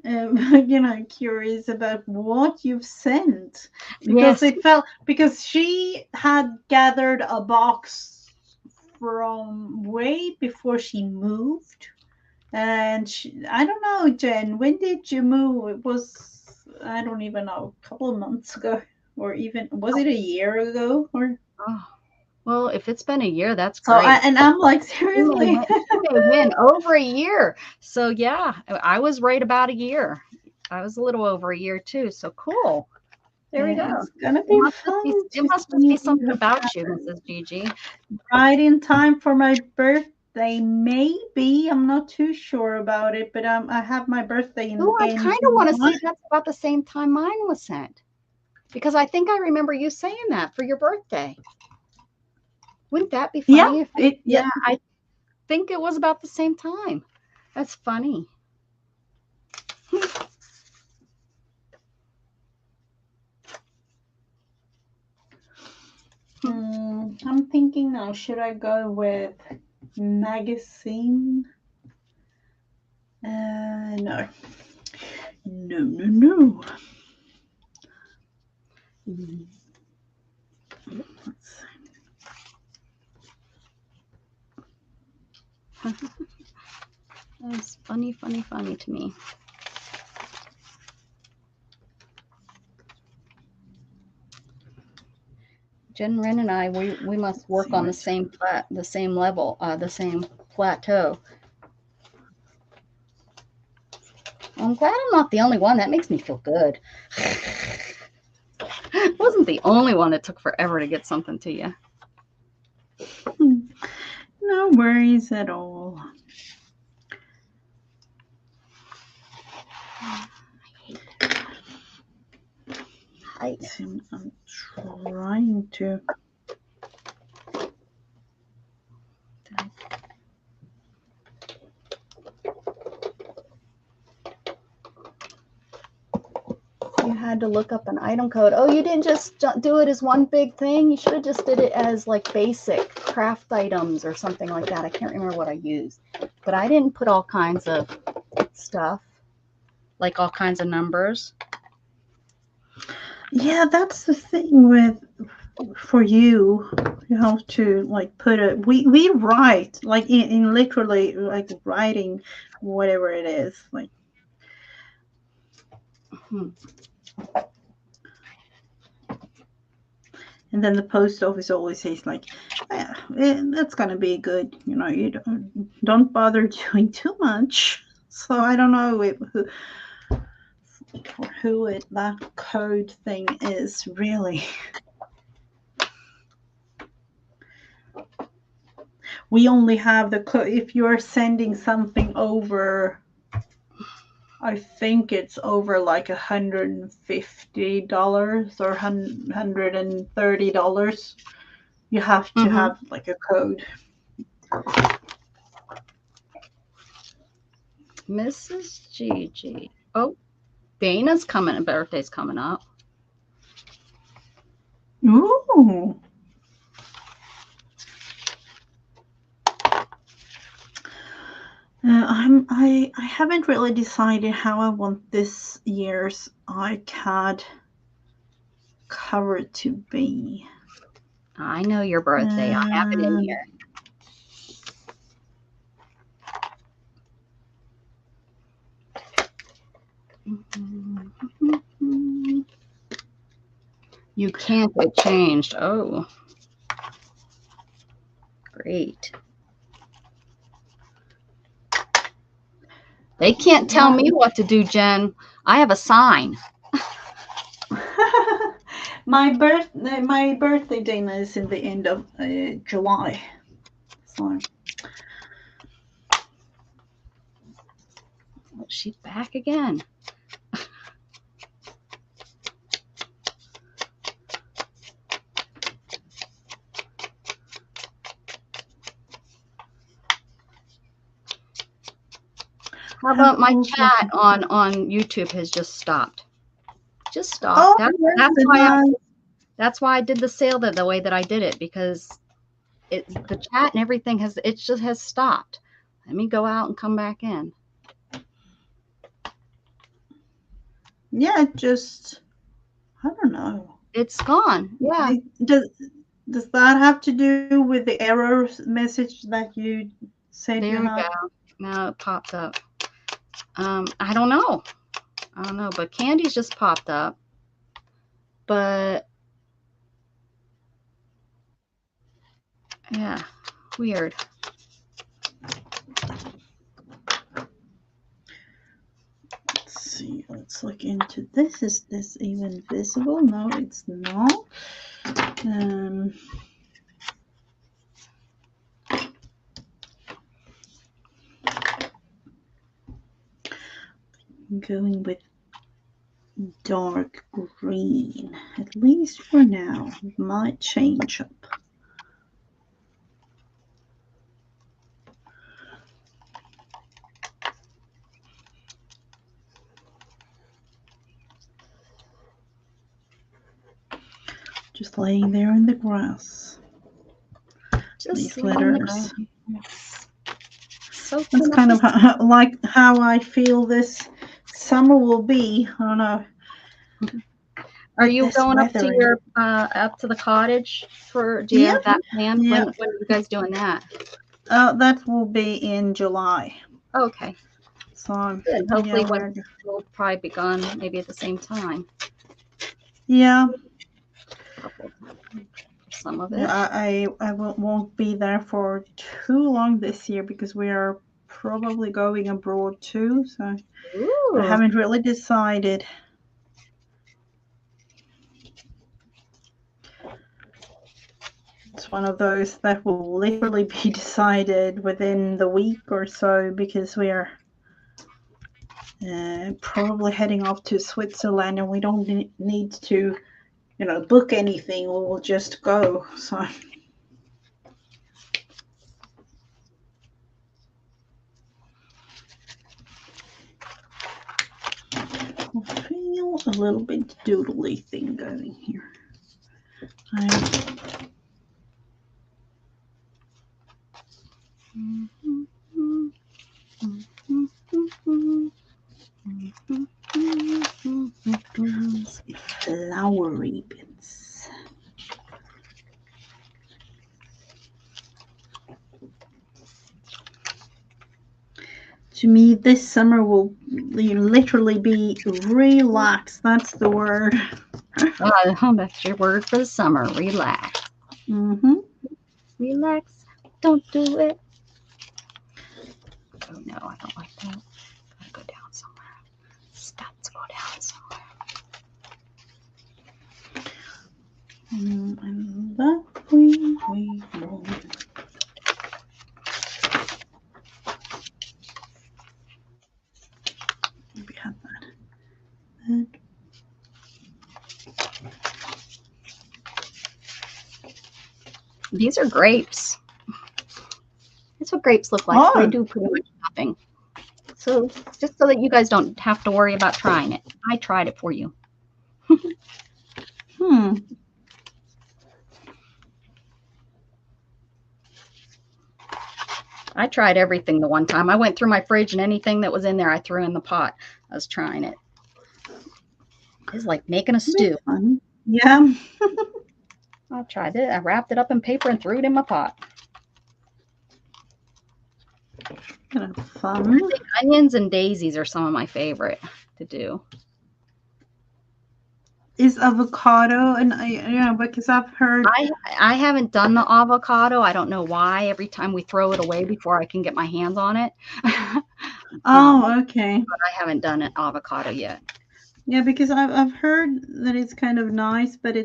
you know, curious about what you've sent, because it felt, because she had gathered a box from way before she moved, and I don't know, Jen, when did you move? It was, I don't even know, a couple of months ago, or even, was it a year ago? Or well, if it's been a year, that's great. So and I'm like, seriously, you may win over a year. So yeah, I was right about a year. I was a little over a year too. So cool. There we go. It's gonna be fun. It must just be something about you, Mrs. Gigi. Right in time for my birthday, maybe. I'm not too sure about it, but I have my birthday in. Oh, I kind of want to say that's about the same time mine was sent, because I think I remember you saying that for your birthday. Wouldn't that be funny? Yeah, I think it was about the same time. That's funny. I'm thinking now, should I go with magazine? No. No. That's funny to me. Jen Wren and I, we must work on the same level, the same plateau. I'm glad I'm not the only one. That makes me feel good. I wasn't the only one that took forever to get something to you. No worries at all. I'm trying to. You had to look up an item code. Oh, you didn't just do it as one big thing. You should have just did it as like basic craft items or something like that. I can't remember what I used, but I didn't put all kinds of stuff, like all kinds of numbers. Yeah, that's the thing with for you. You have to like put a we write like in literally like writing whatever it is like. And then the post office always says like, that's gonna be good. You know, you don't bother doing too much. So I don't know who that code thing is really. We only have the code if you're sending something over. I think it's over like $150 or $130. You have to have like a code. Mrs. Gigi. Oh, Dana's coming. Birthday's coming up. Ooh. I haven't really decided how I want this year's iCAD cover to be. I know your birthday. I have it in here. You can't get changed. Oh, great. They can't tell me what to do, Jen. I have a sign. My birthday, Dana, is in the end of July. So. Oh, she's back again. How about my chat on YouTube has just stopped? Just stopped. Oh, that's why I did the sale the way that I did it, because the chat and everything has stopped. Let me go out and come back in. Yeah, I don't know. It's gone. Yeah. Does that have to do with the error message that you said there you had? Go. Now it popped up. I don't know. But Candy's just popped up. But yeah, weird. Let's see. Let's look into this. Is this even visible? No, it's not. Going with dark green, at least for now. It might change up. Just laying there in the grass. Just these letters. So that's kind of like how I feel this summer will be. I don't know. Are you going up to your up to the cottage for? Do you have that planned? Yeah. When are you guys doing that? That will be in July. Okay. So good. Hopefully, we'll probably be gone maybe at the same time. Yeah. Some of it. I won't be there for too long this year because we are probably going abroad too. So I haven't really decided. It's one of those that will literally be decided within the week or so because we are probably heading off to Switzerland and we don't need to, book anything. We will just go. So I feel a little bit doodly thing going here. Flowery bits. to me, this summer will literally be relaxed. That's the word. That's your word for the summer. Relax. Mm-hmm. Relax. Don't do it. Oh no, I don't like that. Gotta go down somewhere. Stop to go down somewhere. And that we roll. We have that. These are grapes. That's what grapes look like. Oh. They do pretty much nothing. So just so that you guys don't have to worry about trying it. I tried it for you. I tried everything the one time. I went through my fridge and anything that was in there I threw in the pot. I was trying it. It's like making a stew. Fun. Yeah. I tried it. I wrapped it up in paper and threw it in my pot. Kind of fun. I think onions and daisies are some of my favorite to do. Is avocado, and because I've heard. I haven't done the avocado. I don't know why. Every time we throw it away before I can get my hands on it. Oh, okay. But I haven't done an avocado yet. Yeah, because I've heard that it's kind of nice, but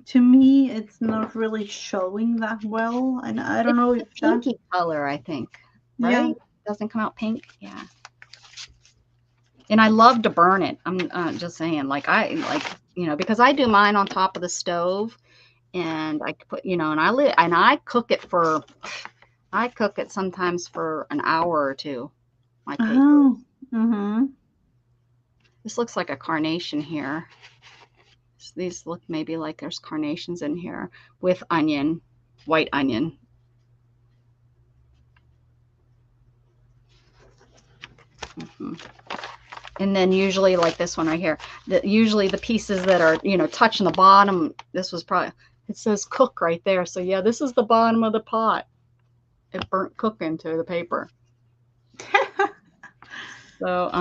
to me it's not really showing that well, and I don't know if pinky color. I think. Right? Yeah. It doesn't come out pink. Yeah. And I love to burn it. I'm just saying, because I do mine on top of the stove, and I put, and I cook it sometimes for an hour or two. My paper. Oh. Mm-hmm. This looks like a carnation here. So these look maybe like there's carnations in here with onion, white onion. Mm-hmm. And then usually like this one right here, usually the pieces that are, touching the bottom, this was probably, it says cook right there. So yeah, this is the bottom of the pot. It burnt cook into the paper. But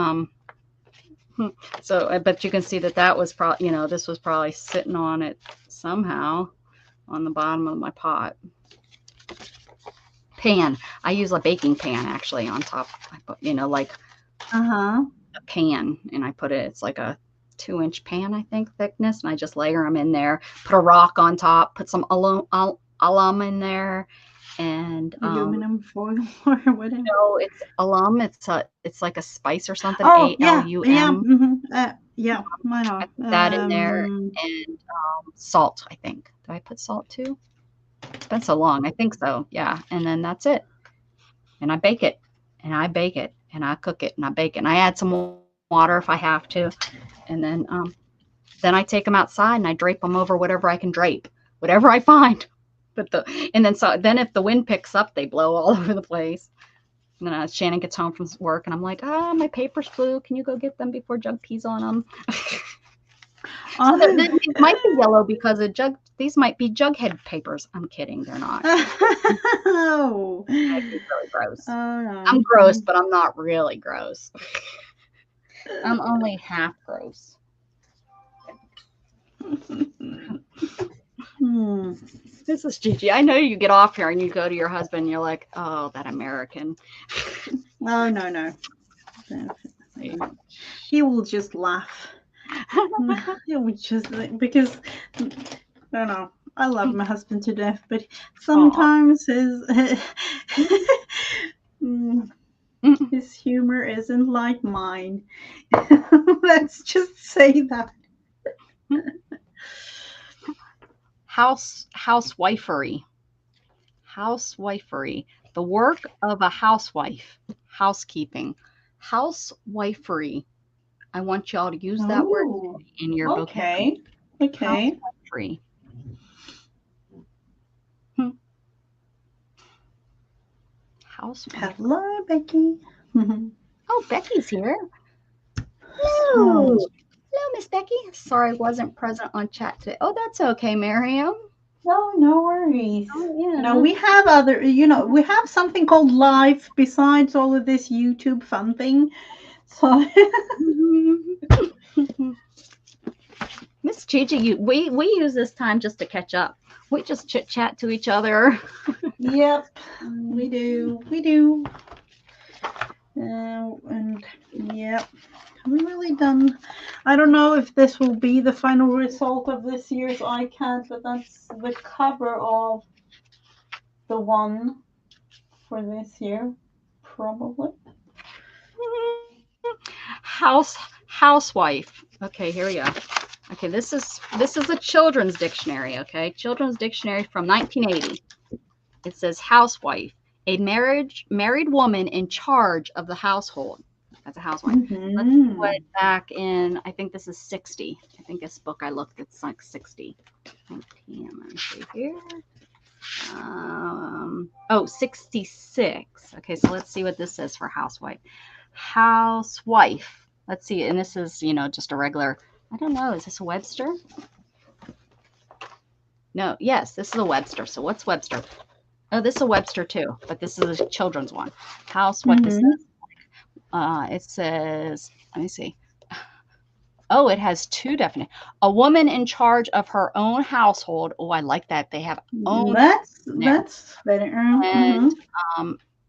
you can see that was probably, this was probably sitting on it somehow on the bottom of my pot. Pan. I use a baking pan actually on top. I put, a pan, and I put it's like a 2-inch pan, I think, thickness, and I just layer them in there, put a rock on top, put some alum in there, and aluminum foil or whatever. No, it's alum. It's like a spice or something. Oh, ALUM. yeah. Mm-hmm. Yeah, I know. I put that in there, and salt, I think. Do I put salt too? It's been so long. I think so. Yeah. And then that's it. And I bake it, and I bake it, and I cook it, and I bake it, and I add some water if I have to, and then I take them outside and I drape them over whatever I can drape, whatever I find. Then if the wind picks up, they blow all over the place. And then Shannon gets home from work, and I'm like, my papers flew. Can you go get them before Jug pees on them? It might be yellow because these might be Jughead papers. I'm kidding. They're not. Oh. Might be really gross. Oh, no. I'm gross, but I'm not really gross. I'm only half gross. This is Gigi. I know you get off here and you go to your husband and you're like, oh, that American. Oh, no. He will just laugh. He will just, because, I don't know, I love my husband to death, but sometimes his humor isn't like mine. Let's just say that. Housewifery. The work of a housewife. Housekeeping. Housewifery. I want y'all to use that word in your vocabulary. Okay. Housewifery. Housewife. Hello, Becky. Oh, Becky's here. Hello. Hello, Miss Becky. Sorry I wasn't present on chat today. Oh, that's okay, Miriam. No, no worries. Oh, yeah. You know, we have other, we have something called life besides all of this YouTube fun thing. So, Miss Gigi, we use this time just to catch up. We just chit chat to each other. yep, we do. We do. And yep, we really done. I don't know if this will be the final result of this year's iCat, but that's the cover of the one for this year, probably. Housewife. Okay, here we go. Okay, this is a children's dictionary, okay? Children's dictionary from 1980. It says housewife, a married woman in charge of the household. That's a housewife. Let's put back in, I think this is 60. I think this book I looked, it's like 60. 19, let me see here. 66. Okay, so let's see what this says for housewife. Housewife. Let's see, and this is, just a regular, I don't know, is this a Webster? No, yes, this is a Webster. So what's Webster? Oh, this is a Webster too, but this is a children's one. Housewife. It says, let me see. Oh, it has two definitions. A woman in charge of her own household. Oh, I like that. They have own. That's better. And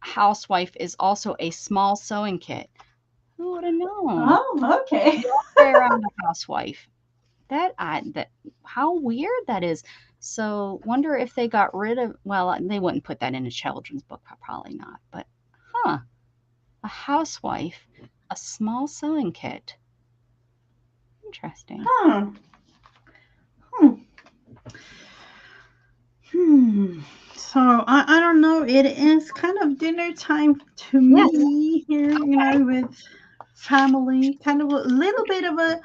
housewife is also a small sewing kit. Who would have known? Oh, okay. Around the housewife. That how weird that is. So wonder if they got rid of. Well, they wouldn't put that in a children's book, probably not. But a housewife, a small sewing kit. Interesting. So I don't know. It is kind of dinner time to me here, with family. Kind of a little bit of a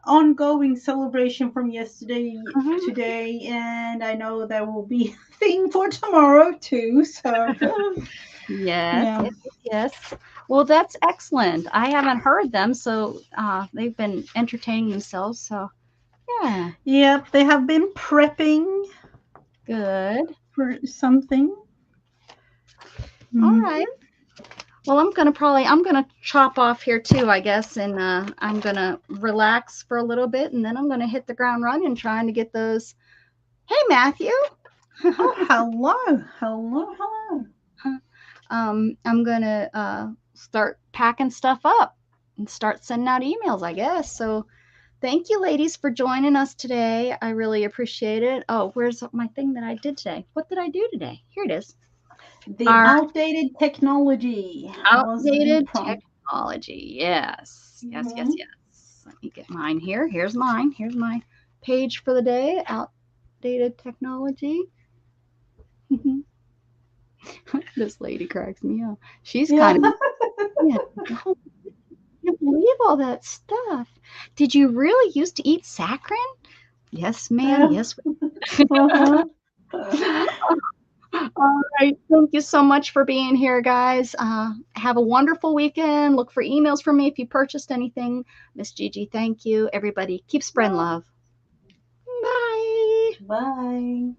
ongoing celebration from yesterday today, and I know there will be a thing for tomorrow too. So yes. Well, that's excellent. I haven't heard them, so they've been entertaining themselves. So yeah. Yep, they have been prepping. Good. For something. All right. Well, I'm gonna chop off here too, I guess, and I'm gonna relax for a little bit, and then I'm gonna hit the ground running, trying to get those. Hey, Matthew. Hello. I'm gonna start packing stuff up and start sending out emails, I guess. So, thank you, ladies, for joining us today. I really appreciate it. Oh, where's my thing that I did today? What did I do today? Here it is. The outdated technology. Outdated technology. Yes. Let me get mine here. Here's mine. Here's my page for the day. Outdated technology. This lady cracks me up. She's kind of. Yeah. I can't believe all that stuff. Did you really used to eat saccharin? Yes, ma'am. Yes. All right. Thank you so much for being here, guys. Have a wonderful weekend. Look for emails from me if you purchased anything. Miss Gigi, thank you. Everybody, keep spreading love. Bye. Bye.